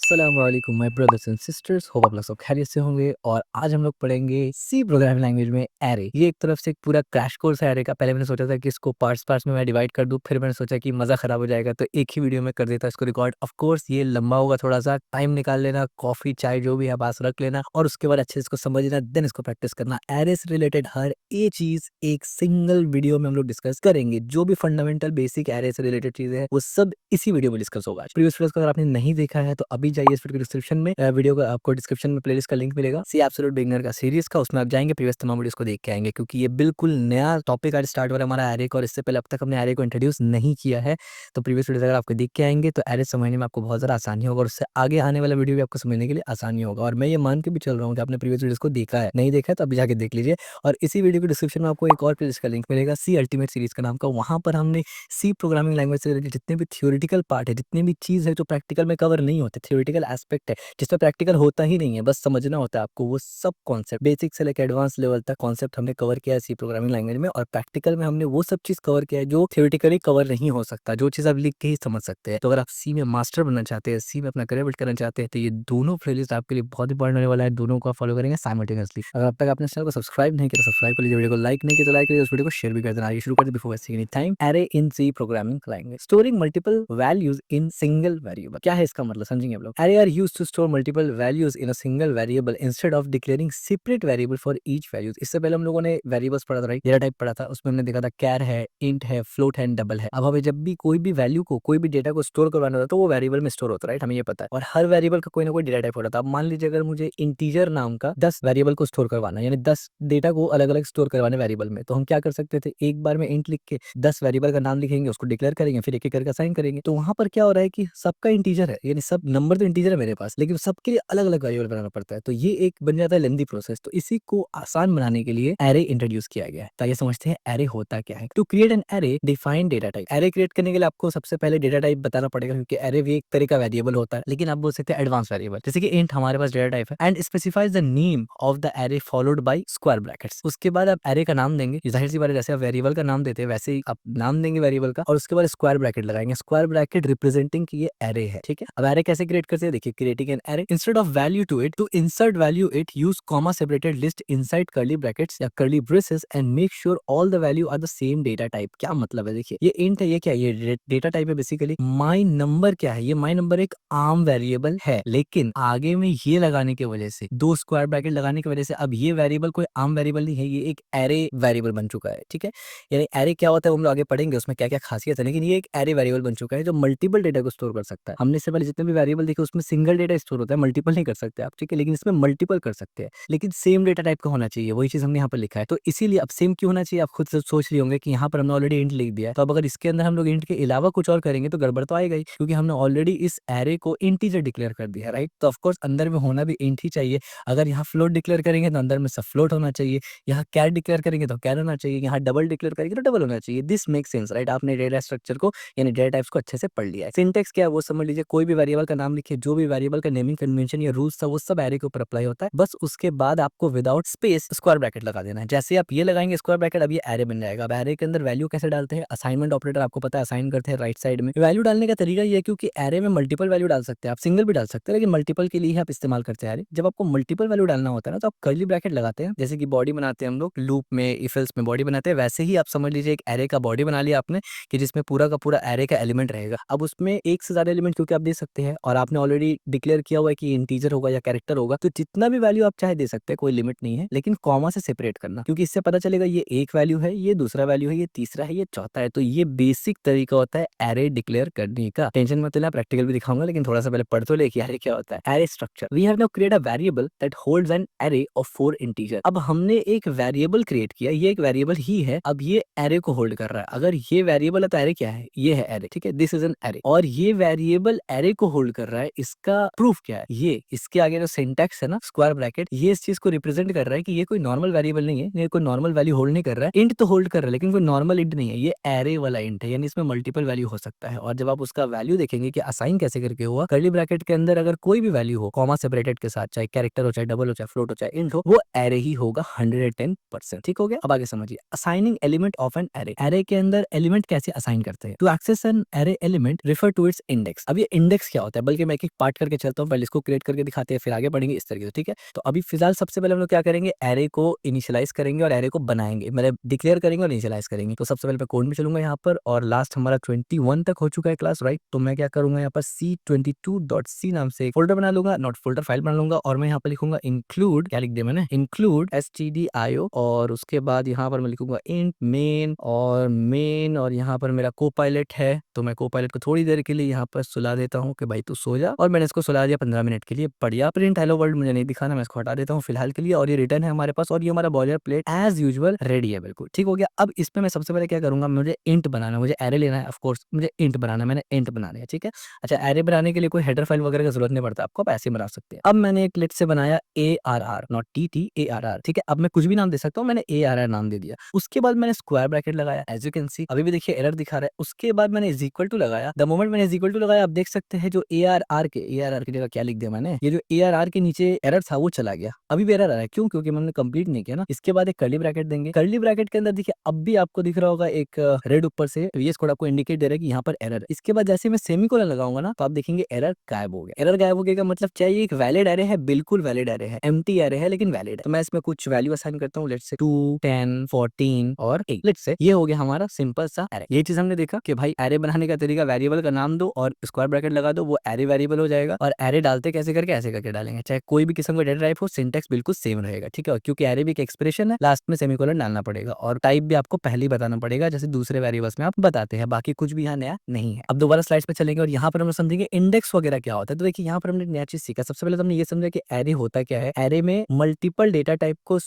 अस्सलामुअलैकुम my brothers and sisters, hope आप लोग सब खैरियत से होंगे। और आज हम लोग पढ़ेंगे सी प्रोग्रामिंग लैंग्वेज में एरे। ये एक तरफ से एक पूरा क्रैश कोर्स है एरे का। पहले मैंने सोचा था कि इसको पार्ट्स पार्ट्स में मैं डिवाइड कर दूं, फिर मैंने सोचा कि मजा खराब हो जाएगा तो एक ही वीडियो में कर देता इसको रिकॉर्ड। ऑफ कोर्स ये लंबा होगा, थोड़ा सा टाइम निकाल लेना, कॉफी चाय जो भी है पास रख लेना और उसके बाद अच्छे से इसको समझना, देन इसको प्रैक्टिस करना। एरे से रिलेटेड हर एक चीज एक सिंगल वीडियो में हम लोग डिस्कस करेंगे। जो भी फंडामेंटल बेसिक एरे से रिलेटेड चीजें हैं वो सब इसी वीडियो में डिस्कस होगा। प्रीवियस वीडियोस को अगर आपने नहीं देखा है तो अभी जाइए इस वीडियो के डिस्क्रिप्शन में, वीडियो का आपको डिस्क्रिप्शन में प्लेलिस्ट का लिंक मिलेगा सी एब्सोल्यूट बिगिनर का सीरीज का। उसमें आप जाएंगे, प्रीवियस तमाम वीडियोस को देख के आएंगे, क्योंकि ये बिल्कुल नया टॉपिक आज स्टार्ट हो रहा है हमारा एरे का। और इससे पहले अब तक हमने एरे को इंट्रोड्यूस नहीं किया है। तो प्रीवियस वीडियोस अगर आपको देख के आएंगे तो एरे समझने में आपको बहुत ज्यादा आसानी होगा और उससे आगे आने वाला वीडियो भी आपको समझने के लिए आसानी होगा। और मैं ये मान के भी चल रहा हूँ कि आपने प्रीवियस वीडियोस को देखा है, नहीं देखा है तो अभी जाके देख लीजिए। और इसी वीडियो के डिस्क्रिप्शन में आपको एक और प्लेलिस्ट का लिंक मिलेगा सी अल्टीमेट सीरीज का नाम का। वहां पर हमने सी प्रोग्रामिंग लैंग्वेज से रिलेटेड जितने भी थ्योरेटिकल पार्ट है, जितनी भी चीज है जो प्रैक्टिकल में कवर नहीं होते, थ्योरेटिकल एस्पेक्ट है जिसमें प्रैक्टिकल होता ही नहीं है, बस समझना होता है आपको, वो सब कॉन्सेप्ट बेसिक से लेकर एडवांस लेवल तक कॉन्सेप्ट हमने कवर किया है सी प्रोग्रामिंग लैंग्वेज में। और प्रैक्टिकल में हमने वो सब चीज कवर किया है जो थ्योरेटिकली कवर नहीं हो सकता, जो चीज आप लिख के ही समझ सकते हैं। तो अगर आप सी में मास्टर बनना चाहते हैं, सी में अपना करियर बिल्ड करना चाहते हैं, तो ये दोनों प्लेलिस्ट आपके लिए बहुत इंपॉर्टेंट होने वाला है। दोनों को फॉलो करेंगे साइमल्टेनियसली। अगर अब तक आपने चैनल को सब्सक्राइब नहीं किया तो सब्सक्राइब कर लीजिए, वीडियो को लाइक नहीं किया तो लाइक करिए, उस वीडियो को शेयर भी कर देना। आइए शुरू करते before wasting any time. Array in C programming language, storing multiple values in single variable. क्या है इसका मतलब समझेंगे आप लोग। Array are used to store multiple values in a single variable instead of declaring separate variable for each values. इससे पहले हम लोगों ने वेरिएबल्स पढ़ा था, राइट, डेटा टाइप पढ़ा था। उसमें हमने देखा था कैर है, इंट है, फ्लोट है, डबल है। अब हमें जब भी कोई भी वैल्यू को, कोई भी डेटा को स्टोर करवाना होता है तो वो वेरिएबल में स्टोर होता है, राइट, हमें ये पता है। और हर वेरिएबल का कोई ना कोई डेटा टाइप होता है। अब मान लीजिए अगर मुझे इंटीजर नाम का 10 वेरिएबल को स्टोर करवाना है, यानी 10 डेटा को अलग अलग स्टोर करवाने वेरिएबल में, तो हम क्या कर सकते थे, एक बार में इंट लिख के 10 वेरिएबल का नाम लिखेंगे, उसको डिक्लेयर करेंगे, फिर एक एक करके असाइन करेंगे। तो वहां पर क्या हो रहा है कि सबका इंटीजर है, यानी सब नंबर तो इंटीजर है मेरे पास, लेकिन सबके लिए अलग अलग वेरिएबल बनाना पड़ता है। तो ये एक बन जाता है लेंदी प्रोसेस। तो इसी को आसान बनाने के लिए एरे इंट्रोड्यूस किया गया है। तो ये समझते हैं एरे होता क्या है। To create an array define data type. Array create करने के लिए आपको सबसे पहले डेटा टाइप बताना पड़ेगा, क्योंकि एरे भी एक तरह का वेरिएबल होता है, लेकिन आप बोल सकते हैं एडवांस वेरिएबल। जैसे कि इंट हमारे पास डेटा टाइप है and specifies the name of the array followed by square brackets. उसके बाद आप एरे का नाम देंगे, जाहिर सी बात है, जैसे आप वेरिएबल का नाम देते हैं वैसे ही आप नाम देंगे वेरिएबल का, और उसके बाद स्क्वायर ब्रैकेट लगाएंगे, स्क्वायर ब्रैकेट रिप्रेजेंटिंग कि ये एरे है, ठीक है। अब एरे कैसे क्रिएट करते हैं, देखिए, creating an array instead of value to it, to insert value it use comma separated list inside curly brackets या curly braces and make sure all the value are the same data type. क्या मतलब है, देखिए, ये int है, ये क्या है, ये डेटा टाइप है बेसिकली। माई नंबर क्या है, ये माई नंबर एक आर्म वेरिएबल है, लेकिन आगे में ये लगाने की वजह से, दो स्क्वायर ब्रैकेट लगाने की वजह से अब ये वेरिएबल कोई आर्म वेरिएबल नहीं है, ये एक एरे वेरिएबल बन चुका है, ठीक है। यानी एरे क्या होता है वो हम लोग आगे पढ़ेंगे, उसमें क्या क्या खासियत है, लेकिन ये एक एरे वेरिएबल बन चुका है जो मल्टीपल डेटा को स्टोर कर सकता है। हमने इससे पहले जितने भी वेरिएबल देखे उसमें सिंगल डेटा स्टोर होता है, मल्टीपल नहीं कर सकते आप, ठीक है, लेकिन इसमें मल्टीपल कर सकते हैं, लेकिन सेम डेटा टाइप का होना चाहिए, वही चीज हमने यहाँ पर लिखा है। तो इसीलिए अब सेम क्यों होना चाहिए, आप खुद से सोच रहे होंगे कि यहाँ पर हमने ऑलरेडी इंट लिख दिया है, तो अब अगर इसके अंदर हम लोग इंट के अलावा कुछ और करेंगे तो गड़बड़ तो आएगा ही, क्योंकि हमने ऑलरेडी इस एरे को इंटीजर डिक्लेयर कर दिया है, राइट। तो ऑफकोर्स अंदर में होना भी इंट ही चाहिए। अगर यहाँ फ्लोट डिक्लेयर करेंगे तो अंदर में सब फ्लोट होना चाहिए, यहाँ कैर डिक्लेयर करेंगे तो कैर होना चाहिए, यहाँ डबल डिक्लेयर करेंगे तो डबल होना चाहिए। This make sense, right. आपने डेटा स्ट्रक्चर को यानी डेटा टाइप्स को अच्छे से पढ़ लिया है। सिंटेक्स क्या है वो समझ लीजिए, कोई भी वेरिएबल का नाम लिखिए, जो भी वेरिएबल का नेमिंग कन्वेंशन या रूल्स था वो सब एरे के ऊपर अप्लाई होता है, बस उसके बाद आपको विदाउट स्पेस स्क्वायर ब्रैकेट लगा देना है। जैसे आप ये लगाएंगे स्क्वायर ब्रैकेट, अब ये एरे बन जाएगा। अब एरे के अंदर वैल्यू कैसे डालते हैं, असाइनमेंट ऑपरेटर आपको पता है, असाइन करते हैं राइट साइड में। वैल्यू डालने का तरीका ये है, क्योंकि एरे में मल्टीपल वैल्यू डाल सकते हैं आप, सिंगल भी डाल सकते हैं, लेकिन मल्टीपल के लिए ही आप इस्तेमाल करते हैं एरे। जब आपको मल्टीपल वैल्यू डालना होता है ना, तो आप कर्ली ब्रैकेट लगाते हैं, जैसे कि बॉडी बनाते हैं हम लोग लूप में, इफ एल्स में बॉडी बनाते हैं, वैसे ही आप समझ लीजिए एक एरे का बॉडी बना लिया आपने, कि जिसमें पूरा का पूरा एरे का एलिमेंट रहेगा। अब उसमें एक से ज्यादा एलिमेंट क्योंकि आप दे सकते हैं, और आपने ऑलरेडी डिक्लेयर किया हुआ है कि इंटीजर होगा या कैरेक्टर होगा, तो जितना भी वैल्यू आप चाहे दे सकते हैं, कोई लिमिट नहीं है, लेकिन कॉमा से सेपरेट करना, क्योंकि इससे पता चलेगा ये एक वैल्यू है, ये दूसरा वैल्यू है, ये तीसरा है, ये चौथा है। तो ये बेसिक तरीका होता है एरे डिक्लेयर करने का। टेंशन मत लेना, प्रैक्टिकल भी दिखाऊंगा, लेकिन थोड़ा सा पहले पढ़ तो ले कि एरे क्या होता है। Array structure, we have now create a variable that holds an array of 4 integer. अब हमने एक वेरिएबल क्रिएट किया, ये एक वेरिएबल ही है, अब ये एरे को होल्ड कर रहा है। अगर ये वेरिएबल है तो एरे क्या है, ये है एरे, ठीक है, दिस इज एन एरे। और ये वेरिएबल एरे को होल्ड कर रहा है, इसका प्रूफ क्या है, ये इसके आगे जो सिंटैक्स है ना, स्क्वायर ब्रैकेट, ये इस चीज को रिप्रेजेंट कर रहा है कि ये कोई नॉर्मल वेरिएबल नहीं है, ये कोई नॉर्मल वैल्यू होल्ड नहीं कर रहा है। इंट तो होल्ड कर रहा है, लेकिन कोई नॉर्मल इंट नहीं है, ये एरे वाला इंट है, यानी इसमें मल्टीपल वैल्यू हो सकता है। और जब आप उसका वैल्यू देखेंगे कि असाइन कैसे करके हुआ, कर्ली ब्रैकेट के अंदर अगर कोई भी वैल्यू हो कॉमा सेपरेटेड के साथ, चाहे कैरेक्टर हो, चाहे डबल हो, चाहे फ्लोट हो, चाहे इंट हो, वो एरे ही होगा 110%। ठीक हो गया। अब आगे समझिए, assigning element of an array. Array के अंदर एलिमेंट कैसे असाइन करते हैं। To access an array element refer to its index. अब ये इंडेक्स क्या होता है, बल्कि मैं एक-एक पार्ट करके चलता हूँ, पहले इसको क्रिएट करके दिखाते हैं, फिर आगे बढ़ेंगे इस तरीके से, ठीक है? तो अभी फिलहाल सबसे पहले हम लोग क्या करेंगे, एरे को इनिशियलाइज़ करेंगे और एरे को बनाएँगे, मतलब डिक्लेयर करेंगे और इनिशियलाइज़ करेंगे। तो सबसे पहले मैं कोड में चलूँगा यहाँ पर और लास्ट हमारा 21 तक हो चुका है क्लास, राइट? तो मैं क्या करूँगा यहाँ पर c22.c नाम से एक फ़ोल्डर बना लूँगा, नॉट फ़ोल्डर फाइल बना लूँगा और मैं यहाँ पर लिखूँगा इंक्लूड, क्या लिख दिया मैंने? इंक्लूड stdio और उसके बाद यहाँ पर मैं लिखूँगा इंट मेन और यहाँ पर मेरा कोपायलट है, तो मैं कोपायलट को थोड़ी देर के लिए यहाँ पर सुला देता हूँ कि भाई तू सो जा और मैंने इसको सुला दिया 15 मिनट के लिए। बढ़िया, प्रिंट हेलो वर्ल्ड मुझे नहीं दिखाना, मैं इसको हटा देता हूँ फिलहाल के लिए और ये रिटर्न है हमारे पास और ये हमारा boiler plate as usual ready है बिल्कुल, ठीक हो गया। अब इसमें मैं सबसे पहले क्या करूँगा, मुझे इंट बनाना है, मुझे एरे लेना है, ऑफ कोर्स मुझे इंट बनाना है, मैंने इंट बना लिया, ठीक है। अच्छा, एरे बनाने के लिए कोई हेडर फाइल वगैरह का ज़रूरत नहीं पड़ता आपको, आप ऐसे ही बना सकते हैं। अब मैंने एक लेट से बनाया ARR, नॉट TT, ARR, ठीक है। अब मैं कुछ भी नाम दे सकता हूँ, मैंने ARR नाम दे दिया। उसके बाद मैंने स्क्वायर ब्रैकेट लगाया, एज़ यू कैन सी अभी भी देखिए एरर दिखा रहा है। उसके बाद मैंने इज़ इक्वल टू लगाया, द मोमेंट मैंने इज़ इक्वल टू लगाया, आप देख सकते हैं जो ARR की जगह क्या लिख दिया मैंने, ये जो ARR के नीचे एरर था वो चला गया। अभी भी एरर आ रहा है, क्यों? क्योंकि मैंने कंप्लीट नहीं किया ना। इसके बाद एक कर्ली ब्रैकेट देंगे, कर्ली ब्रैकेट के अंदर देखिए अब भी आपको दिख रहा होगा एक रेड ऊपर से, ये कोड आपको इंडिकेट दे रहा है कि यहाँ पर एरर है। इसके बाद जैसे मैं सेमीकोलन लगाऊंगा ना, तो आप देखेंगे एरर गायब हो गया। एरर गायब हो गया का मतलब क्या, ये एक वैलिड एरे है, बिल्कुल वैलिड एरे है, एम्प्टी एरे है लेकिन वैलिड है। तो मैं इसमें कुछ वैल्यू असाइन करता हूँ, लेट्स से 2, 10, 14 और 8, लेट्स से ये हो गया हमारा सिंपल सा एरे। ये चीज हमने देखा कि भाई एरे बनाने का तरीका, वेरिएबल का नाम दो और स्क्वायर ब्रैकेट लगा दो, वो एरे वेरिएबल हो जाएगा। और एरे डालते कैसे करके, ऐसे करके डालेंगे, चाहे कोई भी किस्म का डेटा टाइप हो, सिंटैक्स बिल्कुल सेम रहेगा, ठीक है। क्योंकि एरे भी एक एक्सप्रेशन है, लास्ट में सेमीकोलन डालना पड़ेगा और टाइप भी आपको पहले ही बताना पड़ेगा, जैसे दूसरे वेरिएबल्स में आप बताते हैं। बाकी कुछ भी यहाँ नया नहीं है। अब दोबारा स्लाइड्स पे चलेंगे और यहाँ पर हम समझेंगे इंडेक्स वगैरह क्या होता है। तो देखिए यहाँ पर हमने नया चीज सीखा। सबसे पहले तो हमने ये समझा कि एरे होता क्या है। एरे में मल्टीपल डेटा टाइप को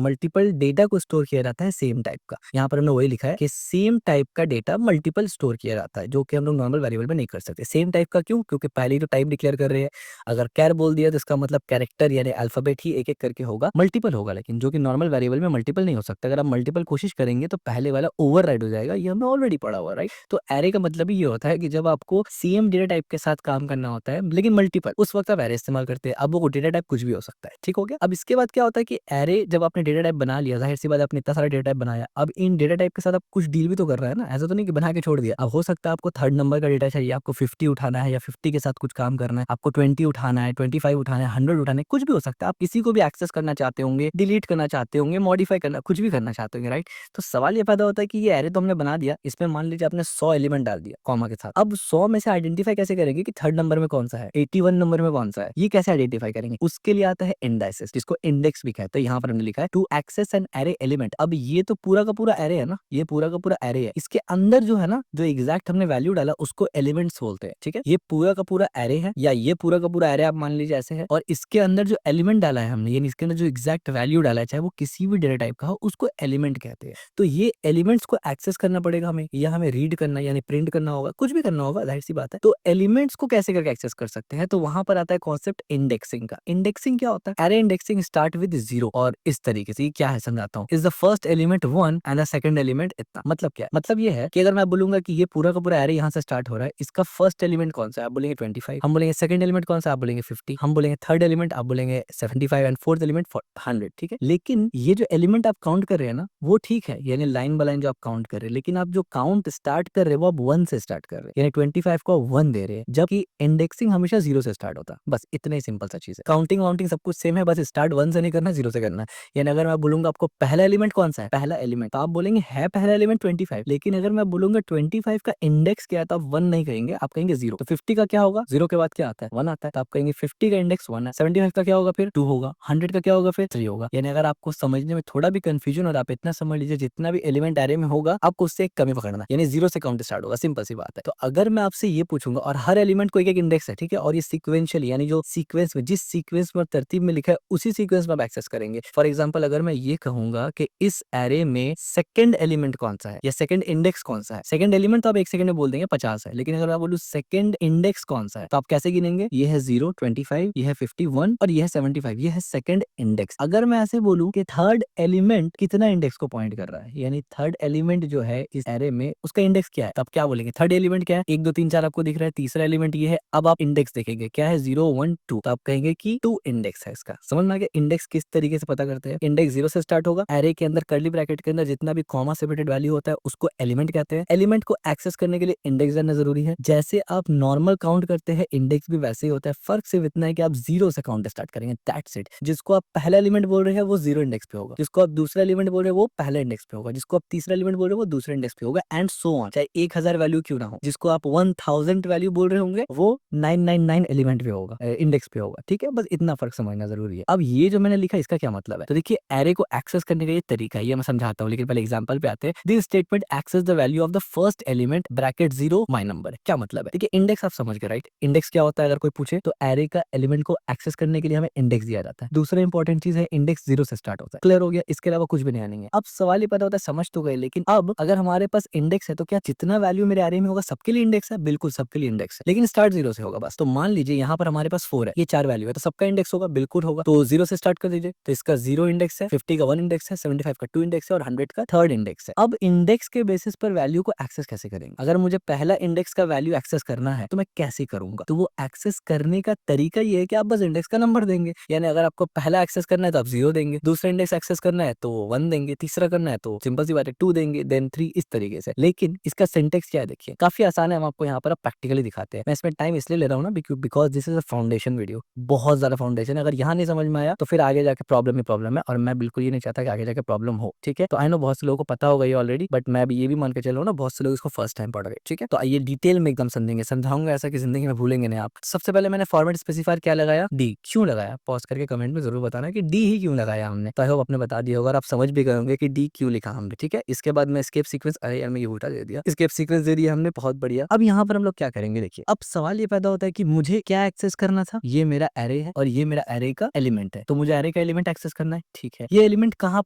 मल्टीपल डेटा को स्टोर किया जाता है सेम टाइप का। यहाँ पर हमने वही लिखा है कि सेम टाइप का डेटा मल्टीपल स्टोर किया जाता है, जो कि हम लोग नॉर्मल वेरिएबल में नहीं कर सकते। सेम टाइप का क्यों? क्योंकि पहले ही तो टाइप डिक्लेयर कर रहे हैं। अगर कैर बोल दिया तो इसका मतलब कैरेक्टर यानी अल्फाबेट ही एक एक करके होगा, मल्टीपल होगा, लेकिन जो कि नॉर्मल वेरिएबल में मल्टीपल नहीं हो सकता। अगर आप मल्टीपल कोशिश करेंगे तो पहले वाला ओवरराइड हो जाएगा, ये हमने ऑलरेडी पढ़ा हुआ, राइट। तो एरे का मतलब ही ये होता है कि जब आपको सेम डेटा टाइप के साथ काम करना होता है लेकिन मल्टीपल, उस वक्त आप एरे इस्तेमाल करते हैं। अब वो डेटा टाइप कुछ भी हो सकता है, ठीक हो गया। अब इसके बाद क्या होता है कि एरे जब आपने डेटा टाइप बना लिया, जाहिर सी बात है आपने इतना सारा डेटा टाइप बनाया, अब इन डेटा टाइप के साथ आप कुछ डील भी तो कर रहा है ना, ऐसा तो नहीं कि बना के छोड़ दिया। अब हो सकता है आपको थर्ड नंबर का डेटा चाहिए, आपको 50 उठाना है या 50 के साथ कुछ काम करना है, आपको 20 उठाना है, 25 उठाना है, 100 उठाना है, कुछ भी हो सकता है। आप किसी को भी एक्सेस करना चाहते होंगे, डिलीट करना चाहते होंगे, मॉडिफाई करना, कुछ भी करना चाहते होंगे, राइट। तो सवाल ये पैदा होता है कि ये एरे तो हमने बना दिया, इसमें मान लीजिए आपने 100 एलिमेंट डाल दिया कॉमा के साथ। अब 100 में से आइडेंटिफाई कैसे करेंगे कि थर्ड नंबर में कौन सा है, 81 नंबर में कौन सा है, ये कैसे आइडेंटिफाई करेंगे? उसके लिए आता है इंडाइसेस, जिसको इंडेक्स भी कहते हैं। यहाँ पर हमने लिखा है to access an array element. अब ये तो पूरा का पूरा एरे है ना, ये पूरा का पूरा एरे है, इसके अंदर जो है ना, जो एग्जैक्ट हमने वैल्यू डाला उसको एलिमेंट्स बोलते हैं, ठीक है। ये पूरा का पूरा एरे है या ये पूरा का पूरा एरे आप मान लीजिए ऐसे है, और इसके अंदर जो एलिमेंट डाला है हमने, यानी इसके अंदर जो एग्जैक्ट वैल्यू डाला है, चाहे वो किसी भी डेटा टाइप का हो, उसको एलिमेंट कहते हैं। तो ये एलिमेंट्स को एक्सेस करना पड़ेगा हमें, या हमें रीड करना यानी प्रिंट करना होगा, कुछ भी करना होगा, जाहिर सी बात है। तो एलिमेंट्स को कैसे करके एक्सेस कर सकते हैं, तो वहां पर आता है कॉन्सेप्ट इंडेक्सिंग का। इंडेक्सिंग क्या होता है? एरे इंडेक्सिंग स्टार्ट विद 0 और इस तरीके से, ये क्या है समझाता हूँ। Is the first element 1 and the second element इतना। मतलब क्या है? मतलब ये है कि अगर मैं बोलूंगा कि ये पूरा का पूरा एरे यहाँ से स्टार्ट हो रहा है, इसका फर्स्ट एलिमेंट कौन सा है, आप बोलेंगे 25, हम बोलेंगे सेकंड एलिमेंट कौन सा, आप बोलेंगे 50, हम बोलेंगे थर्ड एलिमेंट, आप बोलेंगे 75 एंड फोर्थ एलिमेंट 100, ठीक है। लेकिन ये जो एलिमेंट आप काउंट कर रहे हैं ना, वो ठीक है, यानी लाइन बाय लाइन जो आप काउंट कर रहे हैं, लेकिन आप जो काउंट स्टार्ट कर रहे हैं वो आप 1 से स्टार्ट कर रहे हैं, यानी 25 को 1 दे रहे हैं, जबकि इंडेक्सिंग हमेशा 0 से स्टार्ट होता है। बस इतना ही सिंपल सा चीज है। काउंटिंग वाउंटिंग सब कुछ सेम है, बस स्टार्ट 1 से नहीं करना, 0 से करना है। यानी अगर मैं बोलूंगा आपको पहला एलिमेंट कौन सा है, पहला एलिमेंट, तो आप बोलेंगे है पहला एलिमेंट 25, लेकिन अगर मैं बोलूंगा 25 का इंडेक्स क्या है, तो आप 1 नहीं कहेंगे, आप कहेंगे 0। तो 50 का क्या होगा, 0 के बाद क्या आता है, 1 आता है, तो आप कहेंगे 50 का इंडेक्स 1 है। 75 का क्या होगा, फिर 2 होगा। 100 का क्या होगा, फिर 3 होगा। यानी अगर आपको समझने में थोड़ा भी कंफ्यूजन और आप इतना समझ लीजिए, जितना भी एलिमेंट एरे में होगा आपको उससे एक कमी पकड़ना, यानी 0 से काउंट स्टार्ट होगा, सिंपल सी बात है। तो अगर मैं आपसे ये पूछूंगा, और हर एलिमेंट को एक एक इंडेक्स है, ठीक है, और ये सीक्वेंशियल, यानी जो सीक्वेंस में, जिस सीक्वेंस में तरतीब में लिखा है उसी सीक्वेंस में आप एक्सेस करेंगे। फॉर एग्जाम्पल अगर मैं ये कहूंगा कि इस एरे में सेकंड एलिमेंट कौन सा है या सेकंड इंडेक्स कौन सा है, सेकंड एलिमेंट तो आप एक सेकंड में बोल देंगे 50 है, लेकिन अगर मैं बोलूं सेकंड इंडेक्स कौन सा है, तो आप कैसे गिनेंगे? ये है 0, 25, ये है 51 और ये है 75, ये है सेकंड इंडेक्स। अगर मैं ऐसे बोलूं कि थर्ड एलिमेंट कितना इंडेक्स को पॉइंट कर रहा है, यानी थर्ड एलिमेंट जो है इस एरे में उसका इंडेक्स क्या है, तो आप क्या बोलेंगे? थर्ड एलिमेंट क्या है, 1 2 3 4 आपको दिख रहा है, तीसरा एलिमेंट ये है। अब आप इंडेक्स देखेंगे क्या है, 0 1 2, तो आप कहेंगे कि 2 इंडेक्स है इसका। समझ में आ गया इंडेक्स किस तरीके से पता करते हैं? इंडेक्स 0 से स्टार्ट होगा, एरे के अंदर कर्ली ब्रैकेट के अंदर जितना भी कॉमा सेपरेटेड वैल्यू होता है उसको एलिमेंट कहते हैं। एलिमेंट को एक्सेस करने के लिए इंडेक्स जानना जरूरी है। जैसे आप नॉर्मल काउंट करते करते हैं, इंडेक्स भी वैसे ही होता है। फर्क सिर्फ इतना है कि आप जीरो से काउंट स्टार्ट करेंगे, दैट्स इट। जिसको आप पहला एलिमेंट बोल रहे हैं वो जीरो इंडेक्स पे होगा, जिसको आप दूसरा एलिमेंट बोल रहे हैं वो पहला इंडेक्स पे होगा, जिसको आप तीसरा एलिमेंट बोल रहे हो वो दूसरे इंडेक्स पे होगा, एंड सो ऑन। चाहे 1000 वैल्यू क्यों ना हो, जिसको आप 1000 वैल्यू बोल रहे होंगे वो 999 एलिमेंट पे होगा, इंडेक्स पे होगा। ठीक है, बस इतना फर्क समझना जरूरी है। अब ये जो मैंने लिखा इसका क्या मतलब है, तो देखिए एरे को एक्सेस करने का ये तरीका है, ये मैं समझाता हूँ, लेकिन पहले एग्जांपल पे आते हैं। This statement access the value of the first element bracket 0 my number. क्या मतलब है, देखिए इंडेक्स आप समझ गए राइट। इंडेक्स क्या होता है, अगर कोई पूछे तो एरे का एलिमेंट को एक्सेस करने के लिए हमें इंडेक्स दिया जाता है। दूसरा इंपॉर्टेंट चीज है, इंडेक्स 0 से स्टार्ट होता है। क्लियर हो गया, इसके अलावा कुछ भी नहीं है। अब सवाल ये पता होता है, समझ तो गए, लेकिन अब अगर हमारे पास इंडेक्स है तो क्या जितना वैल्यू मेरे एरे में होगा सबके लिए इंडेक्स है? बिल्कुल सबके लिए इंडेक्स है, लेकिन स्टार्ट 0 से होगा बस। तो मान लीजिए यहाँ पर हमारे पास 4 है, ये 4 वैल्यू है, तो सबका इंडेक्स होगा, बिल्कुल होगा। तो 0 से स्टार्ट कर दीजिए, तो इसका 0 इंडेक्स है, 50 का 1 इंडेक्स है, 75 का 2 इंडेक्स है और 100 का 3rd इंडेक्स है। अब इंडेक्स के बेसिस पर वैल्यू को एक्सेस कैसे करेंगे? अगर मुझे पहला इंडेक्स का वैल्यू एक्सेस करना है तो मैं कैसे करूंगा? तो वो एक्सेस करने का तरीका ये है कि आप बस इंडेक्स का नंबर देंगे। यानी अगर आपको पहला एक्सेस करना है तो आप 0 देंगे, दूसरा इंडेक्स एक्सेस करना है तो 1 देंगे, तीसरा करना है तो सिंपल सी बात है 2 देंगे, देन 3, इस तरीके से। लेकिन इसका सिंटेक्स क्या है, देखिए काफी आसान है, हम आपको यहाँ पर प्रैक्टिकली दिखाते हैं। मैं इसमें टाइम इसलिए ले रहा हूँ ना because this is a foundation video, बहुत ज्यादा फाउंडेशन है। अगर यहाँ नहीं समझ में आया तो फिर आगे जाके प्रॉब्लम ही प्रॉब्लम है, और मैं बिल्कुल ये नहीं चाहता कि आगे जाके प्रॉब्लम हो। ठीक है, तो आई नो बहुत से लोगों को पता होगा ये ऑलरेडी, बट मैं भी ये भी मान के चल रहा हूँ ना, बहुत से लोग इसको फर्स्ट टाइम पढ़ रहे हैं। ठीक है, तो आइए डिटेल में एकदम समझेंगे, समझाऊंगा ऐसा कि जिंदगी में भूलेंगे नहीं आप। सबसे पहले मैंने फॉर्मेट स्पेसिफायर क्या लगाया, डी। क्यों लगाया, पॉज करके कमेंट में जरूर बताना कि डी ही क्यों लगाया हमने। तो आई होप आपने बता दिया होगा और आप समझ भी गए होंगे कि डी क्यों लिखा हमने। ठीक है, इसके बाद में स्केप सीक्वेंस, अरे यार मैं ये उल्टा दे दिया, स्केप सीक्वेंस दे दिया हमने, बहुत बढ़िया। अब यहाँ पर हम लोग क्या करेंगे, देखिए अब सवाल ये पैदा होता है कि मुझे क्या एक्सेस करना था। ये मेरा एरे है और ये मेरा एरे का एलिमेंट है, तो मुझे एरे का एलिमेंट एक्सेस करना है। ठीक है, ये एलिमेंट कहाँ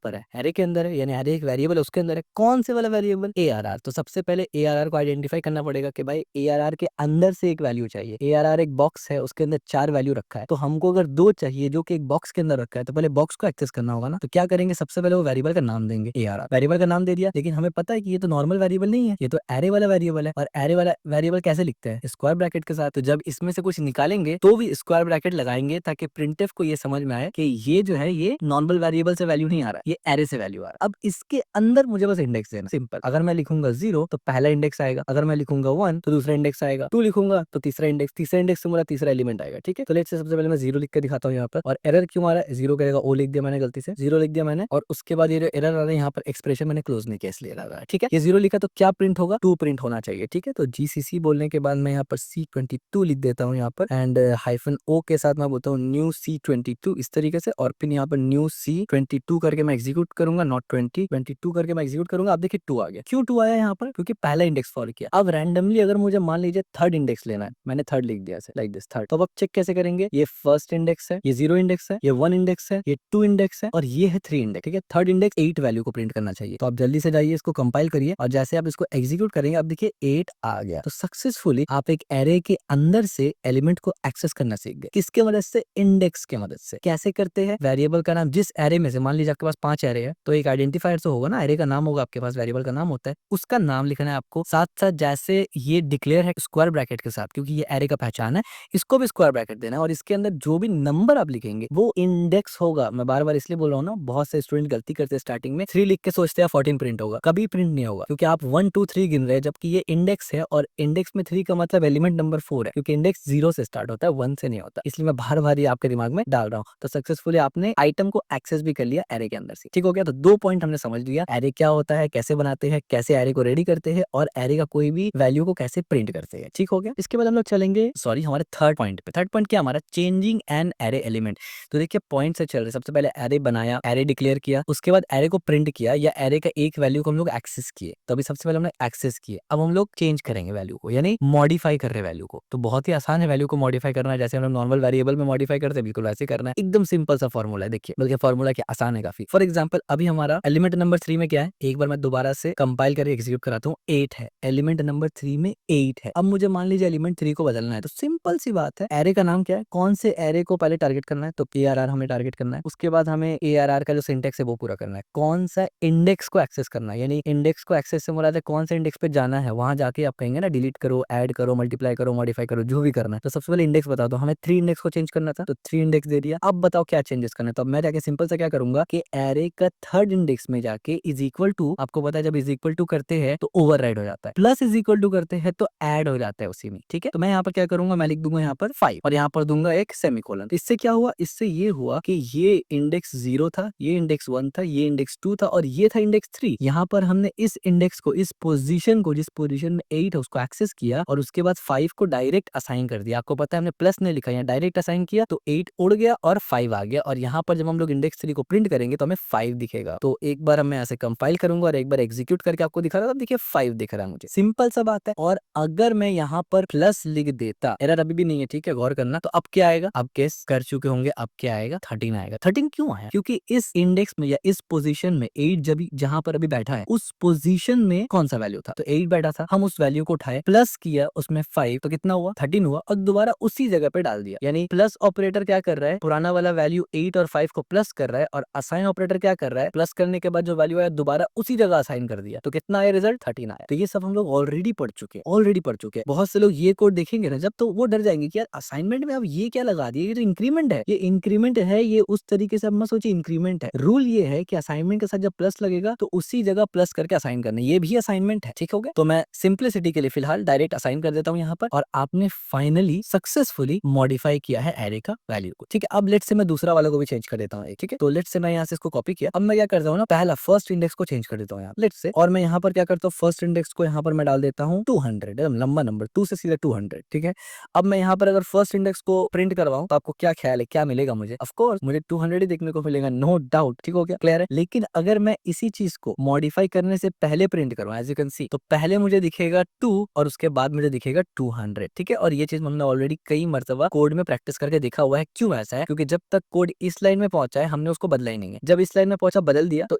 पर है, एरे के अंदर है, यानी एरे एक वेरिएबल है, उसके अंदर है। कौन से वाला वेरिएबल, ARR। तो सबसे पहले ARR को आइडेंटिफाई करना पड़ेगा कि भाई ARR के अंदर से एक वैल्यू चाहिए। ARR एक बॉक्स है, उसके अंदर 4 वैल्यू रखा है, तो हमको अगर 2 चाहिए जो कि एक बॉक्स के अंदर रखा है, तो पहले बॉक्स को एक्सेस करना होगा ना। तो क्या करेंगे, सबसे पहले वो वेरिएबल का नाम देंगे ARR। वेरिएबल का नाम दे दिया, लेकिन हमें पता है कि ये तो नॉर्मल वेरिएबल नहीं है, ये तो एरे वाला वेरिएबल है। और एरे वाला वेरिएबल कैसे लिखते हैं, स्क्वायर ब्रैकेट के साथ। तो जब इसमें से कुछ निकालेंगे तो भी स्क्वायर ब्रैकेट लगाएंगे, ताकि प्रिंटफ को ये समझ में आए कि ये जो है ये नॉर्मल वेरिएबल से वैल्यू नहीं आ रहा है, ये एरे से वैल्यू आ रहा है। अब इसके अंदर मुझे बस इंडेक्स देना, सिंपल। अगर मैं लिखूंगा 0 तो पहला इंडेक्स आएगा, अगर मैं लिखूंगा 1 तो दूसरा इंडेक्स आएगा, 2 लिखूंगा तो तीसरा इंडेक्स, तीसरा इंडेक्स से मेरा तीसरा एलिमेंट आएगा। ठीक है, तो लेट्स से सबसे पहले मैं 0 लिख के दिखाता हूँ यहाँ पर। और एरर क्यों आ रहा है, 0 करेगा, ओ लिख दिया मैंने गलती से, 0 लिख दिया मैंने, और उसके बाद ये एरर आ रहा है यहाँ पर, एक्सप्रेशन मैंने क्लोज नहीं किया इसलिए आ रहा है। ठीक है, ये 0 लिखा तो क्या प्रिंट होगा, 2 प्रिंट होना चाहिए। ठीक है, तो GCC बोलने के बाद मैं यहाँ पर C22 लिख देता हूँ यहाँ पर, एंड हाइफन ओ के साथ मैं बोलता हूँ न्यू C22 इस तरीके से, और फिर यहाँ पर न्यू C22 करके मैं एग्जीक्यूट करूंगा, नॉट 20, 22 करके मैं एग्जीक्यूट करूंगा। आप देखिए 2 आ गया। क्यों 2 आया यहाँ पर, क्योंकि पहला इंडेक्स फॉर किया। अब रैंडमली अगर मुझे मान लीजिए 3rd इंडेक्स लेना है, मैंने 3rd लिख दिया लाइक दिस 3rd, तो अब चेक कैसे करेंगे, ये 1st इंडेक्स है, ये 0 इंडेक्स है, ये 1 इंडेक्स है, ये 2 इंडेक्स है, और ये है 3 इंडेक्स। ठीक है, 3rd इंडेक्स 8 वैल्यू को प्रिंट करना चाहिए। तो आप जल्दी से जाइए, इसको कंपाइल करिए, और जैसे आप इसको एग्जीक्यूट करेंगे, आप देखिए 8 आ गया। तो सक्सेसफुली आप एक एरे के अंदर से एलिमेंट को एक्सेस करना सीख गए। किसके मदद से, इंडेक्स के मदद से। कैसे करते हैं, वेरिएबल का नाम, जिस एरे में से मान लीजिए आपके पास 5 एरे है, तो एक आइडेंटिफायर तो होगा ना, एरे का नाम होगा आपके पास, वेरिएबल का नाम होता है, उसका नाम लिखना है आपको। साथ साथ जैसे ये डिक्लेयर है स्क्वायर ब्रैकेट के साथ, क्योंकि ये एरे का पहचान है, इसको भी स्क्वायर ब्रैकेट देना है, और इसके अंदर जो भी नंबर आप लिखेंगे वो इंडेक्स होगा। मैं बार बार इसलिए बोल रहा हूँ ना, बहुत से स्टूडेंट गलती करते हैं स्टार्टिंग में, 3 लिख के सोचते हैं 14 प्रिंट होगा, कभी प्रिंट नहीं होगा, क्योंकि आप 1 2 3 गिन रहे हैं, जबकि ये इंडेक्स है, और इंडेक्स में 3 का मतलब एलिमेंट नंबर 4 है, क्योंकि इंडेक्स 0 से स्टार्ट होता है, 1 से नहीं होता। इसलिए मैं बार बार ये आपके दिमाग में डाल रहा हूँ। तो सक्सेसफुली आपने आइटम को एक्सेस भी कर लिया एरे के अंदर से। ठीक हो गया, तो 2 पॉइंट हमने समझ लिया, एरे क्या होता है, कैसे बनाते हैं, कैसे एरे को रेडी करते हैं, और एरे का कोई भी वैल्यू को कैसे प्रिंट करते हैं। ठीक हो गया, इसके बाद हम लोग चलेंगे सॉरी हमारे 3rd पॉइंट पे। 3rd पॉइंट क्या हमारा, चेंजिंग एन एरे एलिमेंट। तो देखिए पॉइंट से चल रहे, सबसे पहले एरे बनाया, एरे डिक्लेयर किया, उसके बाद एरे को प्रिंट किया, या एरे का एक वैल्यू को हम लोग एक्सेस किए। तो अभी सबसे पहले हमने एक्सेस किए, अब हम लोग चेंज करेंगे वैल्यू को, यानी मॉडिफाई कर रहे वैल्यू को। तो बहुत ही आसान है वैल्यू को मॉडिफाई करना, जैसे हम लोग नॉर्मल वेरिएबल में मॉडिफाई करते हैं, बिल्कुल वैसे करना है। एकदम सिंपल सा फॉर्मूला है, देखिए बल्कि फॉर्मूला क्या आसान है काफी। फॉर एग्जाम्पल अभी हमारा एलिमेंट नंबर 3 में क्या है, एक बार मैं दोबारा से कंपाइल करके एग्जीक्यूट कराता हूँ, 8 है, एलिमेंट नंबर 3 में 8 है। अब मुझे मान लीजिए एलिमेंट 3 को बदलना है, तो सिंपल सी बात है, एरे का नाम क्या है, कौन से एरे को पहले टारगेट करना है, तो ARR हमें टारगेट करना है। उसके बाद हमें ARR का जो सिंटेक्स है वो पूरा करना है, कौन सा इंडेक्स को एक्सेस करना है, यानी इंडेक्स को एक्सेस से मुराद है कौन से इंडेक्स पे जाना है, वहां जाके आप कहेंगे ना डिलीट करो, ऐड करो, मल्टीप्लाई करो, मॉडिफाई करो, जो भी करना है। तो सबसे पहले इंडेक्स बता दो, हमें 3 इंडेक्स को चेंज करना था, तो 3 इंडेक्स दे दिया। अब बताओ क्या चेंजेस करना है, तो अब मैं जाके सिंपल सा क्या करूंगा कि एरे का 3rd इंडेक्स में जाके इज इक्वल टू, आपको पता है जब इज इक्वल टू करते हैं तो ओवरराइड हो जाता है, प्लस इज इक्वल टू करते हैं तो ऐड हो जाता है उसी में। ठीक है, तो मैं यहाँ पर क्या करूंगा, मैं लिख दूंगा यहाँ पर 5 और यहाँ पर दूंगा एक सेमीकोलन। इससे क्या हुआ, इससे ये हुआ कि ये इंडेक्स 0 था, ये इंडेक्स 1 था, ये इंडेक्स 2 था और ये था इंडेक्स 3। यहाँ पर हमने इस इंडेक्स को, इस पोजीशन को, जिस पोजीशन में 8 है उसको एक्सेस किया और उसके बाद 5 को डायरेक्ट असाइन कर दिया। आपको पता है हमने प्लस नहीं लिखा, यहाँ डायरेक्ट असाइन किया तो 8 उड़ गया और 5 आ गया और यहाँ पर जब हम लोग इंडेक्स 3 को प्रिंट करेंगे तो हमें 5 दिखेगा। तो एक बार मैं ऐसे कंपाइल करूंगा और एक बार एग्जीक्यूट करके आपको दिखा रहा था, देखिए 5 दिख रहा है मुझे। सिंपल सा बात है। और अगर मैं यहाँ पर प्लस लिख देता, एरर अभी भी नहीं है, ठीक है, गौर करना, तो अब क्या आएगा, अब गेस कर चुके होंगे, अब क्या आएगा, 13 आएगा। 13 क्यों आया, क्योंकि इस इंडेक्स में या इस पोजीशन में 8 जब जहां पर अभी बैठा है उस पोजीशन में कौन सा वैल्यू था, तो 8 बैठा था, हम उस वैल्यू को उठाए, प्लस किया उसमें 5, तो कितना हुआ, 13 हुआ और दोबारा उसी जगह पे डाल दिया। यानी प्लस ऑपरेटर क्या कर रहा है, पुराना वाला वैल्यू 8 और 5 को प्लस कर रहा है और असाइन ऑपरेटर क्या कर रहा है, प्लस करने के बाद जो वैल्यू आया दोबारा उसी जगह असाइन कर दिया। तो कितना आया रिजल्ट, 13 आया। तो ये सब हम लोग ऑलरेडी पढ़ चुके हैं। बहुत से लोग ये कोड देखेंगे ना जब, तो वो डर जाएंगे कि यार असाइनमेंट में अब ये क्या लगा दिया, ये तो इंक्रीमेंट है, ये इंक्रीमेंट है, ये उस तरीके से अब मत सोचिए इंक्रीमेंट है। रूल ये है कि असाइनमेंट के साथ जब प्लस लगेगा तो उसी जगह प्लस करके असाइन करना, ये भी असाइनमेंट है, ठीक हो गया। तो मैं सिंप्लिसिटी के लिए फिलहाल डायरेक्ट असाइन कर देता हूँ यहाँ पर और आपने फाइनली सक्सेसफुली मॉडिफाई किया है एरे का वैल्यू को, ठीक है। अब लेट्स से मैं दूसरा वाला को भी चेंज कर देता हूँ, ठीक है। तो लेट्स से मैं यहाँ से इसको कॉपी किया, अब मैं क्या करता हूँ ना, पहला फर्स्ट इंडेक्स को चेंज कर देता हूँ यहाँ लेट्स से, और मैं यहाँ पर क्या करता हूँ, फर्स्ट इंडेक्स को यहाँ पर मैं डाल देता हूँ 200, लंबा नंबर 2 से सीधा 200, ठीक है। अब मैं यहाँ पर अगर फर्स्ट इंडेक्स को प्रिंट करवाऊं तो आपको क्या ख्याल है, क्या मिलेगा मुझे, ऑफ कोर्स मुझे 200 ही देखने को मिलेगा, नो डाउट, ठीक हो गया, क्लियर है। लेकिन अगर मैं इसी चीज को मॉडिफाई करने से पहले प्रिंट करवाऊं, एज यू कैन सी, तो पहले मुझे दिखेगा 2 और उसके बाद मुझे दिखेगा 200, ठीक है। और ये चीज हमने ऑलरेडी कई मर्तबा कोड में प्रैक्टिस करके देखा हुआ है। क्यों ऐसा है, क्योंकि जब तक कोड इस लाइन में पहुंचा है हमने उसको बदला ही नहीं है, जब इस लाइन में पहुंचा बदल दिया, तो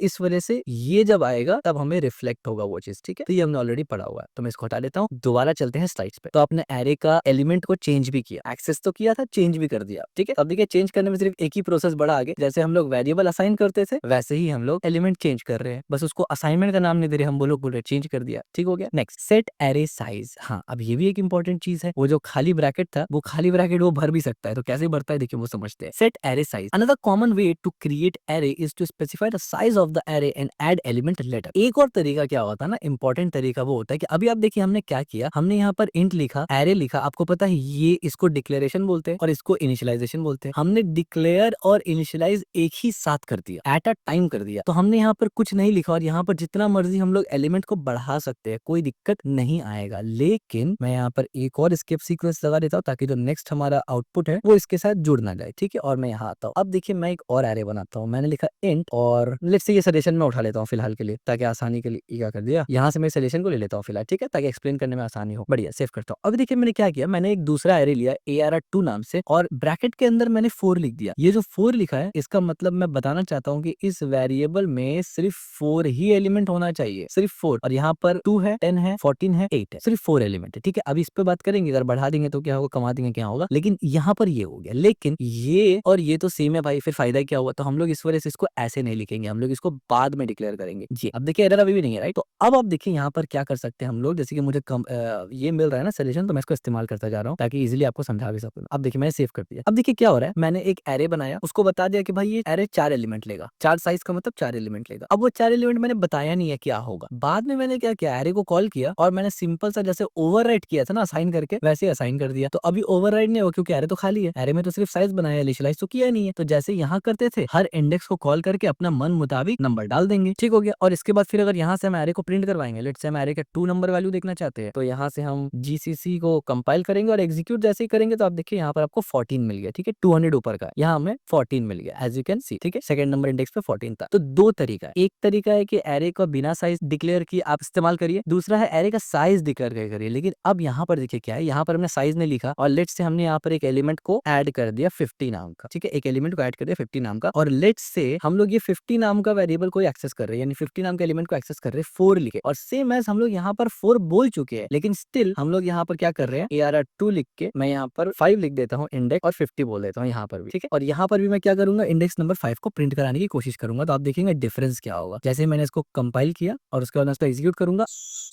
इस वजह से ये जब आएगा तब हमें रिफ्लेक्ट होगा वो चीज, ठीक है। तो ये हमने ऑलरेडी पढ़ा हुआ है, तो मैं इसको हटा देता हूँ। दोबारा चलते हैं स्लाइड्स पे। तो आपने एरे का एलिमेंट को चेंज भी किया, एक्सेस तो किया था, चेंज भी कर दिया, ठीक है। अब देखिए चेंज करने में सिर्फ एक ही प्रोसेस बढ़ा आगे, जैसे हम लोग वेरिएबल असाइन करते थे वैसे ही हम लोग एलिमेंट चेंज कर रहे हैं, बस उसको असाइनमेंट का नाम नहीं दे रहे, हम बोल रहे चेंज कर दिया, ठीक हो गया। Next, set array size. हाँ, अब ये भी एक इंपॉर्टेंट चीज है, वो जो खाली ब्रैकेट था वो खाली ब्रैकेट वो भर भी सकता है, तो कैसे भरता है देखिए वो समझते हैं। Set array size, another common way to create array is to specify the size of the array and add element later. एक और तरीका क्या होता है ना, इंपॉर्टेंट तरीका वो होता है कि अभी आप देखिए हमने क्या किया, हमने यहाँ पर इंट लिखा, एरे लिखा, आपको पता है ये इसको डिक्लेरेशन बोलते हैं और इसको इनिशियलाइजेशन बोलते हैं। हमने डिक्लेयर और इनिशियलाइज एक ही साथ कर दिया, एट अ टाइम कर दिया। तो हमने यहाँ पर कुछ नहीं लिखा और यहाँ पर जितना मर्जी हम लोग एलिमेंट को बढ़ा सकते हैं, कोई दिक्कत नहीं आएगा। लेकिन मैं यहाँ पर एक और स्किप सीक्वेंस लगा देता हूँ ताकि जो नेक्स्ट हमारा आउटपुट है वो इसके साथ जुड़ ना जाए, ठीक है। और मैं यहाँ आता हूँ, अब देखिए मैं एक और एरे बनाता हूँ, मैंने लिखा इंट और लेट्स से ये सजेशन में उठा लेता हूँ फिलहाल के लिए, ताकि आसानी के लिए क्या कर दिया, यहाँ से मैं सजेशन को ले लेता हूँ फिलहाल, ठीक है, ताकि एक्सप्लेन करने में आसानी हो। बढ़िया, सेव करता हूँ। अब देखिए मैंने क्या किया, मैंने एक दूसरा एरे लिया ARR2 नाम से और ब्रैकेट के अंदर मैंने 4 लिख दिया। ये जो 4 लिखा है इसका मतलब मैं बताना चाहता हूँ कि इस वेरिएबल में सिर्फ 4 ही एलिमेंट होना चाहिए, सिर्फ 4। और यहाँ पर 2 है, 10 है, 14 है, 8 है, सिर्फ 4 एलिमेंट है, ठीक है। अब इस पे बात करेंगे, अगर बढ़ा देंगे तो क्या होगा, कमा देंगे क्या होगा, लेकिन यहाँ पर ये हो गया। लेकिन ये और ये तो सेम है भाई, फिर फायदा क्या हुआ, तो हम लोग इस वजह से इसको ऐसे नहीं लिखेंगे, हम लोग इसको बाद में डिक्लेयर करेंगे जी। अब देखिए एरर अभी भी नहीं है, राइट। तो अब आप देखिए यहाँ पर क्या कर सकते हैं हम लोग, जैसे कि मुझे ये मिल रहा है ना सजेशन, तो मैं इसको इस्तेमाल करता जा रहा हूँ ताकि इजीली आपको समझा भी सकूं। अब देखिए मैंने सेव कर दिया। अब देखिए क्या हो रहा है, मैंने एक एरे बनाया, उसको बता दिया कि भाई ये एरे 4 एलिमेंट लेगा, 4 साइज का मतलब 4 एलिमेंट लेगा। अब वो 4 एलिमेंट मैंने बताया नहीं है क्या होगा, बाद में मैंने क्या किया, एरे को कॉल किया और मैंने सिंपल सा जैसे ओवरराइट किया था ना असाइन करके, वैसे असाइन कर दिया। तो अभी ओवरराइट नहीं हो क्योंकि एरे तो खाली है, एरे में तो सिर्फ साइज बनाया, इनिशियलाइज तो किया नहीं है। तो जैसे यहाँ करते थे, हर इंडेक्स को कॉल करके अपना मन मुताबिक नंबर डाल देंगे, ठीक हो गया। और इसके बाद फिर अगर यहाँ से हम एरे को प्रिंट करवाएंगे, लेट्स से हम एरे का 2 नंबर वैल्यू देखना चाहते हैं, तो यहाँ से हम GCC को कंपाइल करेंगे और एग्जीक्यूट जैसे ही करेंगे तो आप देखिए यहाँ पर आपको 14 मिल गया, ठीक है। 200 ऊपर का, यहाँ हमें 14 मिल गया, एज यू कैन सी, ठीक है। सेकंड नंबर इंडेक्स पे 14 था। तो दो तरीका है, एक तरीका है कि एरे को बिना साइज डिक्लेयर किए आप इस्तेमाल करिए, दूसरा है एरे का साइज डिक्लेयर करिए। लेकिन अब यहाँ पर देखिए क्या है, यहाँ पर हमने साइज नहीं लिखा और लेट्स से हमने यहाँ पर एक एलिमेंट को ऐड कर दिया 50 नाम का, ठीक है। एक एलिमेंट को ऐड कर दिया 50 नाम का और लेट्स से हम लोग ये 50 नाम का वेरिएबल को एक्सेस कर रहे हैं, यानी 50 नाम के एलिमेंट को एक्सेस कर रहे हैं 4 लिखे, और सेम एज हम लोग यहाँ पर 4 बोल चुके हैं, लेकिन स्टिल हम लोग यहाँ पर क्या कर रहे हैं, ARR2 लिख के मैं यहाँ पर 5 लिख देता हूँ इंडेक्स और 50 बोल देता हूँ यहाँ पर भी, ठीक है। और यहाँ पर भी मैं क्या करूंगा, इंडेक्स नंबर 5 को प्रिंट कराने की कोशिश करूंगा। तो आप देखेंगे डिफरेंस क्या होगा, जैसे मैंने इसको कंपाइल किया और उसके बाद मैं इसको एग्जीक्यूट करूंगा,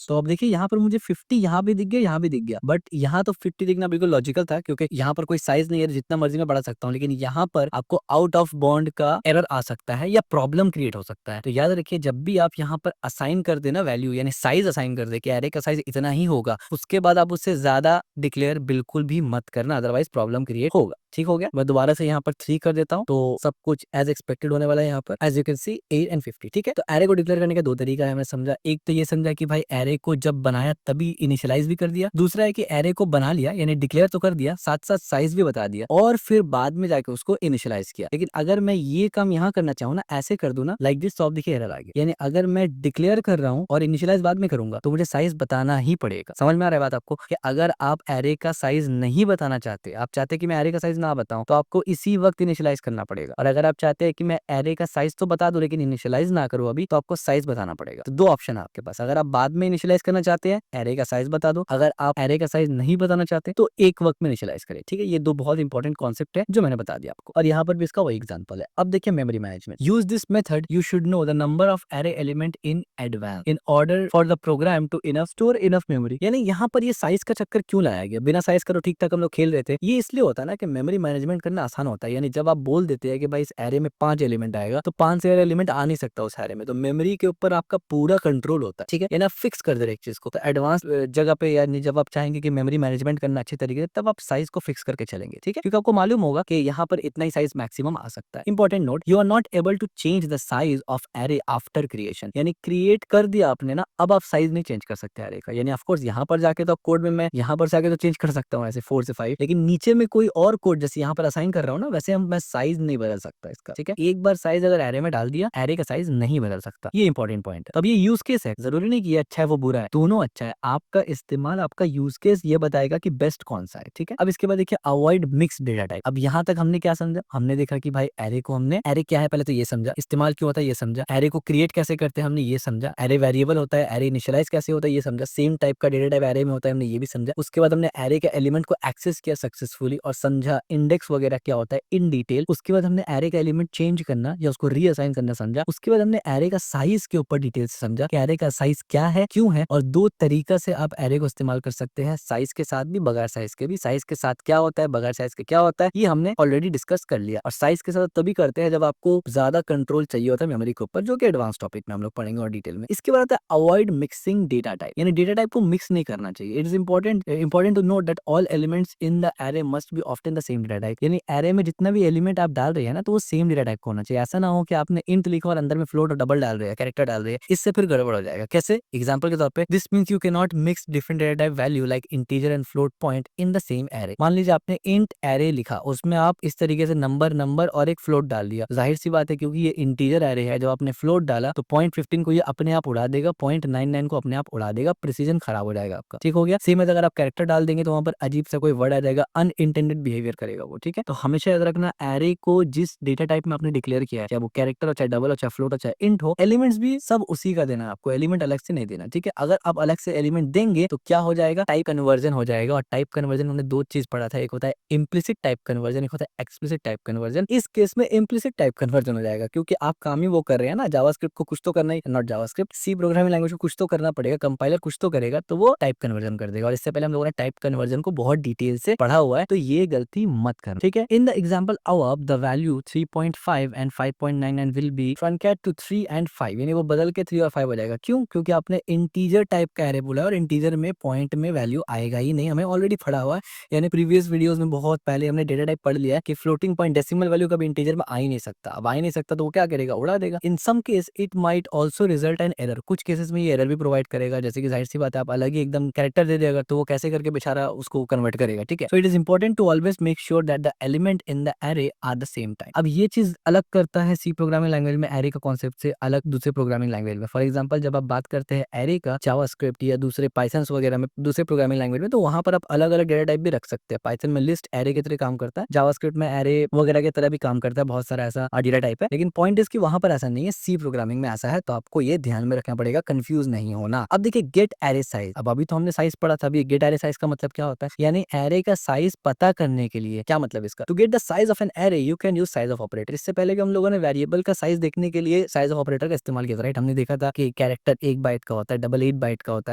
तो अब देखिए यहाँ पर मुझे 50 यहाँ भी दिख गया, यहाँ भी दिख गया, बट यहाँ तो 50 दिखना बिल्कुल लॉजिकल था क्योंकि यहाँ पर कोई साइज नहीं है, जितना मर्जी में बढ़ा सकता हूँ। लेकिन यहाँ पर आपको आउट ऑफ बॉन्ड का एरर आ सकता है या प्रॉब्लम क्रिएट हो सकता है। तो याद रखिए जब भी आप यहाँ पर असाइन कर देना वैल्यू, यानी साइज असाइन कर दे कि एरे का साइज इतना ही होगा, उसके बाद आप उससे ज्यादा डिक्लेयर बिल्कुल भी मत करना, अदरवाइज प्रॉब्लम क्रिएट होगा। ठीक हो गया। मैं दोबारा से यहाँ पर 3 कर देता हूँ, तो सब कुछ एज एक्सपेक्टेड होने वाला है यहाँ पर। As you can see 8 and 50। ठीक है, तो एरे को डिक्लेयर करने का दो तरीका है, मैं समझा। एक तो ये समझा कि भाई एरे को जब बनाया तभी इनिशियलाइज भी कर दिया। दूसरा है कि एरे को बना लिया यानी डिक्लेयर तो कर दिया, साथ साथ साइज भी बता दिया और फिर बाद में जाके उसको इनिशियलाइज किया। लेकिन अगर मैं ये काम यहाँ करना चाहूँ ना, ऐसे कर दूं ना, लाइक दिस, तो आप देखिए एरर आ गया। यानी अगर मैं डिक्लेयर कर रहा हूँ और इनिशियलाइज बाद में करूंगा तो मुझे साइज बताना ही पड़ेगा। समझ में आ रहा है बात आपको, कि अगर आप एरे का साइज नहीं बताना चाहते, आप चाहते कि मैं एरे का साइज ना बताऊं, तो आपको इसी वक्त इनिशियलाइज करना पड़ेगा। और अगर आप चाहते हैं कि मैं एरे का साइज तो बता दूं लेकिन इनिशियलाइज ना करूं अभी, तो आपको साइज बताना पड़ेगा। तो दो ऑप्शन है आपके पास। अगर आप बाद में इनिशियलाइज करना चाहते हैं, एरे का साइज बता दो। अगर आप एरे का साइज नहीं बताना चाहते तो एक वक्त में इनिशियलाइज करें। ठीक है, ये दो बहुत इंपॉर्टेंट कॉन्सेप्ट है जो मैंने बता दिया आपको, और यहाँ पर भी इसका वही एग्जांपल है। अब देखिए memory management. Use this method, you should know the number of array element in advance in order for the program to enough store enough memory. यानी यहाँ पर ये साइज का चक्कर क्यों लाया गया? बिना साइज करो ठीक ठाक हम लोग खेल रहे थे। ये इसलिए होता है ना कि मेमोरी मैनेजमेंट करना आसान होता है। यानी जब आप बोल देते हैं कि भाई इस एरे में 5 एलिमेंट आएगा, तो 5 से ज्यादा एलिमेंट आ नहीं सकता उस एरे में, तो मेमोरी के ऊपर आपका पूरा कंट्रोल होता है। ठीक है, यानी आप फिक्स कर दे रहे एक चीज को। तो एडवांस जगह पे, यानी जब आप चाहेंगे कि मेमोरी मैनेजमेंट करना अच्छे तरीके से, तब आप साइज को फिक्स करके चलेंगे। ठीक है, क्योंकि आपको मालूम होगा कि यहाँ पर इतना ही साइज मैक्सिमम आ सकता है। Important note, you are not able to change the size of array after creation. यानी क्रिएट कर दिया आपने ना, अब आप साइज नहीं चेंज कर सकते एरे का। यानी ऑफ कोर्स यहाँ पर जाके तो कोड में मैं यहाँ पर जाके तो चेंज कर सकता हूँ ऐसे 4 से 5, लेकिन नीचे में कोई और कोड जैसे यहाँ पर असाइन कर रहा हूँ ना, वैसे हम मैं साइज नहीं बदल सकता इसका। ठीक है, एक बार साइज अगर एरे में डाल दिया, एरे का साइज नहीं बदल सकता। ये इंपॉर्टेंट पॉइंट है। अब ये यूज केस है, जरूरी नहीं कि ये अच्छा है वो बुरा है, दोनों अच्छा है। आपका इस्तेमाल, आपका यूज केस ये बताएगा कि बेस्ट कौन सा है। ठीक है, अब इसके बाद देखिए अवॉइड मिक्स डेटा टाइप। अब यहाँ तक हमने क्या समझा? हमने देखा कि भाई एरे को हमने, एरे क्या है पहले तो ये समझा, इस्तेमाल क्यों होता है ये समझा, एरे को क्रिएट कैसे करते हैं हमने ये समझा, एरे वेरिएबल होता है, एरे इनिशियलाइज कैसे होता है ये समझा, सेम टाइप का डेटा टाइप एरे में होता है हमने ये भी समझा। उसके बाद हमने एरे के एलिमेंट को एक्सेस किया सक्सेसफुली और समझा इंडेक्स वगैरह क्या होता है इन डिटेल। उसके बाद हमने एरे का एलिमेंट चेंज करना या उसको रीअसाइन करना समझा। उसके बाद हमने एरे का साइज के ऊपर डिटेल से समझा कि एरे का साइज क्या है, क्यों है, और दो तरीका से आप एरे को इस्तेमाल कर सकते हैं, साइज के साथ भी, बगैर साइज के भी। साइज के साथ क्या होता है, बगैर साइज के क्या होता है, ये हमने ऑलरेडी डिस्कस कर लिया। और साइज के साथ तभी करते हैं जब आपको ज्यादा कंट्रोल चाहिए होता है मेमोरी के ऊपर, जो कि एडवांस टॉपिक में हम लोग पढ़ेंगे और डिटेल में। इसके बाद आता है अवॉइड मिक्सिंग डेटा टाइप, यानी डेटा टाइप को मिक्स नहीं करना चाहिए। It is important to note that all elements in the array must be often the same data type. यानी एरे में जितना भी एलिमेंट आप डाल रहे हैं ना, तो वो सेम डेटा टाइप का होना चाहिए। ऐसा ना हो कि आपने इंट लिखा और अंदर में फ्लोट और डबल डाल रहे हैं, कैरेक्टर डाल रहे हैं, इससे फिर गड़बड़ हो जाएगा। कैसे? एग्जांपल के तौर पे, this means you can not mix different data type value like integer and float point in the same array. मान लीजिए आपने इंट एरे लिखा, उसमें आप इस तरीके से नंबर नंबर और एक फ्लोट डाल दिया, जाहिर सी बात है क्योंकि ये इंटीजर एरे है, जब आपने फ्लोट डाला तो 0.15 को ये अपने आप उड़ा देगा, 0.99 को अपने आप उड़ा देगा, प्रिसीजन खराब हो जाएगा आपका। ठीक हो गया। सेम अगर आप कैरेक्टर डाल देंगे तो वहां पर अजीब सा कोई वर्ड आ जाएगा, अनइंटेंडेड बिहेवियर करेगा वो। ठीक है, तो हमेशा याद रखना, एरे को जिस डेटा टाइप में आपने डिक्लेयर किया है, चाहे वो कैरेक्टर हो, चाहे डबल हो, चाहे फ्लोट हो, चाहे इंट हो, एलिमेंट्स भी सब उसी का देना है आपको, एलिमेंट अलग से नहीं देना। ठीक है, अगर आप अलग से एलिमेंट देंगे तो क्या हो जाएगा, टाइप कन्वर्जन हो जाएगा। और टाइप कन्वर्जन हमने दो चीज पढ़ा था, एक होता है इम्प्लिसिट टाइप कन्वर्जन, एक होता है एक्सप्लिसिट टाइप कन्वर्जन। इस केस में इम्प्लिसिट टाइप कन्वर्जन हो जाएगा, क्योंकि आप काम ही वो कर रहे हैं ना, जावास्क्रिप्ट को कुछ तो करना ही, not JavaScript, C programming language को कुछ तो करना पड़ेगा, कंपाइलर कुछ तो करेगा, तो वो टाइप कन्वर्जन कर देगा। और इससे पहले हम लोगों ने टाइप कन्वर्जन को बहुत डिटेल से पढ़ा हुआ है, तो ये गलती मत करना। ठीक है, in the example above the value 3.5 and 5.99 will be truncated to 3 and 5, यानी वो बदल के 3 और 5 हो जाएगा। क्यों? क्योंकि आपने इंटीजर टाइप का एरे बोला है और इंटीजर में पॉइंट में वैल्यू आएगा ही नहीं, हमें ऑलरेडी पढ़ा हुआ है। यानी प्रीवियस वीडियोस में बहुत पहले हमने डेटा टाइप पढ़ लिया है कि फ्लोटिंग पॉइंट डेसिमल वैल्यू कभी इंटीजर में आ ही नहीं सकता। अब आ ही नहीं सकता तो वो क्या करेगा, उड़ा देगा। In some case it might also result an error, कुछ केसेस में ये एरर भी प्रोवाइड करेगा, जैसे कि जाहिर सी बात है आप अलग ही एकदम कैरेक्टर दे देगा तो वो कैसे करके बेचारा उसको कन्वर्ट करेगा। ठीक है, so it is important to always make sure that the element in the array are the same type. अब ये चीज अलग करता है सी प्रोग्रामिंग लैंग्वेज में एरे का कॉन्सेप्ट से अलग दूसरे प्रोग्रामिंग लैंग्वेज में। फॉर एग्जांपल, जब आप बात करते हैं एरे का जावास्क्रिप्ट या दूसरे पाइथन वगैरह में, दूसरे प्रोग्रामिंग लैंग्वेज में, तो वहां पर आप अलग अलग डेटा टाइप भी रख सकते हैं। पाइथन में लिस्ट एरे की तरह काम करता है, जावास्क्रिप्ट में एरे वगैरह की तरह भी काम करता है, बहुत सारा ऐसा डेटा टाइप है। लेकिन पॉइंट इज कि वहां पर ऐसा नहीं है, सी प्रोग्रामिंग में ऐसा है, तो आपको ये ध्यान में रखना पड़ेगा, कंफ्यूज नहीं होना। अब देखिए गेट एरे साइज। अब अभी तो हमने साइज पढ़ा था, अभी गेट एरे साइज का मतलब क्या होता है, यानी एरे का साइज पता करने के लिए चाहिए। क्या मतलब इसका? To get the size of an array you can use size of operator. इससे पहले कि हम लोगों ने वेरिएबल का साइज देखने के लिए साइज ऑफ ऑपरेटर का इस्तेमाल किया था, राइट? हमने देखा था कि कैरेक्टर 1 बाइट का होता है, डबल 8 बाइट का होता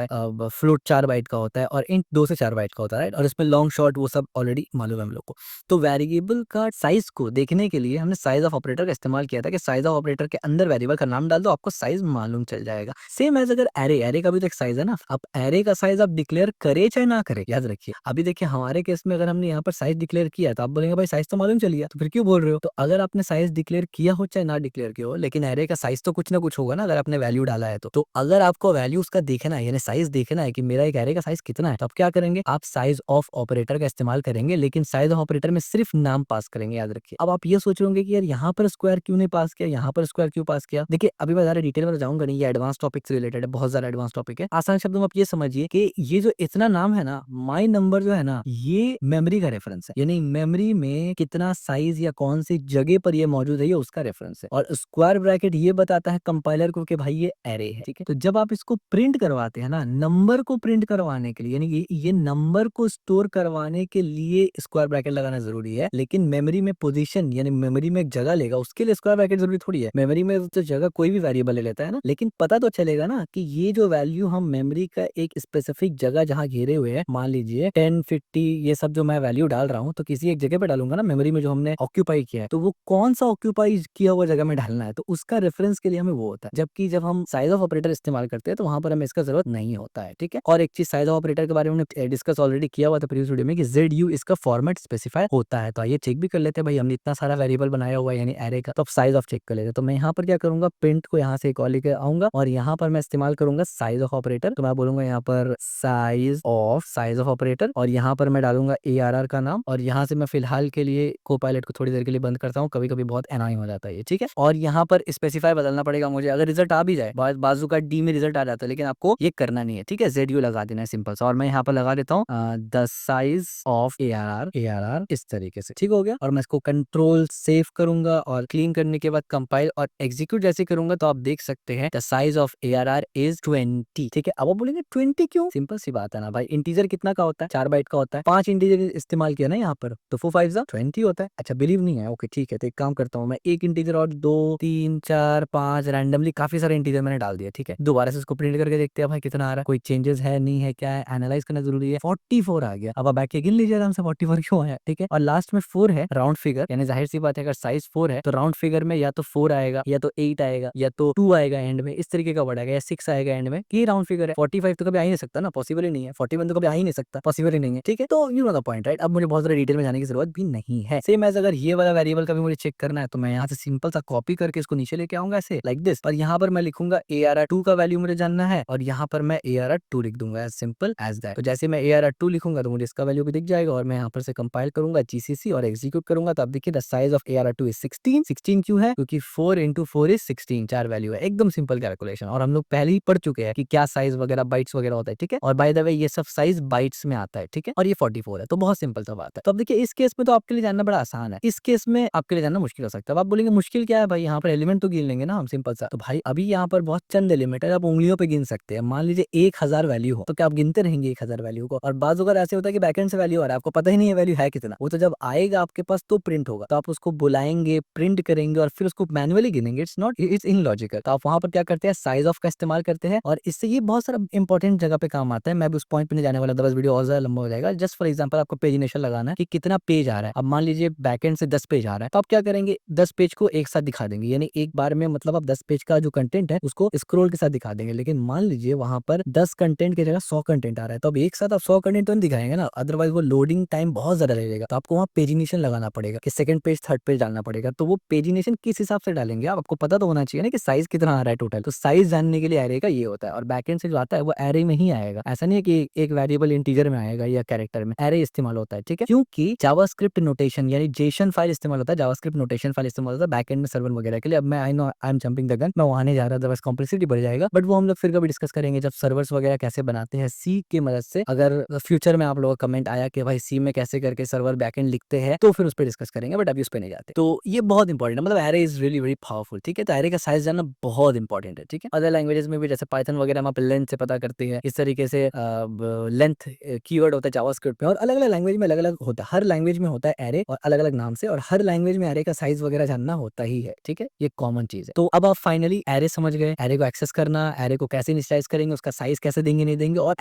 है, फ्लोट 4 बाइट का होता है और इंट 2 से 4 बाइट का होता है, राइट? और इसमें लॉन्ग शॉर्ट वो सब ऑलरेडी मालूम है हम लोग को। तो वेरिएबल का साइज को देखने के लिए हमने साइज ऑफ ऑपरेटर का इस्तेमाल किया था कि साइज ऑफ ऑपरेटर के अंदर वेरिएबल का नाम डाल दो, आपको साइज मालूम चल जाएगा। सेम एज अगर एरे का भी तो एक साइज है ना। अब एरे का साइज आप डिक्लेयर करे चाहे ना करे, याद रखिए। अभी देखिए हमारे केस में अगर हमने यहाँ पर साइज डिक्लेयर किया तो आप बोलेंगे भाई साइज तो मालूम चल गया, तो फिर क्यों बोल रहे हो? तो अगर आपने साइज डिक्लेयर किया हो चाहे ना डिक्लेयर किया हो, लेकिन एरे का साइज तो कुछ ना कुछ होगा ना अगर आपने वैल्यू डाला है तो अगर आपको वैल्यू उसका देखना है यानी साइज देखना है कि मेरा एक एरे का साइज कितना है, तो आप क्या करेंगे? आप साइज ऑफ ऑपरेटर का इस्तेमाल करेंगे, लेकिन साइज ऑफ ऑपरेटर में सिर्फ नाम पास करेंगे, याद रखिए। अब आप ये सोच रहे होंगे कि यार यहाँ पर स्क्वायर क्यों नहीं पास किया, यहाँ पर स्क्वायर क्यों पास किया? देखिए अभी मैं ज्यादा डिटेल में जाऊंगा नहीं, ये एडवांस टॉपिक से रिलेटेड है, बहुत ज्यादा एडवांस टॉपिक है। आसान शब्दों में आप ये समझिए कि ये जो इतना नाम है ना, माई नंबर जो है ना, ये मेमोरी का रेफरेंस है, यानी मेमोरी में कितना साइज या कौन सी जगह पर ये मौजूद है ये उसका रेफरेंस है। और स्क्वायर ब्रैकेट ये बताता है कंपाइलर को कि भाई ये एरे है, ठीक है? तो जब आप इसको प्रिंट करवाते हैं ना, नंबर को प्रिंट करवाने के लिए, यानी ये नंबर को स्टोर करवाने के लिए स्क्वायर ब्रैकेट लगाना जरूरी है, लेकिन मेमोरी में पोजीशन यानी मेमोरी में एक जगह लेगा उसके लिए स्क्वायर ब्रैकेट जरूरी थोड़ी है। मेमोरी में तो जगह कोई भी वेरिएबल ले लेता है ना, लेकिन पता तो चलेगा ना कि ये जो वैल्यू हम मेमोरी का एक स्पेसिफिक जगह जहाँ घेरे हुए हैं, मान लीजिए 10 50 ये सब जो मैं वैल्यू डाल रहा हूँ, तो किसी एक जगह पे डालूंगा ना मेमोरी में जो हमने ऑक्यूपाई किया है, तो वो कौन सा ऑक्यूपाई किया हुआ जगह में डालना है, तो उसका रेफरेंस के लिए हमें वो होता है। जबकि जब हम साइज ऑफ ऑपरेटर इस्तेमाल करते हैं तो वहां पर हमें इसका जरूरत नहीं होता है, ठीक है? और एक चीज साइज ऑफ ऑपरेटर के बारे में हमने डिस्कस ऑलरेडी किया हुआ था प्रीवियस वीडियो में कि ZU इसका फॉर्मेट स्पेसिफाई होता है। तो आइए चेक भी कर लेते हैं भाई, हमने इतना सारा वेरिएबल बनाया हुआ है यानी एरे का, तो अब साइज ऑफ चेक कर लेते हैं। तो मैं यहाँ पर क्या करूंगा, प्रिंट को यहाँ से एक और लेकर आऊंगा और यहाँ पर मैं इस्तेमाल करूंगा साइज ऑफ ऑपरेटर। तो मैं बोलूंगा यहाँ पर साइज ऑफ ऑपरेटर और यहाँ पर मैं डालूंगा ARR का नाम और यहाँ से मैं फिलहाल के लिए कोपायलट को थोड़ी देर के लिए बंद करता हूँ, कभी कभी बहुत एनॉइंग हो जाता है ये, ठीक है? और यहाँ पर स्पेसिफाई बदलना पड़ेगा मुझे, अगर रिजल्ट आ भी जाए, बाजू का D में रिजल्ट आ जाता है, लेकिन आपको ये करना नहीं है, ठीक है? ZU लगा देना है सिंपल सा। और मैं यहाँ पर लगा देता हूँ द साइज ऑफ ARR इस तरीके से, ठीक हो गया? और मैं इसको कंट्रोल सेव करूंगा और क्लीन करने के बाद कंपाइल और एग्जीक्यूट जैसे करूंगा तो आप देख सकते हैं the size of ARR is 20, ठीक है? अब आप बोलेंगे 20 क्यों? सिंपल सी बात है ना भाई, इंटीजर कितना का होता है? 4 बाइट का होता है। 5 इंटीजर इस्तेमाल किया ना यहाँ पर, तो 4 5 20 होता है। अच्छा बिलीव नहीं है, ओके ठीक है, तो एक काम करता हूँ मैं, एक इंटीजर और 2 3 4 5 रैंडमली काफी सारे इंटीजर मैंने डाल दिया, ठीक है? दोबारा से इसको प्रिंट करके देखते हैं भाई कितना आ रहा है, कोई चेंजेस है नहीं है, क्या है, एनालाइज करना जरूरी है। 44 आ गया। अब आप बैक के गिन लीजिए आराम से 44 क्यों आया, ठीक है? और लास्ट में 4 है, राउंड फिगर, यानी जाहिर सी बात है अगर साइज 4 है तो राउंड फिगर में या तो 4 आएगा या तो 8 आएगा या तो 2 आएगा एंड में, इस तरीके का वर्ड आएगा, या 6 आएगा एंड में, कि राउंड फिगर है। 45 तो कभी आ ही नहीं सकता ना, पॉसिबल ही नहीं है। 41 तो कभी आ ही नहीं सकता, पॉसिबल ही नहीं है, ठीक है? तो you know the point, right? अब मुझे बहुत ज्यादा डिटेल में जाने की जरूरत भी नहीं है। सेम एज अगर ये वाला वेरिएबल का भी मुझे चेक करना है तो मैं यहाँ से सिंपल सा कॉपी करके इसको नीचे लेके आऊंगा ऐसे लाइक दिस, और यहाँ पर मैं लिखूंगा ARR2 का वैल्यू मुझे जानना है और यहाँ पर मैं ARR2 लिख दूंगा, एज सिंपल एज दैट। तो जैसे मैं ARR2 लिखूंगा तो मुझे इसका वैल्यू भी दिख जाएगा और मैं यहाँ पर से कंपाइल करूंगा GCC और एग्जीक्यूट करूंगा तो आप देखिए the size of ARR2 is 16। 16 क्यों है? क्योंकि 4 into 4 इज 16, 4 वैल्यू है, एकदम सिंपल कैलकुलेशन। और हम लोग पहले ही पढ़ चुके हैं कि क्या साइज वगैरह बाइट्स वगैरह होता है, ठीक है? और बाय द वे ये सब साइज बाइट्स में आता है, ठीक है? और ये 44 है, तो बहुत सिंपल सा बात है। तो अब देखिए इस केस में तो आपके लिए जानना बड़ा आसान है, इस केस में आपके लिए जानना मुश्किल हो सकता है। अब आप बोलेंगे मुश्किल क्या है भाई, यहाँ पर एलिमेंट तो गिन लेंगे ना हम सिंपल सा। तो भाई अभी यहाँ पर बहुत चंद एलिमेंट है, आप उंगलियों पे गिन सकते हैं। मान लीजिए 1000 वैल्यू हो तो क्या आप गिनते रहेंगे 1000 वैल्यू को? और बाज़ अगर ऐसे होता है कि बैकएंड से वैल्यू आ रहा है, आपको पता ही नहीं है वैल्यू है कितना, वो तो जब आएगा आपके पास तो प्रिंट होगा, तो आप उसको बुलाएंगे, प्रिंट करेंगे और फिर उसको मैनुअली गिनेंगे। It's illogical. तो आप वहां पर क्या करते हैं, साइज ऑफ का इस्तेमाल करते हैं और इससे ये बहुत सारा इंपॉर्टेंट जगह पे काम आता है। मैं भी उस पॉइंट पे नहीं जाने वाला, दस वीडियो और ज्यादा लंबा हो जाएगा। जस्ट फॉर एग्जांपल आपको पेजिनेशन लगाना है कि कितना पेज आ रहा है। अब मान लीजिए बैकएंड से 10 पेज आ रहा है, तो आप क्या करेंगे, 10 पेज को एक साथ दिखा देंगे, यानी एक बार में, मतलब आप 10 पेज का जो कंटेंट है उसको स्क्रॉल के साथ दिखा देंगे। लेकिन मान लीजिए वहां पर 10 कंटेंट की जगह 100 कंटेंट आ रहा है, तो अब एक साथ आप 100 कंटेंट तो नहीं दिखाएंगे ना, अदरवाइज वो लोडिंग टाइम बहुत ज्यादा लगेगा। तो आपको वहाँ पेजिनेशन लगाना पड़ेगा कि सेकंड पेज थर्ड पेज डालना पड़ेगा। तो वो पेजिनेशन किस हिसाब से डालेंगे आपको पता तो होना चाहिए ना कि साइज कितना आ रहा है टोटल। तो साइज जानने के लिए एरे का ये होता है और बैकएंड से जो आता है वो एरे में ही आएगा। ऐसा नहीं है कि एक वेरिएबल इंटीजर में आएगा या कैरेक्टर में, एरे इस्तेमाल होता है, ठीक है? क्योंकि जावास्क्रिप्ट नोटेशन यानी जेसन फाइल इस्तेमाल होता है, जावास्क्रिप्ट नोटेशन फाइल इस्तेमाल होता है बैकएंड में सर्वर वगैरह के लिए। अब मैं I know I am jumping the gun, मैं वहां नहीं जा रहा था, बस कॉम्प्लेक्सिटी बढ़ जाएगा, बट वो हम लोग फिर कभी डिस्कस करेंगे जब सर्वर्स वगैरह कैसे बनाते हैं सी की मदद से। अगर फ्यूचर में आप लोगों का कमेंट आया कि भाई सी में कैसे करके सर्वर बैकएंड लिखते हैं तो फिर उस पर डिस्कस करेंगे, बट अभी उस पर नहीं जाते। तो ये बहुत इंपॉर्टेंट है, मतलब array is really very powerful, ठीक है? तो एरे का साइज जानना बहुत इंपॉर्टेंट है, ठीक है? अदर लैंग्वेजेस में भी जैसे पाइथन वगैरह में आप लेंथ से पता करते हैं, इस तरीके से लेंथ कीवर्ड होता है जावास्क्रिप्ट में, और अलग अलग लैंग्वेज में अलग अलग होता है, हर लैंग्वेज में होता है एरे और अलग-अलग नाम से, और हर लैंग्वेज में एरे का साइज वगैरह जानना होता ही है, ठीक है? ये कॉमन चीज़ है। तो अब आप फाइनली एरे समझ गए, एरे को एक्सेस करना, एरे को कैसे इनिशियलाइज़ करेंगे, उसका साइज कैसे देंगे, नहीं देंगे, और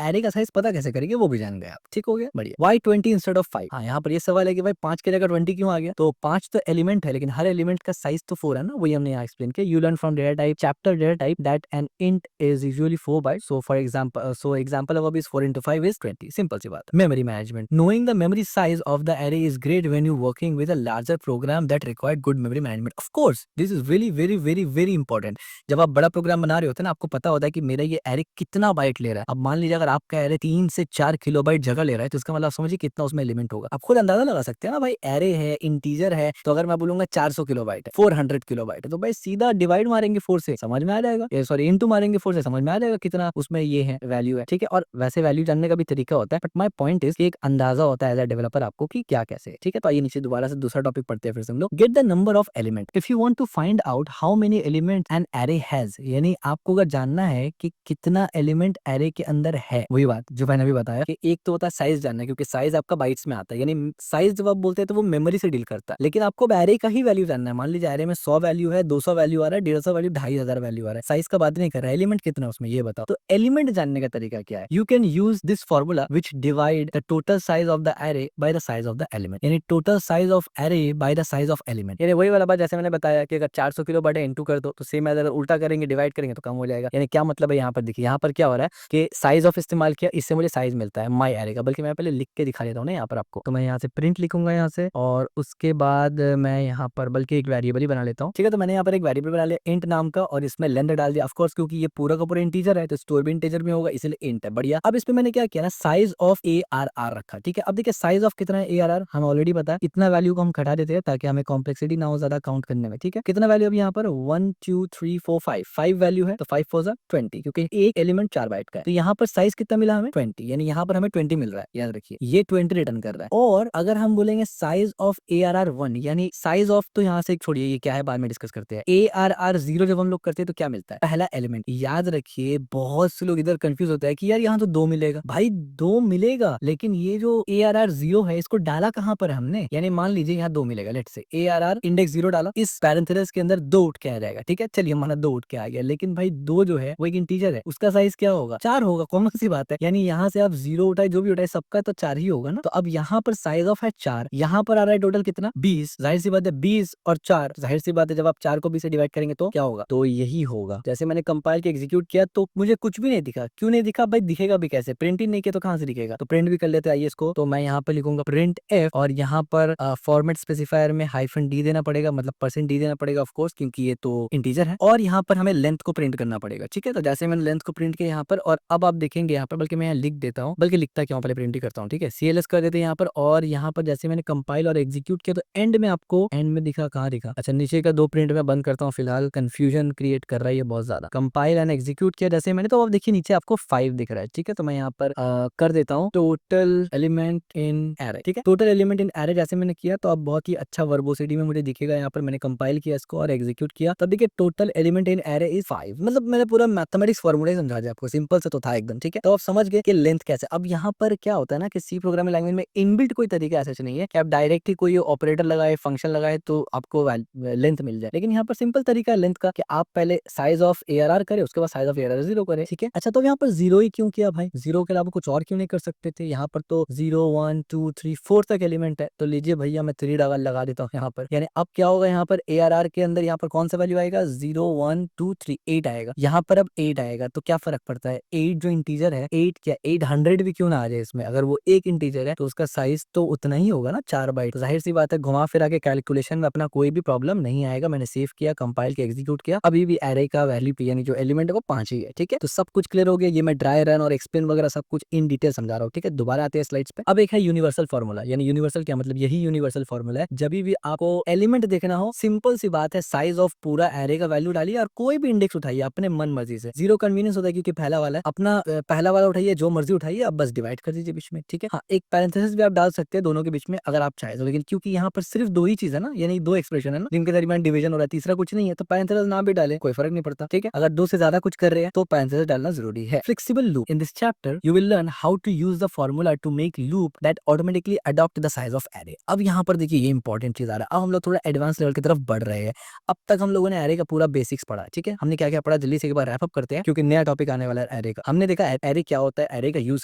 एरे का साइज पता कैसे करेंगे वो भी जान गए आप। ठीक हो गया? बढ़िया। Why 20 instead of 5? हाँ, यहाँ पर ये सवाल है कि भाई 5 की जगह 20 क्यों आ गया? तो 5 तो एलिमेंट है, लेकिन हर एलिमेंट का साइज तो 4 है ना, वही हमने यहाँ एक्सप्लेन किया। You learn from data type chapter data type that an int is usually 4 bytes. So for example, example of is 4 into 5 is 20। Simple सी बात है। Memory management. Knowing the memory size of the array is great when you're working with a larger program that required good memory management. Of course, this is really very very very important. जब आप बड़ा programme बना रहे होते हैं ना, आपको पता होता है कि मेरा ये एरे कितना बाइट ले रहा है। अब मान लीजिए अगर आपका एरे 3 से 4 किलोबाइट जगह ले रहा है, तो इसका मतलब समझिए कितना उसमें एलिमेंट होगा। आप खुद अंदाजा लगा सकते हैं ना भाई, एरे है, इंटीजर है, तो अगर मैं बोलूंगा 400 किलोबाइट है, 400 किलोबाइट है, तो भाई सीधा डिवाइड मारेंगे 4 से, समझ में आ जाएगा। सॉरी, इंटू मारेंगे 4 से, समझ में आ जाएगा कितना उसमें ये है, वैल्यू है। ठीक है, और वैसे वैल्यू जानने का भी तरीका होता है, बट माय पॉइंट इज कि एक अंदाजा होता है एज अ डेवलपर आपको कि क्या कैसे है। ठीक है, तो आइए नीचे दोबारा से दूसरा टॉपिक पढ़ते हैं फिर से हम लोग। Get the number of element if you want to find out how many element an array has. यानी आपको अगर जानना है कि कितना एलिमेंट एरे के अंदर है, वही बात जो मैंने अभी बताया कि एक तो होता है साइज जानना, क्योंकि साइज आपका बाइट्स में आता है, यानी साइज जब आप बोलते हैं तो वो मेमोरी से डील करता है, लेकिन आपको एरे का ही वैल्यू जानना है। मान लीजिए एरे में 100 वैल्यू है, 200 वैल्यू आ रहा है, 150 वैल्यू, 2500 वैल्यू आ रहा है, साइज का बात नहीं कर रहा है, एलिमेंट कितना है उसमें ये बताओ। तो एलिमेंट जानने का तरीका क्या है? You can use this formula which divide the total size of the array by the size of the element. यानी total size of array by the size of element. यानी वही वाला बात जैसे मैंने बताया कि अगर 400 किलो बटे इंटू कर दो, तो सेम अगर उल्टा करेंगे, डिवाइड करेंगे तो कम हो जाएगा। यानी क्या मतलब है यहाँ पर? देखिए यहाँ पर क्या हो रहा है कि साइज ऑफ इस्तेमाल किया, इससे मुझे साइज मिलता है माई एरे का। बल्कि मैं पहले लिख के दिखा देता हूँ ना यहाँ पर आपको। तो मैं यहाँ से प्रिंट लिखूंगा यहाँ से, और उसके बाद मैं यहाँ पर बल्कि एक वेरिएबल ही बना लेता हूँ। ठीक है, तो मैंने यहाँ पर एक वेरिएबल बना लिया इंट नाम का, और इसमें लेंथ डाल दिया। ऑफ कोर्स क्योंकि ये पूरा का पूरा इंटीजर है, तो स्टोर भी इंटीजर में होगा, इसलिए इंट है। बढ़िया। अब इसमें मैंने क्या किया ना, साइज ऑफ ARR रखा। ठीक है, अब देखिए साइज ऑफ कितना है ARR हमें ऑलरेडी पता है। इतना वैल्यू को हम घटा देते हैं ताकि हमें कॉम्प्लेक्सिटी ना हो ज्यादा काउंट करने में। ठीक है, कितना वैल्यू अब यहाँ पर 1 2 3 4 5 5 वैल्यू है, तो 5 4 जा 20, क्योंकि एक एलिमेंट 4 बाइट का है। तो यहाँ पर साइज कितना मिला हमें? 20। यानी यहाँ पर हमें 20 मिल रहा है, याद रखिए ये 20 रिटर्न कर रहा है। और अगर हम बोलेंगे साइज ऑफ ARR 1, यानी साइज ऑफ तो यहाँ से छोड़िए, ये क्या है बाद में डिस्कस करते हैं। ARR 0 जब हम लोग करते हैं तो क्या मिलता है? पहला एलिमेंट। याद रखिए बहुत से लोग इधर कंफ्यूज होता है कि यार यहाँ तो 2 मिलेगा। भाई 2 मिलेगा, लेकिन ये जो ARR 0 है इसको डाला कहाँ पर हमने? यानी मान लीजिए यहाँ 2 मिलेगा, लेट से ARR इंडेक्स 0 डाला, इस पैरेंथेसिस के अंदर 2 उठ के आ जाएगा। ठीक है, चलिए हमारा 2 उठ के आ गया, लेकिन भाई 2 जो है वो एक इंटीजर है, उसका साइज क्या होगा? 4 होगा। कॉमन सी बात है, यानी यहाँ से आप 0 उठाए, जो भी उठाए सबका तो 4 ही होगा ना। तो अब यहाँ पर साइज ऑफ है 4, यहाँ पर आ रहा है टोटल कितना? 20। जाहिर सी बात है 20 और 4, जाहिर सी बात है जब आप 4 को 20 से डिवाइड करेंगे तो क्या होगा? तो यही होगा। जैसे मैंने कंपाइल के एग्जीक्यूट किया तो मुझे कुछ भी नहीं दिखा। क्यों नहीं दिखा भाई? दिखेगा भी कैसे? प्रिंट ही नहीं किया तो कहाँ से दिखेगा? तो प्रिंट भी कर लेते हैं आइए इसको। तो मैं यहाँ पर लिखूंगा प्रिंट एफ, और यहाँ पर फॉर्मेट स्पेसिफायर में -d देना पड़ेगा, मतलब %d देना पड़ेगा ऑफ कोर्स, क्योंकि ये तो इंटीजर है। और यहाँ पर हमें लेंथ को प्रिंट करना पड़ेगा। ठीक है, तो जैसे मैंने लेंथ को प्रिंट किया यहाँ पर, और अब आप देखेंगे यहाँ पर, बल्कि मैं यहाँ लिख देता हूँ, बल्कि लिखता क्यों, पहले प्रिंट ही करता हूँ। ठीक है, CLS कर देते हैं यहाँ पर, और यहाँ पर जैसे मैंने कंपाइल और एग्जीक्यूट किया तो एंड में आपको, एंड में दिखा, कहाँ दिखा? अच्छा, नीचे का 2 प्रिंट में बंद करता हूँ, फिलहाल कंफ्यूजन क्रिएट कर रहा है ये बहुत ज्यादा। कंपाइल एंड एग्जीक्यूट किया जैसे मैंने, तो अब देखिए नीचे आपको 5 दिख रहा है। ठीक है, तो मैं यहाँ पर कर देता हूँ टोटल एलिमेंट इन एरे। ठीक है, टोटल एलिमेंट इन एरे जैसे मैंने किया तो अब बहुत ही अच्छा वर्बोसिटी में मुझे दिखेगा। यहाँ पर मैंने कंपाइल किया इसको और एग्जीक्यूट किया, तब देखिए total element in array is 5। मतलब मैंने पूरा मैथमेटिक्स फॉर्मूला समझा दिया आपको, सिंपल से तो था एकदम। ठीक है, तो आप समझ गए कि लेंथ कैसे। अब यहाँ पर क्या होता है ना कि सी प्रोग्रामिंग लैंग्वेज में इनबिल्ट कोई तरीका ऐसा नहीं है कि आप डायरेक्ट ही कोई ऑपरेटर लगाए, फंक्शन लगाए तो आपको लेंथ मिल जाए। लेकिन यहाँ पर सिंपल तरीका है लेंथ का कि आप पहले साइज ऑफ ARR करें, उसके बाद साइज ऑफ ARR 0 करें। ठीक है, अच्छा तो यहाँ पर 0 ही क्यों किया भाई? 0 के अलावा कुछ और क्यों नहीं कर सकते थे? यहाँ पर तो 0 1 2 3 4 तक एलिमेंट है, तो लीजिए भैया मैं 3 लगा देता हूँ यहाँ पर। यानी अब क्या होगा यहाँ पर ARR के अंदर, यहाँ पर कौन सा वैल्यू आएगा? 0 1 2 3 8 आएगा। यहाँ पर अब 8 आएगा, तो क्या फर्क पड़ता है? 8 जो इंटीजर है, 8 क्या 800 भी क्यों ना आ जाए इसमें, अगर वो एक इंटीजर है तो उसका साइज तो उतना ही होगा ना, 4 बाइट। तो जाहिर सी बात है घुमा फिरा के कैलकुलेशन में अपना कोई भी प्रॉब्लम नहीं आएगा। मैंने सेव किया, कंपाइल किया, एग्जीक्यूट किया, अभी भी एरे का वैल्यू यानी जो एलिमेंट है वो 5 ही है। ठीक है, तो सब कुछ क्लियर हो गया। ये मैं ड्राई रन और एक्सप्लेन वगैरह सब कुछ इन डिटेल समझा रहा हूँ। ठीक है, दोबारा आते हैं स्लाइड्स पे। अब एक है यूनिवर्सल फॉर्मूला, यानी यूनिवर्सल क्या मतलब? यही यूनिवर्सल फॉर्मूला है। जब भी आपको एलिमेंट देखना हो, सिंपल सी बात है, साइज ऑफ पूरा एरे का वैल्यू डालिए और कोई भी इंडेक्स उठाइए अपने मन मर्जी से। 0 कन्वीनियंस होता है क्योंकि पहला वाला है, अपना पहला वाला उठाइए, जो मर्जी उठाइए, अब बस डिवाइड कर दीजिए बीच में। ठीक है, हाँ एक पैरेंथेसिस भी आप डाल सकते हैं दोनों के बीच में अगर आप चाहे तो, लेकिन क्योंकि यहाँ पर सिर्फ 2 ही चीज है ना, यानी 2 एक्सप्रेशन है ना जिनके दरमियान डिवीजन हो रहा है, तीसरा कुछ नहीं है, तो पैरेंथेसिस ना भी डाले कोई फर्क नहीं पड़ता। ठीक है, अगर 2 से ज्यादा कुछ कर रहे हैं तो पैरेंथेसिस डालना जरूरी है। Flexible loop. In this chapter you will learn how to use the formula to make loop that automatically adopt the size of array. अब यहाँ पर देखिए ये इंपॉर्टेंट चीज आ रहा है, अब हम लोग थोड़ा एडवांस लेवल की तरफ बढ़ रहे हैं। अब तक हम लोगों ने एरे का पूरा बेसिक्स पढ़ा, ठीक है, हमने क्या क्या पढ़ा जल्दी से एक बार रैप अप करते हैं क्योंकि नया टॉपिक आने वाला है एरे का। हमने देखा एरे क्या होता है, एरे का यूज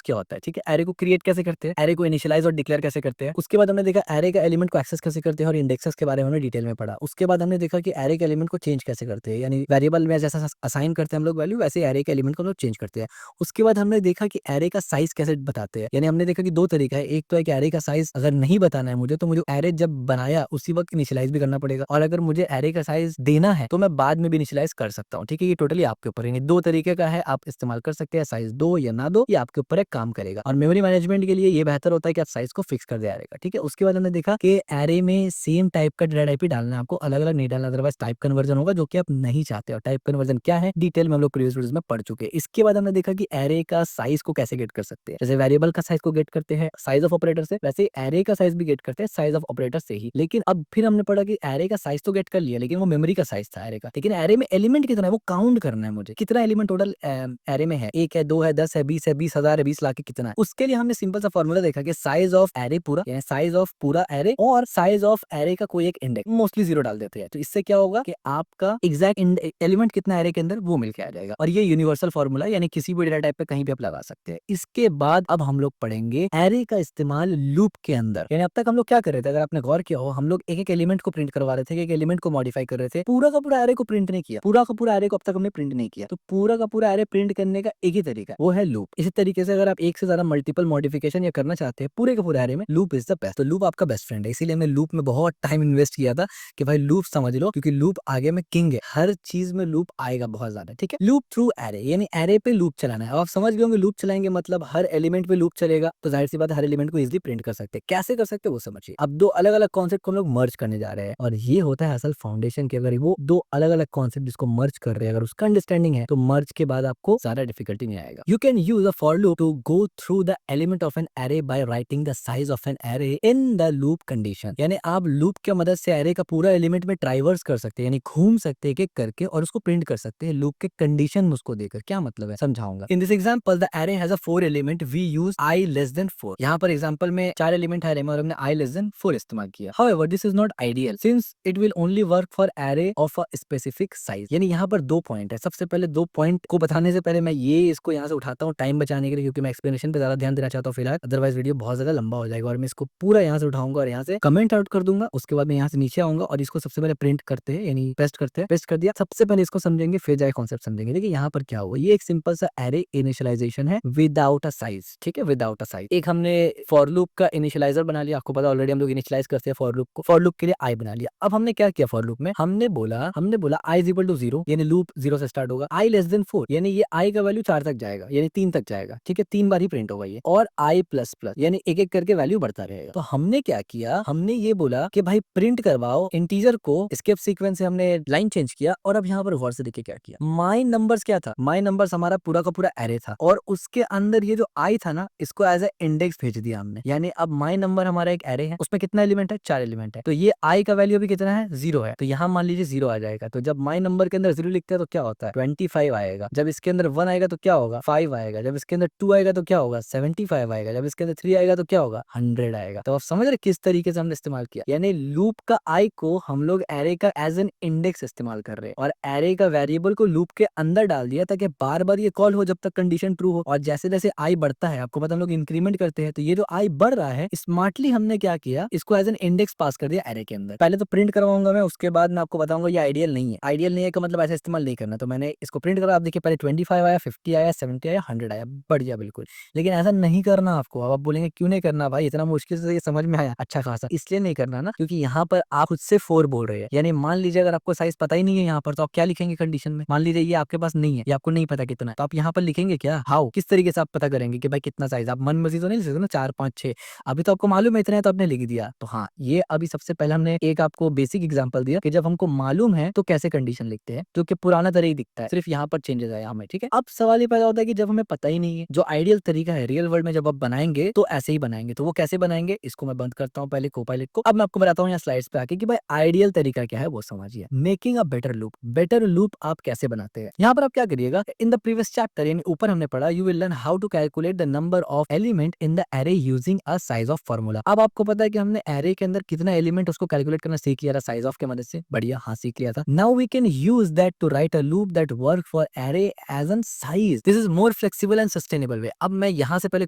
क्या होता है, ठीक है, एरे को क्रिएट कैसे करते हैं, एरे को इनिशियलाइज और डिक्लेयर कैसे करते हैं। उसके बाद हमने देखा एरे का एलिमेंट को एक्सेस कैसे करते हैं और इंडेक्सेस के बारे में हमने डिटेल में पढ़ा। उसके बाद हमने देखा कि एरे के एलिमेंट को चेंज कैसे करते हैं, यानी वेरिएबल में जैसा असाइन करते हैं हम लोग वैल्यू, वैसे एरे के एलिमेंट को हम लोग चेंज करते हैं। उसके बाद हमने देखा कि एरे का साइज कैसे बताते हैं, यानी हमने देखा कि दो तरीका है, एक तो है कि एरे का साइज अगर नहीं बताना है मुझे तो मुझे एरे जब बनाया उसी वक्त इनिशियलाइज भी करना पड़ेगा, और अगर मुझे एरे का साइज देना है तो मैं बाद में भी इनिशियलाइज कर सकता हूँ, ठीक है, ये टोटली आपके ऊपर है, दो तरीके का है, आप इस्तेमाल कर सकते हैं, साइज दो या ना दो ये आपके ऊपर है, काम करेगा। और मेमोरी मैनेजमेंट के लिए ये बेहतर होता है कि आप साइज को फिक्स कर दे एरे का, ठीक है। उसके बाद हमने देखा कि एरे में सेम टाइप का डेटा टाइप ही डालना है आपको, अलग अलग नहीं डालना, अदरवाइज टाइप कन्वर्जन होगा जो कि आप नहीं चाहते हो। टाइप कन्वर्जन क्या है डिटेल में हम लोग प्रीवियस वीडियोस में पढ़ चुके हैं। इसके बाद हमने देखा कि एरे का साइज को कैसे गेट कर सकते हैं, जैसे वेरिएबल का साइज को गेट करते हैं साइज ऑफ ऑपरेटर से, वैसे एरे का साइज भी गेट करते हैं साइज ऑफ ऑपरेटर से ही। लेकिन अब फिर हमने पढ़ा कि एरे का साइज तो गेट कर लिया लेकिन वो मेमोरी का साइज था एरे का, लेकिन एरे में एलिमेंट कितना है वो काउंट करना है मुझे, कितना एलिमेंट टोटल एरे में है, 1 है 2 है 10 है 20 है 20,000 है 20 लाख है, कितना है। उसके लिए हमने सिंपल सा फॉर्मूला देखा कि साइज ऑफ एरे पूरा, यानी साइज ऑफ पूरा एरे और साइज ऑफ एरे का कोई एक इंडेक्स, मोस्टली 0 डाल देते हैं, तो इससे क्या होगा कि आपका एग्जैक्ट एलिमेंट कितना एरे के अंदर वो मिलके आ जाएगा। और ये यूनिवर्सल फॉर्मूला यानी किसी भी डेटा टाइप पे कहीं भी आप लगा सकते हैं। इसके बाद अब हम लोग पढ़ेंगे एरे का इस्तेमाल लूप के अंदर, यानी अब तक हम लोग क्या कर रहे थे, अगर आपने गौर किया हो हम लोग एक एक एलिमेंट को प्रिंट करवा रहे थे, एक एलिमेंट को मॉडिफाई कर रहे थे, पूरा का पूरा एरे को प्रिंट नहीं किया, पूरा का पूरा एरे को अब तक हमने प्रिंट नहीं किया। तो पूरा का पूरा एरे प्रिंट करने का एक ही तरीका है, वो है लूप। इसी तरीके से अगर आप एक से ज्यादा मल्टीपल मॉडिफिकेशन या करना चाहते हैं पूरे के पूरे एरे में, लूप इज द बेस्ट। तो लूप आपका बेस्ट फ्रेंड है, इसीलिए मैं लूप में बहुत टाइम इन्वेस्ट किया था कि भाई लूप समझ लो, क्योंकि लूप आगे में किंग है, हर चीज में लूप आएगा बहुत ज्यादा, ठीक है। लूप थ्रू एरे यानी एरे पे लूप चलाना है। अब आप समझ गए होंगे लूप चलाएंगे मतलब हर एलिमेंट पे लूप चलेगा, तो जाहिर सी बात है हर एलिमेंट को इजीली प्रिंट कर सकते हैं। कैसे कर सकते हैं वो समझिए। अब दो अलग अलग कॉन्सेप्ट को हम लोग मर्ज करने जा रहे हैं, और ये होता है असल फाउंडेशन के, अगर वो दो अलग अलग कॉन्सेप्ट जिसको मर्ज कर रहे हैं अगर उसका अंडरस्टैंडिंग है तो मर्ज के बाद आपको ज्यादा डिफिकल्टी नहीं आएगा। You can use a for loop to go through the element of an array by writing the size of an array in the loop condition, यानी आप लूप की मदद से एरे का पूरा एलिमेंट में ट्राइवर्स कर सकते हैं, यानी घूम सकते हैं एक एक करके और उसको प्रिंट कर सकते हैं लूप के कंडीशन में उसको देकर। क्या मतलब है समझाऊंगा। In this example the array has a 4 element, we use i less than 4। यहाँ पर एग्जांपल में 4 एलिमेंट है एरे में और हमने i लेस देन 4 इस्तेमाल किया। However this is not ideal since it will only work for array of a specific size. यानी यहाँ पर दो पॉइंट है। सबसे पहले दो पॉइंट को बताने से पहले मैं ये इसको यहाँ से उठाता हूँ टाइम बचाने के लिए, क्योंकि मैं एक्सप्लेनेशन पे ज्यादा ध्यान देना चाहता हूँ फिलहाल, अदरवाइज वीडियो बहुत ज्यादा लंबा हो जाएगा। और मैं इसको पूरा यहाँ से उठाऊंगा और यहाँ से कमेंट आउट कर दूंगा। उसके बाद मैं यहाँ से नीचे आऊंगा और इसको सबसे पहले प्रिंट करते हैं, यानी पेस्ट करते हैं। पेस्ट कर दिया, सबसे पहले इसको समझेंगे फिर जाए कॉन्सेप्ट समझेंगे। देखिए यहाँ पर क्या हुआ, ये एक सिंपल सा एरे इनिशियलाइजेशन है विदाउट अ साइज, ठीक है, विदाउट अ साइज। एक हमने फॉर लूप का इनिशियलाइजर बना लिया, आपको पता ऑलरेडी हम लोग इनिशियलाइज करते हैं फॉर लूप को। फॉर लूप के लिए आई बना लिया। अब हमने क्या किया फॉर लूप में, हमने बोला आई इज इक्वल टू 0, यानी लूप 0 से स्टार्ट होगा। आई लेस देन 4 यानी ये आई का वैल्यू 4 तक जाएगा, यानी 3 तक जाएगा, ठीक है, 3 बार ही प्रिंट होगा ये। और आई प्लस प्लस यानी एक एक करके वैल्यू बढ़ता रहेगा। तो हमने क्या किया, हमने ये बोला कि भाई प्रिंट करवाओ इंटीजर को, स्केप सीक्वेंस से हमने लाइन चेंज किया। और अब यहाँ पर गौर से देखिए क्या किया, माई नंबर्स क्या था, माई नंबर्स हमारा पूरा का पूरा एरे था और उसके अंदर ये जो आई था ना इसको एज ए इंडेक्स भेज दिया हमने। यानी अब माई नंबर हमारा एक एरे है, उसमें कितना एलिमेंट है, 4 एलिमेंट है। तो ये आई का वैल्यू भी कितना है, 0 है। तो यहाँ मान लीजिए 0 आ जाएगा। तो जब माई नंबर के अंदर 0 लिखते हैं तो क्या होता है, 25 आएगा। जब इसके अंदर 1 आएगा तो क्या होगा, 5 आएगा। जब इसके अंदर 2 आएगा तो क्या होगा, 75 आएगा। जब इसके अंदर 3 आएगा तो क्या होगा, 100 आएगा। तो आप समझ रहे किस तरीके से हमने इस्तेमाल किया, यानी लूप का आई को हम लोग एरे का एज एन इंडेक्स इस्तेमाल कर रहे हैं और एरे का वेरिएबल को लूप के अंदर डाल दिया ताकि बार बार ये कॉल हो जब तक कंडीशन ट्रू हो। और जैसे जैसे आई बढ़ता है, आपको पता हम लोग इंक्रीमेंट करते हैं, तो ये जो आई बढ़ रहा है स्मार्टली हमने क्या किया, इसको एज एन इंडेक्स पास कर दिया एरे के अंदर। पहले तो प्रिंट करवाऊंगा मैं, उसके बाद मैं आपको बताऊंगा ये आइडियल नहीं है। आइडियल नहीं है का मतलब ऐसे इस्तेमाल नहीं करना। तो मैंने इसको प्रिंट करा, आप देखिए पहले 25 आया, 50 आया, 70 आया, 100 आया, बढ़िया बिल्कुल। लेकिन ऐसा नहीं करना आपको। अब आप बोलेंगे क्यों नहीं करना भाई, इतना मुश्किल से ये समझ में आया अच्छा खासा। इसलिए नहीं करना ना क्योंकि यहाँ पर आप खुद से 4 बोल रहे हैं। यानी मान लीजिए अगर आपको साइज पता ही नहीं है यहाँ पर, तो आप क्या लिखेंगे कंडीशन में, मान लीजिए ये आपके पास नहीं है, ये आपको नहीं पता कितना है, तो आप यहाँ पर लिखेंगे क्या, हाउ, किस तरीके से आप पता करेंगे कि भाई कितना साइज। आप मन मर्जी तो नहीं लिख सकते ना 4 5 6, अभी तो आपको मालूम है इतना है तो आपने लिख दिया। तो हाँ, ये अभी सबसे पहले हमने एक आपको बेसिक एग्जांपल दिया कि जब हमको मालूम है तो कैसे कंडीशन लिखते हैं, जो कि पुराना तरीका दिखता है, सिर्फ यहाँ पर चेंजेस आया हमें, ठीक है। अब सवाल ये पैदा होता है कि जब हमें पता ही नहीं है, जो आइडियल तरीका है रियल वर्ल्ड में जब आप बनाएंगे तो ऐसे ही बनाएंगे, तो वो कैसे बनाएंगे, इसको मैं बंद करता हूँ पहले कोपायलट को। अब मैं आपको बताता हूँ यहाँ स्लाइड्स पे आके कि भाई आइडियल तरीका क्या है वो समझिए। Making a better loop, better loop आप कैसे बनाते हैं। यहाँ पर आप क्या करिएगा, इन द प्रीवियस चैप्टर यानी ऊपर हमने पढ़ा, you will learn how to calculate the number of element in the array using a size of formula. अब आपको पता है कि हमने एरे के अंदर कितना एलिमेंट उसको कैलकुलेट करना सीख लिया था साइज ऑफ के मदद से। बढ़िया, हाँ सीख लिया था। Now we can use that to write a loop that work for array as an size. This is more flexible and sustainable way. अब मैं यहाँ से पहले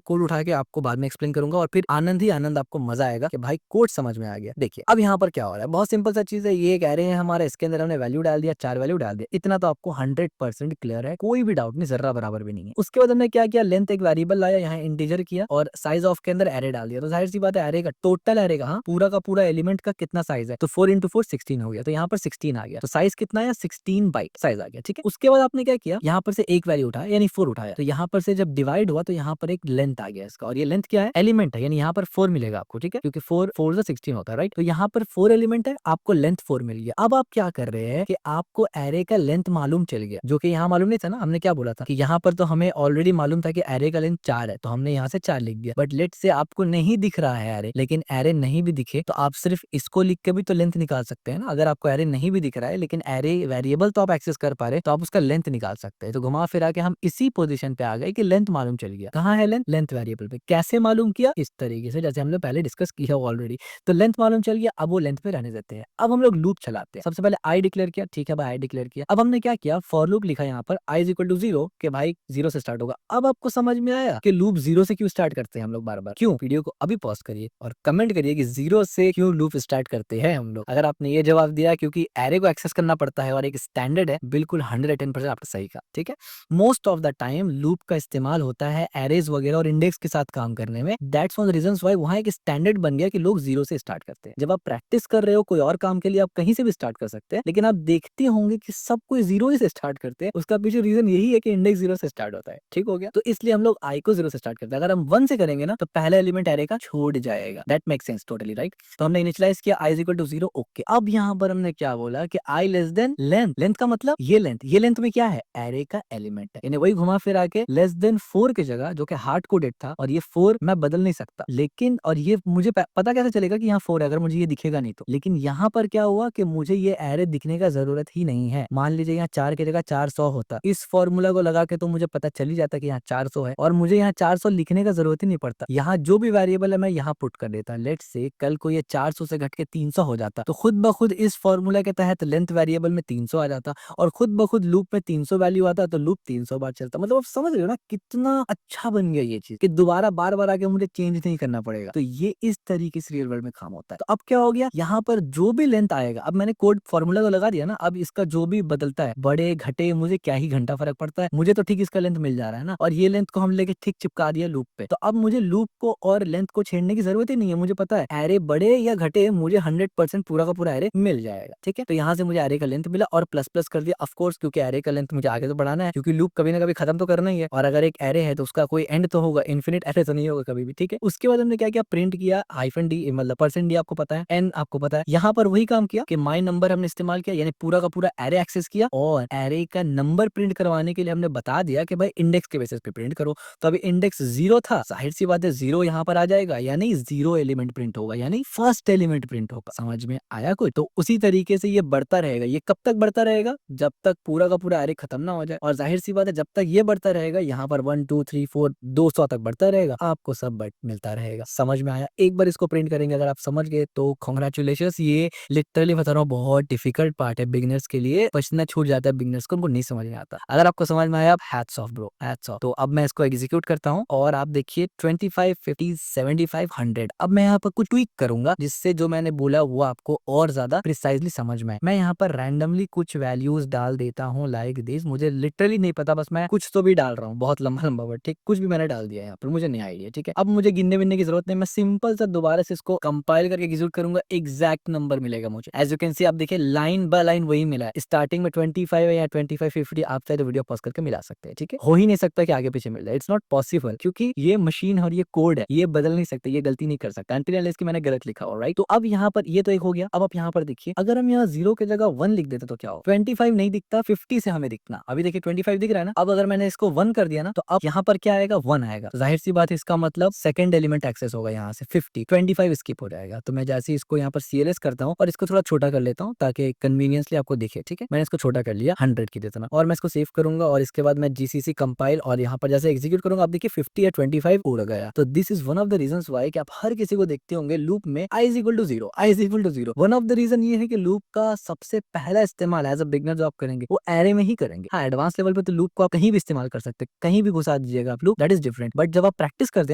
कोड उठा के आपको बाद में एक्सप्लेन करूंगा और फिर आनंद ही आनंद, आपको मजा आएगा कि भाई कोड समझ में आ गया। देखिए अब यहाँ पर क्या हो रहा है, बहुत सिंपल सा चीज है। ये एक एरे है हमारा, इसके अंदर हमने वैल्यू डाल दिया, 4 वैल्यू डाल दिया। इतना तो आपको 100% क्लियर है, कोई भी डाउट नहीं, जर्रा बराबर भी नहीं है। उसके बाद हमने क्या किया, लेंथ एक वेरिएबल लाया, यहाँ इंटीजर किया और साइज ऑफ के अंदर एरे डाल दिया। तो जाहिर सी बात है एरे का टोटल एरे का, हाँ, पूरा का पूरा एलिमेंट का कितना साइज है, तो 4 इंटू 4 16 हो गया। तो यहाँ पर 16 आ गया। तो साइज कितना है, 16 बाइट साइज आ गया। ठीक है, उसके बाद आपने क्या किया, यहाँ पर से एक वैल्यू उठाया यानी 4 उठाया। तो यहाँ पर से जब डिवाइड हुआ तो यहाँ पर एक लेंथ आ गया इसका, और ये लेंथ क्या है, एलिमेंट है, यानी यहाँ पर 4 मिलेगा आपको। ठीक है, क्योंकि 4 4 से 16 होता है, राइट। तो यहाँ पर 4 एलिमेंट है, आपको लेंथ 4 मिल गया। अब आप क्या कर रहे हैं कि आपको एरे का लेंथ मालूम चल गया, जो कि यहाँ मालूम नहीं था ना। हमने क्या बोला था कि यहाँ पर तो हमें ऑलरेडी मालूम था कि एरे का लेंथ 4 है, तो हमने यहाँ से 4 लिख दिया। बट लेट से आपको नहीं दिख रहा है एरे, लेकिन एरे नहीं भी दिखे तो आप सिर्फ इसको लिख के भी तो लेंथ निकाल सकते हैं ना। अगर आपको एरे नहीं भी दिख रहा है लेकिन एरे वेरिएबल तो आप एक्सेस कर पा रहे, तो आप उसका लेंथ निकाल सकते हैं। तो घुमा फिरा के हम इसी पोजीशन पे आ गए कि लेंथ मालूम चल गया। कहाँ है लेंथ, लेंथ वेरिएबल पे। कैसे मालूम किया, इस तरीके से जैसे हमने पहले डिस्कस किया ऑलरेडी। तो लेंथ मालूम चल गया, अब वो लेंथ पे रहने देते हैं। अब हम लोग लूप चलाते हैं। सबसे पहले आई डिक्लेयर किया, ठीक है भाई आई डिक्लेयर किया। अब हमने क्या किया, फॉर लूप लिखा यहाँ पर आई इज इक्वल टू 0 के भाई 0 से स्टार्ट होगा। अब आपको समझ में आया कि लूप 0 से क्यों स्टार्ट करते हैं हम लोग बार बार, क्यों। वीडियो को अभी पॉज करिए और कमेंट करिए कि 0 से क्यों लूप स्टार्ट करते हैं हम लोग। अगर आपने ये जवाब दिया क्योंकि एरे को एक्सेस करना पड़ता है और एक स्टैंडर्ड है, बिल्कुल 110% आपने सही कहा। ठीक है, most of the time loop का इस्तेमाल होता है एरेज वगैरह और इंडेक्स के साथ काम करने में। That's one of the reasons why वहां एक स्टैंडर्ड बन गया कि लोग 0 से स्टार्ट करते हैं। जब आप प्रैक्टिस कर रहे हो कोई और काम के लिए, आप कहीं से भी स्टार्ट कर सकते हैं, लेकिन आप देखते होंगे कि सब कोई 0 ही से स्टार्ट करते हैं। उसका पीछे रीजन यही है कि इंडेक्स 0 से स्टार्ट होता है। ठीक हो गया, तो इसलिए हम लोग आई को 0 से स्टार्ट करते हैं। अगर हम 1 से करेंगे ना तो पहला एलिमेंट एरे का छोड़ जाएगा। That make sense totally, right. तो हमने इनिशियलाइज किया I is equal to 0, okay. अब यहाँ पर हमने क्या बोला कि आई लेस देन लेंथ। लेंथ का मतलब ये लेंथ, ये लेंथ में क्या है, एरे का एलिमेंट है। यानी वही घुमा फिरा के लेस देन 4 की जगह, जो कि हार्ड कोडेड था, और ये 4 मैं बदल नहीं सकता, लेकिन और ये मुझे पता कैसे चलेगा कि यहाँ 4 है अगर मुझे ये दिखेगा नहीं तो। लेकिन यहाँ पर क्या हुआ कि मुझे ये एरे दिखने का जरूरत ही नहीं है। मान लीजिए यहाँ 4 की जगह 400 होता, इस फॉर्मूला को लगा के तो मुझे पता चल ही जाता कि यहाँ 400 है, और मुझे यहाँ 400 लिखने का जरूरत ही नहीं पड़ता। यहाँ जो भी वेरिएबल है मैं यहाँ पुट कर देता। लेट से कल को ये 400 से घट के 300 हो जाता, तो खुद ब खुद इस फॉर्मूला के तहत लेंथ वेरिएबल में 300 आ जाता, और खुद ब खुद लूप में 300 वैल्यू आता, तो लूप 300 बार चलता। मतलब आप समझ रहे हो ना कितना अच्छा बन गया ये चीज, कि दोबारा बार बार आके मुझे चेंज नहीं करना पड़ेगा। तो ये इस तरीके से रियल वर्ल्ड में काम होता है। तो अब क्या हो गया, यहाँ पर जो भी लेंथ आएगा, अब मैंने कोड फॉर्मूला को लगा दिया ना, अब इसका जो भी बदलता है, बड़े घटे, मुझे क्या ही घंटा फर्क पड़ता है, मुझे तो ठीक इसका लेंथ मिल जा रहा है ना। और ये लेंथ को हम लेके ठीक चिपका दिया लूप पे, तो अब मुझे लूप को और लेंथ को छेड़ने की जरूरत ही नहीं है। मुझे पता है एरे बड़े या घटे, मुझे 100% पूरा का पूरा एरे मिल जाएगा। ठीक है, तो यहाँ से मुझे एरे का लेंथ मिला और प्लस प्लस कर दिया, ऑफ कोर्स, क्योंकि एरे का लेंथ मुझे आगे तो बढ़ाना है, क्योंकि लूप कभी ना कभी खत्म तो करना ही है। और अगर एक एरे है तो उसका कोई एंड तो होगा, इन्फिनिट एरे तो नहीं होगा कभी भी। ठीक है, उसके बाद हमने क्या किया, प्रिंट किया हाइफन डी, मतलब %d आपको पता है, n आपको पता है। यहाँ पर वही काम किया कि माई नंबर हमने इस्तेमाल किया, यानी पूरा का पूरा एरे एक्सेस किया, और एरे का नंबर प्रिंट करवाने के लिए हमने बता दिया कि भाई इंडेक्स के बेसिस पे प्रिंट करो। तो अभी इंडेक्स 0 था, जाहिर सी बात है 0 यहाँ पर आ जाएगा, यानी 0 एलिमेंट प्रिंट होगा, यानी फर्स्ट एलिमेंट प्रिंट होगा। समझ में आया कुछ? तो उसी तरीके से ये बढ़ता रहेगा। ये कब तक बढ़ता रहेगा, जब तक पूरा का पूरा एरे खत्म ना हो जाए। और जाहिर सी बात है जब तक ये बढ़ता रहेगा, यहाँ पर 1 2 3 4 200 तक बढ़ता रहेगा, आपको सब बट मिलता रहेगा। समझ में आया? एक बार इसको प्रिंट करेंगे, अगर आप समझ गए तो कांग्रेचुलेशंस। ये लिटरली बता रहा हूँ बहुत डिफिकल्ट पार्ट है बिगिनर्स के लिए, पछना छूट जाता है बिगिनर्स को, उनको नहीं समझ में आता। अगर आपको समझ में आया, hats off bro, hats off. तो अब मैं इसको एग्जीक्यूट करता हूँ और आप देखिए 25 50 75 100। अब मैं यहाँ पर कुछ ट्वीक करूंगा जिससे जो मैंने बोला वो आपको और ज्यादा प्रिसाइजली समझ में आए। मैं यहाँ पर रैंडमली कुछ वैल्यूज डाल देता हूँ लाइक दिस। मुझे लिटरली नहीं पता, बस मैं कुछ तो भी डाल रहा हूँ, बहुत लंबा लंबा वर्ड, ठीक, कुछ भी मैंने डाल दिया है यहाँ पर, मुझे नहीं आइडिया। ठीक है, अब मुझे गिनने विनने की जरूरत नहीं, मैं सिंपल सा दोबारा से इसको कंपाइल करके एग्जीक्यूट करूंगा, एग्जैक्ट नंबर मिलेगा मुझे। एज यू कैन सी, आप देखिए लाइन बाय लाइन वही मिला है। स्टार्टिंग में 25 है या 25 50, आप चाहे तो वीडियो पॉज करके मिला सकते हैं। ठीक है, हो ही नहीं सकता कि आगे पीछे मिल जाए, इट्स नॉट पॉसिबल, क्योंकि ये मशीन और ये कोड है, ये बदल नहीं सकते, ये गलती नहीं कर सकता अनटिल अनलेस कि मैंने गलत लिखा हो, राइट। तो अब यहाँ पर ये तो एक हो गया। अब आप यहाँ पर देखिए, अगर हम यहाँ 0 की जगह 1 लिख देते तो क्या हो, 25 नहीं दिखता, 50 से हमें दिखना। अभी देखिए 25 दिख रहा है ना। अब अगर मैंने इसको 1 कर दिया ना, तो अब यहाँ पर क्या आएगा, 1 आएगा। तो जाहिर सी बात है इसका मतलब सेकंड एलिमेंट एक्सेस होगा, यहाँ से 50 25 स्किप हो जाएगा। तो मैं जैसे इसको यहाँ पर CLS करता हूँ और इसको थोड़ा छोटा कर लेता हूँ ताकि कन्वीनियंसली आपको दिखे। ठीक है, मैंने इसको छोटा कर लिया, 100 की देता, और मैं इसको सेव करूंगा और इसके बाद मैं GCC कंपाइल और यहाँ पर जैसे एग्जीक्यूट करूंगा, आप देखिए 50 या 25 उड़ गया। तो this is one one of the reasons why कि आप हर किसी को देखते होंगे लूप में i is equal to zero, i is equal to zero. One of the reason ये है कि लूप का सबसे पहला इस्तेमाल एज अ बिगनर जो आप करेंगे वो एरे में ही करेंगे। हाँ, एडवांस लेवल पे तो लूप को आप कहीं भी इस्तेमाल कर सकते हैं, कहीं भी घुसा दीजिएगा आप loop, that is different. But जब आप प्रैक्टिस करते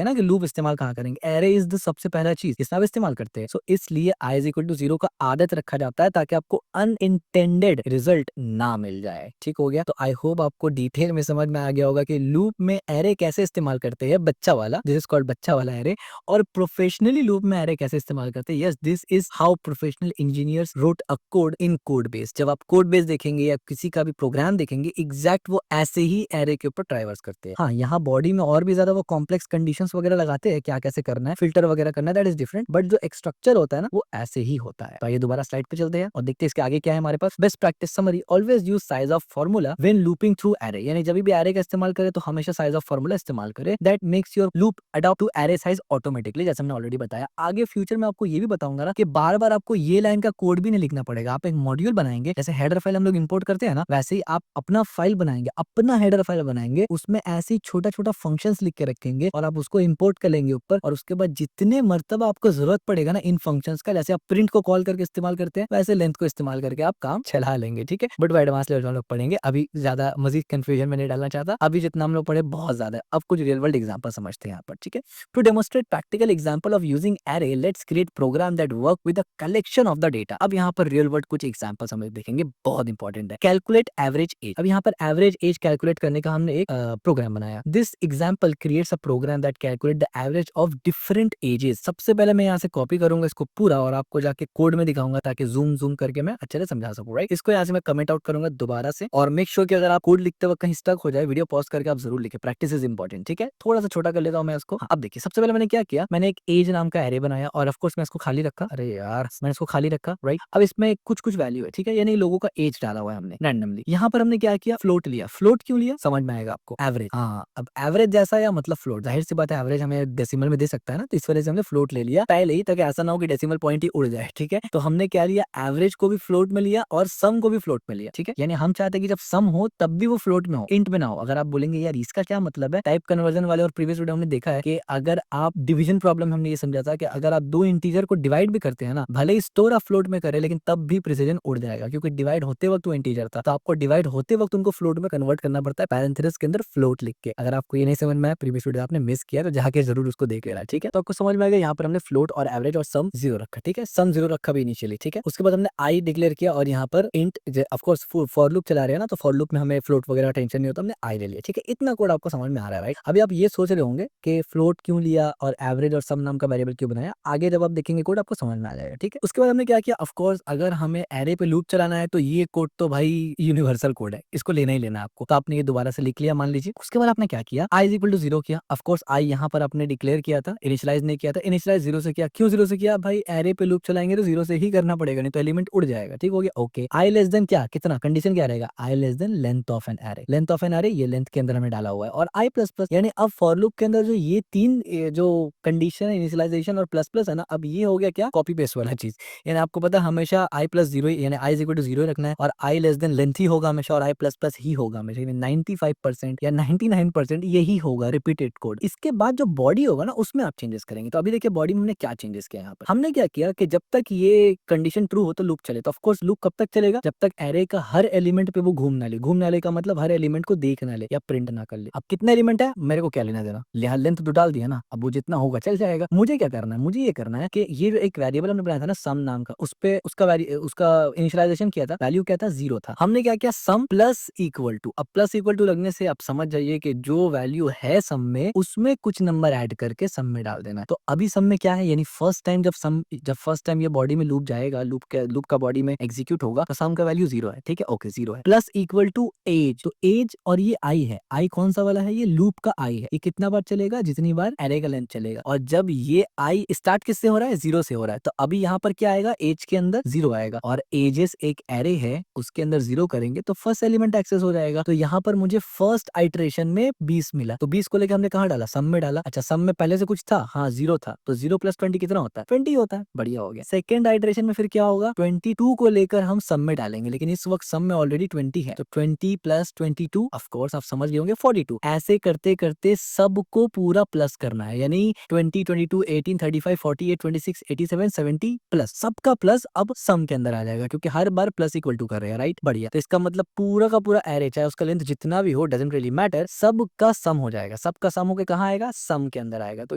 हैं ना कि लूप इस्तेमाल कहाँ करेंगे, एरे इज द सबसे पहला चीज जिसमें आप इस्तेमाल करते हैं। सो इसलिए i is equal to zero का आदत रखा जाता है ताकि आपको अनइंटेंडेड रिजल्ट ना मिल जाए। ठीक हो गया? तो आई होप आपको डिटेल में समझ में आ गया होगा कि लूप में एरे कैसे इस्तेमाल करते हैं, बच्चा वाला, दिस इज कॉल्ड बच्चा वाला एरे, और प्रोफेशनली लूप में एरे कैसे इस्तेमाल करते हैं। Yes, this is how professional engineers wrote a code in code base. जब आप कोड बेस देखेंगे या किसी का भी प्रोग्राम देखेंगे, एग्जैक्ट वो ऐसे ही एरे के ऊपर ट्राइवर्स करते हैं। हाँ, यहाँ बॉडी में और भी ज्यादा वो कॉम्प्लेक्स कंडीशंस वगैरह लगाते हैं, क्या कैसे करना है, फिल्टर वगैरह करना है, दैट इज डिफरेंट। बट जो एक स्ट्रक्चर होता है ना, वो ऐसे ही होता है। तो ये दोबारा स्लाइड पे चलते हैं और देखते हैं इसके आगे क्या है हमारे पास। Best practice summary, always use size of formula when looping through array. यानी जब भी एरे का इस्तेमाल करें तो हमेशा साइज ऑफ फार्मूला इस्तेमाल करें, that makes your loop adopt to array size automatically, जैसे हमने ऑलरेडी बताया। आगे फ्यूचर में आपको ये भी बताऊंगा ना कि बार बार आपको ये लाइन का कोड भी नहीं लिखना पड़ेगा। आप एक मॉड्यूल बनाएंगे, जैसे हेडर फाइल हम लोग इंपोर्ट करते हैं ना, वैसे ही आप अपना फाइल बनाएंगे, अपना हेडर फाइल बनाएंगे, उसमें ऐसे ही छोटा छोटा फंक्शंस लिख के रखेंगे और आप उसको इंपोर्ट कर लेंगे ऊपर, और उसके बाद जितने मर्तबा आपको जरूरत पड़ेगा ना इन फंक्शंस का, जैसे आप प्रिंट को कॉल करके इस्तेमाल करते हैं, वैसे लेंथ को इस्तेमाल करके आप काम चला लेंगे। ठीक है, बट वो एडवांस लेवल हम लोग पढ़ेंगे, अभी ज्यादा मजीद कंफ्यूजन में नहीं डालना चाहता। अभी जितना हम लोग पढ़े बहुत ज्यादा है, अब कुछ रियल वर्ल्ड एग्जांपल समझते हैं यहाँ पर। ठीक है, to demonstrate practical example of using array, let's create program that work with the collection of the data. अब यहाँ पर रियल वर्ल्ड कुछ एग्जांपल्स हम लोग देखेंगे, बहुत इंपॉर्टेंट है। Calculate average age. अब यहाँ पर एवरेज एज कैलकुलेट करने का हमने एक प्रोग्राम बनाया। This example creates a program that calculate the average of different ages. सबसे पहले मैं यहाँ से कॉपी करूंगा इसको पूरा और आपको जाके कोड में दिखाऊंगा ताकि जूम जूम करके मैं अच्छे से समझा सकूं। राइट, इसको यहाँ से मैं कमेंट आउट करूंगा दोबारा से, और मेक श्योर कि अगर आप कोड लिखते वक्त कहीं स्टक हो जाए, वीडियो पॉज करके आप जरूर लिखे, प्रैक्टिस इज इंपॉर्टेंट। ठीक है, थोड़ा सा छोटा कर लेता हूँ मैं इसको। हाँ, अब देखिए सबसे पहले मैंने क्या किया, मैंने एक एज नाम का एरे बनाया और ऑफ कोर्स मैं इसको खाली रखा। अरे यार, मैंने इसको खाली रखा। राइट, अब इसमें कुछ कुछ वैल्यू है, ठीक है, यानी लोगों का एज डाला हुआ है हमने रैंडमली। यहाँ पर हमने क्या किया, फ्लोट लिया। फ्लोट क्यों लिया समझ में आएगा आपको, एवरेज। हाँ, अब एवरेज जैसा या मतलब फ्लोट, जाहिर सी बात है एवरेज हमें डेसिमल में दे सकता है ना, तो इस वजह से हमने फ्लोट ले लिया पहले ही, ताकि ऐसा ना हो कि डेसिमल पॉइंट ही उड़ जाए। ठीक है, तो हमने क्या लिया, एवरेज को भी फ्लोट में लिया और सम को भी फ्लोट में लिया। ठीक है, यानी हम चाहते हैं कि जब सम हो तब भी वो फ्लोट में हो, इंट में ना हो। अगर आप बोलेंगे यार इसका क्या मतलब है, टाइप कन्वर्जन वाले और प्रीवियस वीडियो हमने देखा है कि अगर आप डिवीजन प्रॉब्लम, हमने ये समझा था कि अगर आप दो इंटीजर को डिवाइड भी करते हैं ना, भले ही स्टोर आप फ्लोट में करें, लेकिन तब भी प्रिसीजन उड़ जाएगा, क्योंकि डिवाइड होते वक्त वो इंटीजर था, तो आपको डिवाइड होते वक्त उनको फ्लोट में कन्वर्ट करना पड़ता है, पैरेंथेसिस के अंदर फ्लोट लिख के। अगर आपको ये नहीं समझ में आया, प्रीवियस वीडियो आपने मिस किया, तो जाके जरूर उसको देख लेना। ठीक है, तो आपको समझ में आएगा। यहाँ पर हमने फ्लोट और एवरेज और सम जीरो रखा। ठीक है, सम जीरो रखा भी इनिशियली। ठीक है, उसके बाद हमने आई डिक्लेयर किया और यहाँ पर int, of course for loop चला रहे हैं ना, तो फॉर लूप में हमें फ्लोट वगैरह टेंशन नहीं होता, हमने आई ले लिया। ठीक है, इतना कोड आपको समझ में आ रहा है। राइट, अभी आप ये सोच रहे होंगे कि फ्लोट क्यों लिया और एवरेज और सम नाम का वेरिएबल क्यों बनाया, आगे जब आप देखेंगे कोड आपको समझ में आ जाएगा। ठीक है, उसके बाद हमने क्या किया, ऑफ कोर्स अगर हमें एरे पे लूप चलाना है तो ये कोड तो भाई यूनिवर्सल कोड है, इसको लेना ही लेना आपको। तो आपने ये दोबारा से लिख लिया मान लीजिए। उसके बाद आपने क्या किया, I is equal to zero किया। ऑफ कोर्स आई यहाँ पर आपने डिक्लेयर किया था, इनिशियलाइज नहीं किया था। इनिशियलाइज जीरो से किया, क्यों जीरो से किया भाई, एरे पे लूप चलाएंगे तो जीरो से ही करना पड़ेगा, नहीं तो एलिमेंट उड़ जाएगा। ठीक हो गया, ओके। आई लेस देन क्या, कितना, कंडीशन क्या रहेगा, i less than length of an array. Length of an array ये लेंथ के अंदर हमने डाला हुआ है, और आई प्लस प्लस, यानी अब फॉर लूप के अंदर जो ये तीन जो कंडीशन है, इनिशियलाइजेशन और प्लस प्लस है ना, अब ये हो गया क्या, कॉपी पेस्ट वाला चीज। यानी आपको पता है हमेशा आई प्लस जीरो, यानी I is equal to zero रखना है, और आई लेस देन लेंथ ही होगा हमेशा, और आई प्लस प्लस ही होगा हमेशा। 95% या 99% यही होगा रिपीटेड कोड। इसके बाद जो बॉडी होगा ना, उसमें आप चेंजेस करेंगे। तो अभी देखिए बॉडी में हमने क्या चेंजेस किया। यहाँ पर हमने क्या किया कि जब तक ये कंडीशन ट्रू हो तो लूप चले। तो ऑफ कोर्स लूप कब तक चलेगा, जब तक एरे का हर एलिमेंट पे वो घूमना ले। घूमना ले का मतलब हर एलिमेंट को देखना ले या प्रिंट ना कर ले। अब कितना एलिमेंट है मेरे को क्या लेना देना, लिहाज लेंथ तो डाल दिया ना, अब वो जितना होगा चल जाएगा। मुझे क्या करना है, मुझे ये करना है कि ये जो एक वेरिएबल हमने बनाया था ना सम नाम का, उस पे उसका इनिशियलाइजेशन किया था, वैल्यू क्या था, जीरो था। हमने क्या किया, सम प्लस इक्वल टू। अब प्लस इक्वल टू लगने से आप समझ जाइए कि जो वैल्यू है सम में, उसमें कुछ नंबर ऐड करके सम में डाल देना है। तो अभी सम में क्या है, यानी फर्स्ट टाइम जब फर्स्ट टाइम ये बॉडी में लूप जाएगा, लूप का बॉडी में एग्जीक्यूट होगा, तो सम का वैल्यू जीरो है। ठीक है, ओके, जीरो है। प्लस इक्वल टू एज, तो एज और ये आई है, आई कौन सा वाला है, ये लूप का आई है। ये कितना बार चलेगा, जितनी बार एरे का लेंथ चलेगा। और जब ये आई स्टार्ट किससे हो रहा है, जीरो से हो रहा है, तो अभी यहाँ पर क्या आएगा, एज के अंदर जीरो आएगा, और एजेस एक एरे है उसके अंदर जीरो करेंगे तो फर्स्ट एलिमेंट एक्सेस हो जाएगा। तो यहाँ पर मुझे फर्स्ट आइटरेशन में 20 मिला, तो 20 को लेकर हमने कहाँ डाला, सम में डाला। अच्छा, सम में पहले से कुछ था, हाँ जीरो था, तो जीरो प्लस 20 कितना होता है, 20 होता है। बढ़िया हो गया। सेकंड आइटरेशन में फिर क्या होगा, 22 को लेकर हम सम में डालेंगे, लेकिन इस वक्त सम में ऑलरेडी 20 है, तो 20 प्लस 22 ऑफ कोर्स आप समझ गए होंगे 42। ऐसे करते करते सबको पूरा प्लस करना है। यानी 20, 22, 18, 35, 48, 26, 87, 70 प्लस, सबका प्लस अब सम के अंदर आ जाएगा क्योंकि हर बार प्लस इक्वल टू कर रहे हैं, राइट। बढ़िया। तो इसका मतलब पूरा का पूरा एरे चाहे उसका लेंथ जितना भी हो, डजंट रियली मैटर, सबका सम हो जाएगा। सबका सम होके कहाँ आएगा? सम के अंदर आएगा। तो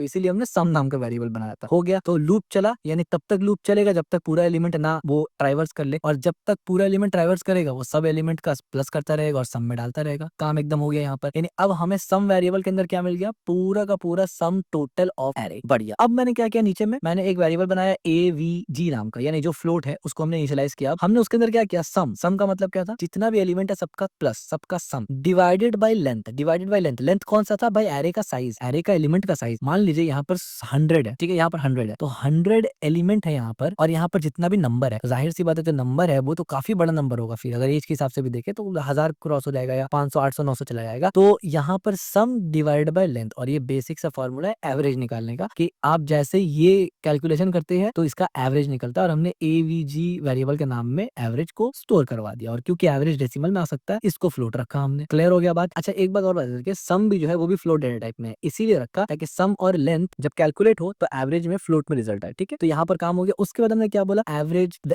इसीलिए हमने सम नाम का वेरिएबल बनाया था। हो गया। तो लूप चला, यानी तब तक लूप चलेगा जब तक पूरा एलिमेंट ना वो ट्राइवर्स कर ले, और जब तक पूरा एलिमेंट ट्राइवर्स करेगा वो सब एलिमेंट का प्लस करता रहेगा और सम में डालता रहेगा। काम एकदम हो गया यहाँ पर। यानी अब हमें सम वेरिएबल के अंदर क्या मिल गया? पूरा का पूरा सम टोटल ऑफ एरे। बढ़िया। अब मैंने क्या किया, नीचे में मैंने एक वेरिएबल बनाया AVG नाम का, यानी जो फ्लोट है उसको हमने इनिशियलाइज किया। हमने उसके अंदर क्या किया? सम। सम का मतलब क्या था? जितना भी एलिमेंट है सबका प्लस, सबका सम divided by length. Divided by length, length कौन सा था भाई? एरे का साइज, एरे का एलिमेंट का साइज। मान लीजिए यहाँ पर 100 है, ठीक है, यहाँ पर 100 है, तो 100 एलिमेंट है यहाँ पर, और यहाँ पर जितना भी नंबर है, तो जाहिर सी बात है जो नंबर है वो तो काफी बड़ा नंबर होगा। फिर अगर एज के हिसाब से भी देखें तो 1000 क्रॉस हो जाएगा या 500, 800, 900 चला जाएगा। तो यहाँ पर सम डिवाइड बाय लेंथ, और ये बेसिक सा फॉर्मूला है एवरेज निकालने का, कि आप जैसे ये कैलकुलेशन करते हैं तो इसका एवरेज निकलता है, और हमने AVG वेरिएबल के नाम में एवरेज को स्टोर करवा दिया। और क्योंकि एवरेज डेसिमल में आ सकता है, इसको फ्लोट रखा हमने। क्लियर हो गया बात? अच्छा, एक बात और बता दें, सम भी जो है वो भी फ्लोट डेटा टाइप में है, इसीलिए रखा ताकि सम और लेंथ जब कैलकुलेट हो तो एवरेज में फ्लोट में रिजल्ट आए। ठीक है, तो यहाँ पर काम हो गया। उसके बाद हमने क्या बोला? Average the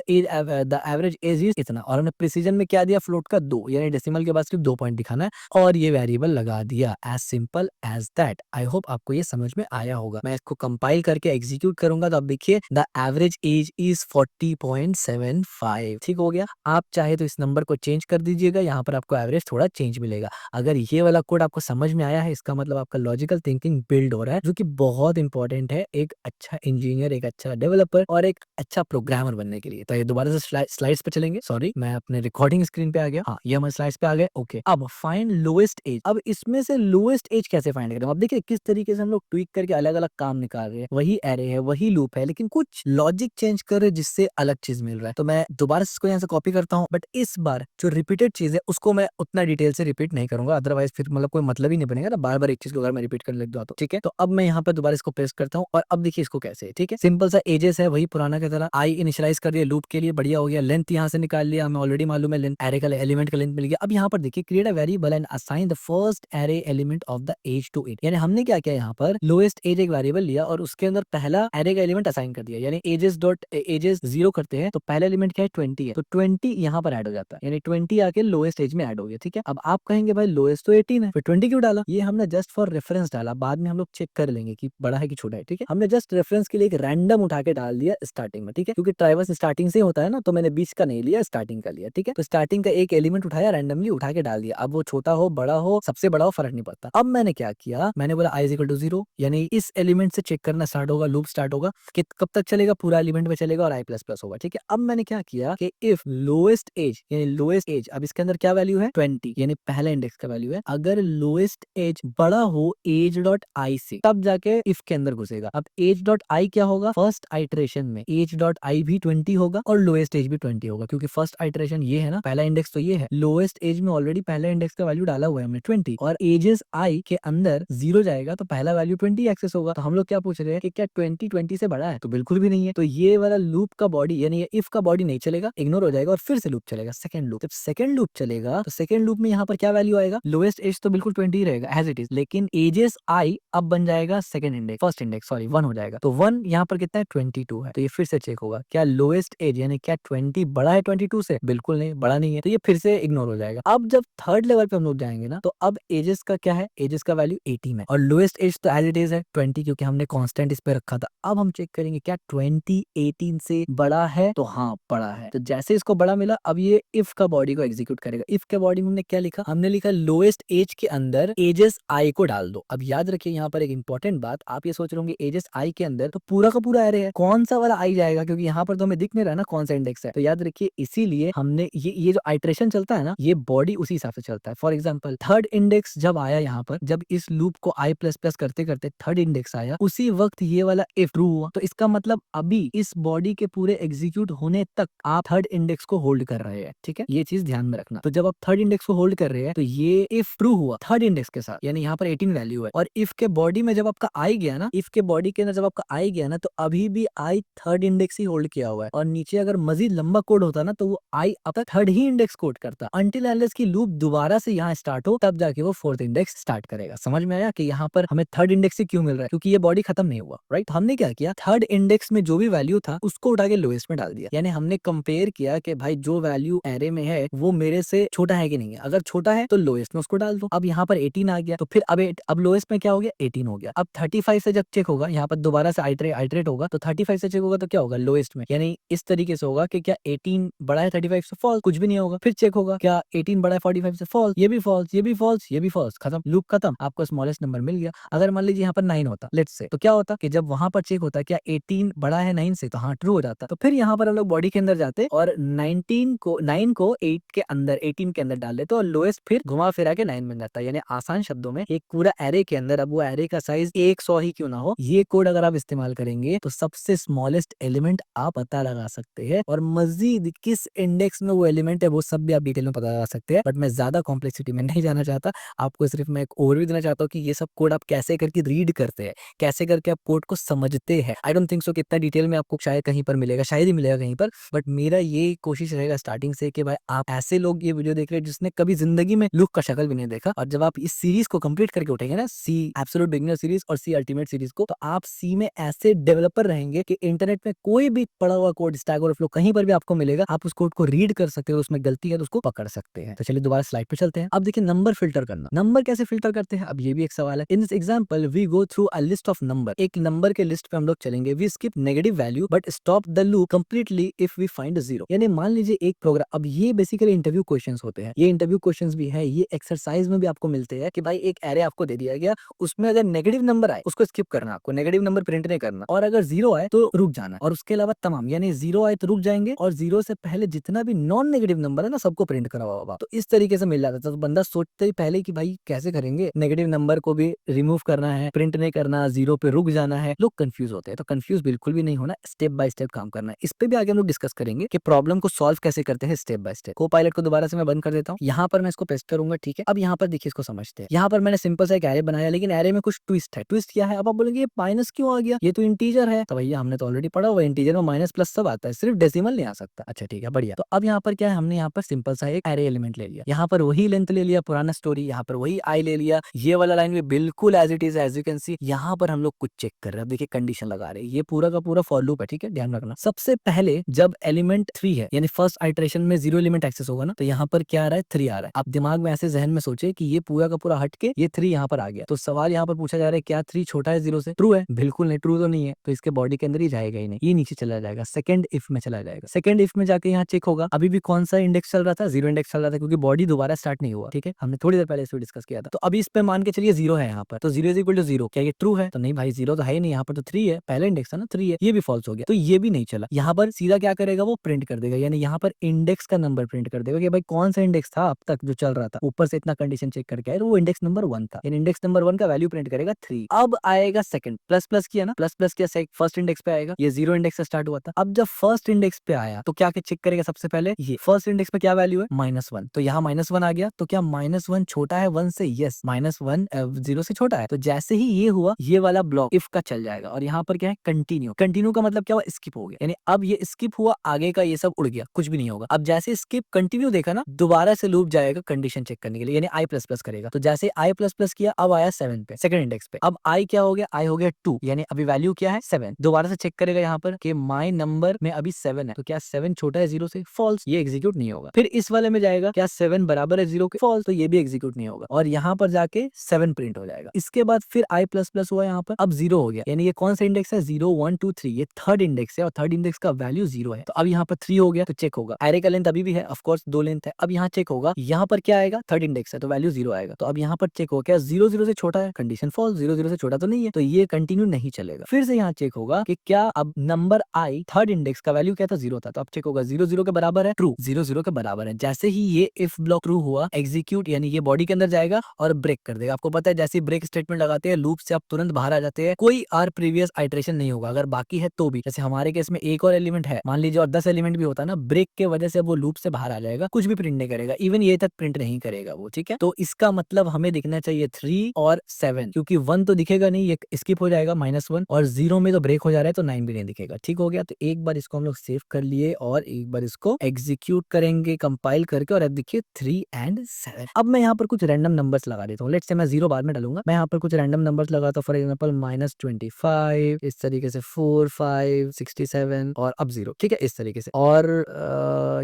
average age is इतना, और हमने प्रिसीजन में क्या दिया? फ्लोट का 2, यानी डेसिमल के बाद सिर्फ 2 पॉइंट दिखाना है, और ये वेरिएबल लगा दिया। As simple as that. I hope आपको ये समझ में आया होगा। मैं इसको कंपाइल करके एग्जीक्यूट करूंगा तो आप देखिए द एवरेज एज इज 40.75। ठीक हो गया। आप चाहे तो इस नंबर को चेंज कर दीजिएगा, यहाँ पर आपको एवरेज थोड़ा चेंज मिलेगा। अगर ये वाला कोड आपको समझ में आया है, इसका मतलब आपका लॉजिकल थिंकिंग बिल्ड हो रहा है, जो कि बहुत इंपॉर्टेंट है एक अच्छा इंजीनियर, एक अच्छा डेवलपर और एक अच्छा प्रोग्रामर बनने के लिए। तो ये दोबारा से स्लाइड्स पे चलेंगे। सॉरी, मैं अपने रिकॉर्डिंग स्क्रीन पे आ गया। हाँ, ये हमारे स्लाइड्स पे आ गए। ओके, अब फाइंड लोएस्ट एज। अब इसमें से लोएस्ट एज कैसे फाइंड करें? अब देखिए किस तरीके से हम लोग ट्वीक करके अलग अलग काम निकाल रहे हैं। वही एरे है, वही लूप है, लेकिन कुछ लॉजिक चेंज कर रहे हैं जिससे अलग चीज मिल रहा है। तो मैं दोबारा से इसको यहाँ से कॉपी करता हूँ, बट इस बार जो रिपीटेड चीज है उसको मैं उतना डिटेल से रिपीट नहीं करूंगा, अदरवाइज फिर मतलब कोई मतलब ही नहीं बनेगा ना बार बार एक चीज को अगर मैं रिपीट करने लग जाता हूँ। ठीक है, तो अब मैं यहाँ पर दोबारा इसको पेस्ट करता हूँ, और अब देखिए इसको कैसे। ठीक है, सिंपल सा एजेस है वही पुराना की तरह। आई इनिशियलाइज कर दिया लूप के लिए, बढ़िया हो गया। लेंथ यहाँ से निकाल लिया, हमें ऑलरेडी मालूम है लेंथ, एरे का एलिमेंट का लेंथ मिल गया। अब यहाँ पर देखिए create a variable and assign the first array element of the age to it. यानी हमने क्या किया, यहाँ पर लोएस्ट एज एक वेरिएबल लिया और उसके अंदर पहला एरे का एलिमेंट असाइन कर दिया। यानी एजेस डॉट एजेस 0 करते हैं तो पहला एलिमेंट क्या है? 20 है, तो 20 यहाँ पर ऐड हो जाता है, यानी 20 आके लोएस्ट एज में ऐड हो गया। ठीक है, अब आप कहेंगे भाई लोएस्ट तो 18 है, फिर 20 क्यों डाला? ये हमने जस्ट फॉर रेफरेंस डाला, बाद में हम लोग चेक कर लेंगे कि बड़ा है कि छोटा है। ठीक है, हमने जस्ट रेफरेंस के लिए एक रैंडम उठा के डाल दिया स्टार्टिंग में। ठीक है, क्योंकि ट्राइवर्स स्टार्टिंग से होता है ना, तो मैंने बीच का नहीं लिया, स्टार्टिंग का लिया। ठीक है, तो स्टार्टिंग का एक एलिमेंट उठाया, रैंडमली उठा के डाल दिया। अब वो छोटा हो, बड़ा हो, सबसे बड़ा हो, फर्क नहीं पड़ता। अब मैंने क्या किया, मैंने बोला i इज इक्वल टू 0, यानी इस एलिमेंट से चेक करना स्टार्ट होगा, लूप स्टार्ट होगा कि कब तक चलेगा? पूरा एलिमेंट में चलेगा और i प्लस प्लस होगा। ठीक है, अब मैंने क्या किया कि इफ लोएस्ट एज, यानी लोएस्ट एज, अब इसके अंदर क्या वैल्यू है? 20, यानी पहला इंडेक्स का वैल्यू है। अगर लोएस्ट एज बड़ा हो एज डॉट आई से, तब जाके इफ के अंदर घुसेगा। अब एज डॉट आई क्या होगा? फर्स्ट आइटरेशन में एज डॉट आई भी 20 होगा और लोएस्ट एज भी 20 होगा, क्योंकि फर्स्ट आइटरेशन ये है ना, पहला इंडेक्स तो ये है। लोएस्ट एज में ऑलरेडी पहला इंडेक्स का वैल्यू डाला हुआ है हमने 20, और एजेस आई के अंदर 0 जाएगा तो पहला वैल्यू 20 एक्सेस होगा। तो हम लोग क्या पूछ रहे हैं कि क्या 20 20 से बड़ा है? तो बिल्कुल भी नहीं है। तो ये वाला लूप का बॉडी, यानी ये इफ का बॉडी नहीं चलेगा, इग्नोर हो जाएगा, और फिर से लूप चलेगा, सेकंड लूप। जब सेकंड लूप चलेगा तो सेकंड लूप में यहाँ पर क्या वैल्यू आएगा? लोएस्ट एज तो बिल्कुल 20 ही रहेगा एज इट इज, लेकिन एजेस आई अब बन जाएगा second index, first index sorry 1 हो जाएगा। तो 1 यहाँ पर कितना है? 22 है। तो ये फिर से चेक होगा, क्या लोएस्ट एज यानी क्या 20 बड़ा है 22 से? बिल्कुल नहीं, बड़ा नहीं है, तो ये फिर से इग्नोर हो जाएगा। अब जब थर्ड लेवल पे हम लोग जाएंगे ना, तो अब एजेस का क्या है? एजेस का वैल्यू 18 है, और लोएस्ट एज तो एज इट इज है 20, क्योंकि हमने कांस्टेंट इस पे रखा था। अब हम चेक करेंगे क्या 20 18 से बड़ा है? तो हाँ, बड़ा है। तो जैसे इसको बड़ा मिला, अब ये इफ का बॉडी को एग्जीक्यूट करेगा। इफ के बॉडी में हमने क्या लिखा? हमने लिखा लोएस्ट एज के अंदर एजेस आई को डाल दो। अब याद रखिए यहाँ पर एक इंपॉर्टेंट बात, आप ये सोच रहे होंगे एजेस आई के अंदर तो पूरा का पूरा एरे है, कौन सा वाला आई जाएगा? क्योंकि यहाँ पर तो हमें दिख नहीं रहा ना कौन सा इंडेक्स है। तो याद रखिए इसीलिए हमने ये जो आइटरेशन चलता है ना, ये बॉडी उसी हिसाब से चलता है। फॉर एग्जाम्पल थर्ड इंडेक्स जब आया यहाँ पर, जब इस लूप को आई प्लस प्लस करते करते थर्ड इंडेक्स आया, उसी वक्त ये वाला इफ ट्रू हुआ। तो इसका मतलब अभी इस बॉडी के पूरे एग्जीक्यूट होने तक आप थर्ड इंडेक्स को होल्ड कर रहे हैं। ठीक है, ये चीज ध्यान में रखना। तो जब आप थर्ड इंडेक्स को होल्ड कर रहे हैं तो ये इफ ट्रू हुआ थर्ड इंडेक्स के साथ, यानी यहाँ पर 18 वैल्यू है, और इफ के बॉडी में जब आपका आई गया ना, इफ के बॉडी के अंदर जब आपका आई गया ना, तो अभी भी आई थर्ड इंडेक्स ही होल्ड किया हुआ है, और नीचे अगर मजीद लंबा कोड होता ना तो वो आई अब तक थर्ड ही इंडेक्स कोड करता, अनटिल अनलेस की लूप दोबारा से यहाँ स्टार्ट हो, तब जाके वो फोर्थ इंडेक्स स्टार्ट करेगा। समझ में आया कि यहाँ पर हमें थर्ड इंडेक्स से क्यों मिल रहा है, क्योंकि ये बॉडी खत्म नहीं हुआ, राइट। हमने क्या किया, थर्ड इंडेक्स में जो भी वैल्यू था उसको उठा के लोएस्ट में डाल दिया, यानी हमने कंपेयर किया कि भाई जो वैल्यू एरे में है वो मेरे से छोटा है कि नहीं है, अगर छोटा है तो लोएस्ट में उसको डाल दो। अब यहाँ पर 18 आ गया, तो फिर अब लोएस्ट में क्या हो गया, 18 हो गया। अब 35 से जब चेक होगा, यहाँ पर दोबारा से आइटरेट होगा, तो 35 से चेक होगा तो क्या होगा, लोएस्ट में, यानी इस तरीके से होगा कि क्या 18 बड़ा है 35 से, फॉल्स, कुछ भी नहीं होगा। फिर चेक होगा क्या 18 बड़ा है 45 से, फॉल्स, ये भी फॉल्स, ये भी फॉल्स, ये भी फॉल्स, खत्म, लूप खत्म, आपको स्मॉलेस्ट नंबर मिल गया। अगर मान लीजिए यहाँ पर 9 होता, लेट्स से, तो क्या होता कि जब वहां पर चेक होता क्या 18 बड़ा है 9 से, तो हाँ ट्रू हो जाता। तो फिर यहाँ पर हम लोग बॉडी के अंदर जाते और 9 को 8 के अंदर 18 के अंदर डाल देते और लोएस्ट फिर घुमा फिरा के 9 बन जाता है। यानी आसान शब्दों में एक पूरा एरे के अंदर, अब वो एरे का साइज 100 ही क्यों ना हो, ये कोड अगर आप इस्तेमाल करेंगे तो सबसे स्मॉलेस्ट एलिमेंट आप पता लगा सकते हैं, और मजीद किस इंडेक्स में वो एलिमेंट है वो सब भी आप डिटेल में पता लगा सकते हैं। बट मैं ज्यादा कॉम्प्लेक्सिटी में नहीं जाना चाहता, आपको सिर्फ मैं एक ओवरव्यू देना चाहता हूँ कि ये सब कोड आप कैसे करके रीड करते हैं, कैसे करके आप कोड को समझते हैं। आई डोंट थिंक सो कितना डिटेल में आपको शायद कहीं पर मिलेगा, शायद ही मिलेगा कहीं पर, बट मेरा ये कोशिश रहेगा स्टार्टिंग से कि भाई आप ऐसे लोग ये वीडियो देख रहे हैं जिसने कभी जिंदगी में लुक का शक्ल भी नहीं देखा, और जब आप इस सीरीज को कंप्लीट करके उठेंगे ना, सी एब्सोल्यूट बिगिनर सीरीज और सी अल्टीमेट सीरीज को, तो आप सी में ऐसे डेवलपर रहेंगे कि इंटरनेट में कोई भी पड़ा हुआ कोड, स्टैक ओवरफ्लो कहीं पर भी आपको मिलेगा, आप उस कोड को रीड कर सकते हो, उसमें गलती है तो उसको पकड़ सकते हैं। तो चलिए दोबारा स्लाइड पे चलते हैं। अब देखिए नंबर फिल्टर करना, नंबर कैसे फिल्टर करते हैं, अब ये भी एक सवाल है। In this example we go through a list of number, एक नंबर के लिस्ट पे हम लोग चलेंगे, we skip negative value but stop the loop completely if we find zero. यानी मान लीजिए एक प्रोग्राम, अब ये बेसिकली इंटरव्यू क्वेश्चंस होते हैं, ये इंटरव्यू क्वेश्चंस भी है, ये एक्सरसाइज में भी आपको मिलते हैं कि भाई एक एरे आपको दे दिया गया, उसमें अगर नेगेटिव नंबर आए उसको स्किप करना, आपको नेगेटिव नंबर प्रिंट नहीं करना, और अगर जीरो आए तो रुक जाना, और उसके अलावा तमाम, यानी जीरो आए तो रुक जाएंगे, और जीरो से पहले जितना भी नॉन नेगेटिव नंबर है ना सबको प्रिंट करा हुआ। तो इस तरीके से मिल जाता था, तो बंदा सोचते ही पहले कि भाई कैसे करेंगे, नेगेटिव नंबर को भी रिमूव करना है, प्रिंट नहीं करना, जीरो पे रुक जाना है, लोग कंफ्यूज होते हैं। तो कंफ्यूज बिल्कुल भी नहीं होना, स्टेप बाय स्टेप काम करना है। इस पे भी आगे हम लोग डिस्कस करेंगे कि प्रॉब्लम को सॉल्व कैसे करते हैं स्टेप बाय स्टेप। को पायलट को दोबारा से मैं बंद कर देता हूँ, यहाँ पर मैं इसको पेस्ट करूंगा, ठीक है। अब यहाँ पर देखिए इसको समझते हैं, यहाँ पर मैंने सिंपल सा एक एरे बनाया, लेकिन एरे में कुछ ट्विस्ट है। ट्विस्ट क्या है, अब आप बोलेंगे ये माइनस क्यों आ गया, ये तो इंटीजर है। तो भैया हमने तो ऑलरेडी पढ़ा हुआ, इंटीजर में माइनस प्लस सब आता है, सिर्फ डेसिमल नहीं आ सकता। अच्छा ठीक है, बढ़िया। तो अब यहाँ पर क्या है, हमने यहाँ पर सिंपल सा एक एरे एलिमेंट ले लिया, यहाँ पर वही लेंथ ले लिया, पुराना स्टोरी, यहाँ पर वही आई ले लिया, ये वाला लाइन भी बिल्कुल as it is, as you can see. यहाँ पर हम लोग कुछ चेक कर रहे हैं, अब देखिए कंडीशन लगा रहे हैं, ये पूरा का पूरा फॉर लूप है, ठीक है, ध्यान रखना। सबसे पहले जब एलिमेंट 3 है, यानी फर्स्ट आइटरेशन में 0 एलिमेंट एक्सेस होगा ना, तो यहाँ पर क्या आ रहा है, 3 आ रहा है। आप दिमाग में ऐसे जहन में सोचे कि ये पूरा का पूरा हट के ये 3 यहाँ पर आ गया, तो सवाल यहाँ पर पूछा जा रहा है क्या 3 छोटा है 0 से, ट्रू है, बिल्कुल नहीं, ट्रू तो नहीं है, तो इसके बॉडी के अंदर ही जाएगा ही नहीं, ये नीचे चला जाएगा, सेकंड इफ में चला जाएगा। सेकंड इफ में जाके यहाँ चेक होगा, अभी भी कौन सा इंडेक्स चल रहा था, 0 इंडेक्स चल रहा था, क्योंकि बॉडी दोबारा स्टार्ट नहीं हुआ, ठीक है, हमने थोड़ी देर पहले इसको डिस्कस किया था। तो अभी इस पे मान के चलिए 0 है यहाँ पर, तो 0 इज इक्वल टू 0, क्या ये ट्रू है, तो नहीं भाई 0 तो है ही नहीं, यहाँ पर तो 3 है, पहला इंडेक्स था ना 3 है, ये भी फॉल्स हो गया, तो ये भी नहीं चला। यहाँ पर सीधा क्या करेगा, वो प्रिंट कर देगा, यानी यहाँ पर इंडेक्स का नंबर प्रिंट कर देगा कि भाई कौन सा इंडेक्स था अब तक जो चल रहा था, ऊपर से इतना कंडीशन चेक करके आए, वो इंडेक्स नंबर 1 था, यानी इंडेक्स नंबर 1 का वैल्यू प्रिंट करेगा 3। अब आएगा सेकंड, प्लस प्लस किया ना, प्लस प्लस किया, फर्स्ट इंडेक्स पे आएगा, ये 0 इंडेक्स से स्टार्ट हुआ था। अब जब फर्स्ट इंडेक्स पे आया तो क्या चेक करेगा, सबसे पहले ये फर्स्ट इंडेक्स पे क्या वैल्यू है, -1, तो यहाँ -1 आ गया, तो क्या -1 छोटा है 1 से, यस, -1 0 से छोटा है, तो जैसे ही ये हुआ, ये वाला ब्लॉक इफ का चल जाएगा, और यहाँ पर क्या है, कंटिन्यू। कंटिन्यू का मतलब क्या हुआ, स्किप हो गया, यानी अब ये स्किप हुआ, आगे का ये सब उड़ गया, कुछ भी नहीं होगा। अब जैसे स्किप कंटिन्यू देखा ना, दोबारा से लूप जाएगा कंडीशन चेक करने के लिए, यानी i प्लस प्लस करेगा, तो जैसे i प्लस प्लस किया, अब आया 7 पे, सेकंड इंडेक्स पे, अब i क्या हो गया, i हो गया 2, यानी अभी वैल्यू क्या है, 7, दोबारा से चेक करेगा यहाँ पर कि माई नंबर में अभी 7 है, तो क्या 7 छोटा है 0 से, फॉल्स, ये एग्जीक्यूट नहीं होगा। फिर इस वाले में जाएगा, क्या 7 बराबर है 0 के, फॉल्स, तो ये भी एग्जीक्यूट नहीं होगा, और यहाँ पर जाके 7 प्रिंट हो जाएगा। इसके बाद फिर i प्लस प्लस हुआ, यहाँ पर अब 0 हो गया, यानी ये कौन सा इंडेक्स है, 0 1 2 3, ये थर्ड इंडेक्स है, और थर्ड इंडेक्स का वैल्यू 0 है, तो अब यहाँ पर 3 हो गया, तो चेक होगा, एरे का लेंथ अभी भी है, ऑफ कोर्स 2 लेंथ है। अब यहाँ चेक होगा, यहाँ पर क्या आएगा, थर्ड इंडेक्स है, तो वैल्यू 0 आएगा, तो अब यहाँ पर चेक होगा, क्या 0 0 से छोटा है, कंडीशन फॉल्स, 0 0 से छोटा तो नहीं है, तो ये कंटिन्यू नहीं चलेगा। फिर से यहाँ चेक होगा कि क्या अब नंबर i थर्ड इंडेक्स का वैल्यू क्या था, 0 था, तो अब चेक होगा 0 0 के बराबर है, ट्रू, 0 0 के बराबर है। जैसे ही ये इफ ब्लॉक ट्रू हुआ, एग्जीक्यूट, यानी ये बॉडी के अंदर जाएगा और ब्रेक कर देगा। आपको पता है जैसे ब्रेक स्टेटमेंट लगाते हैं, लूप से आप तुरंत बाहर आ जाते हैं, कोई आर प्रीवियस आइटरेशन नहीं होगा, अगर बाकी है तो भी। जैसे हमारे केस में एक और एलिमेंट है, मान लीजिए, और 10 एलिमेंट भी होता है ना, ब्रेक के वजह से वो लूप से बाहर आ जाएगा, कुछ भी प्रिंट नहीं करेगा, इवन ये तक प्रिंट नहीं करेगा वो, ठीक है। तो इसका मतलब हमें दिखना चाहिए 3 और 7, क्योंकि 1 तो दिखेगा नहीं, ये स्किप हो जाएगा, -1, और 0 में तो ब्रेक हो जा रहा है, तो 9 भी नहीं दिखेगा, ठीक हो गया। तो एक बार इसको हम लोग सेव कर लिए, और एक बार इसको एग्जीक्यूट करेंगे कंपाइल करके, और अब देखिए 3 एंड 7। अब मैं यहाँ पर कुछ रैंडम नंबर्स लगा देता हूँ, लेट्स से मैं 0 बाद में डालूंगा, मैं यहाँ पर कुछ रैंडम नंबर्स लगाता हूँ, फॉर एग्जांपल -25, इस तरीके से 4, 5, 67 और अब 0, ठीक है, इस तरीके से। और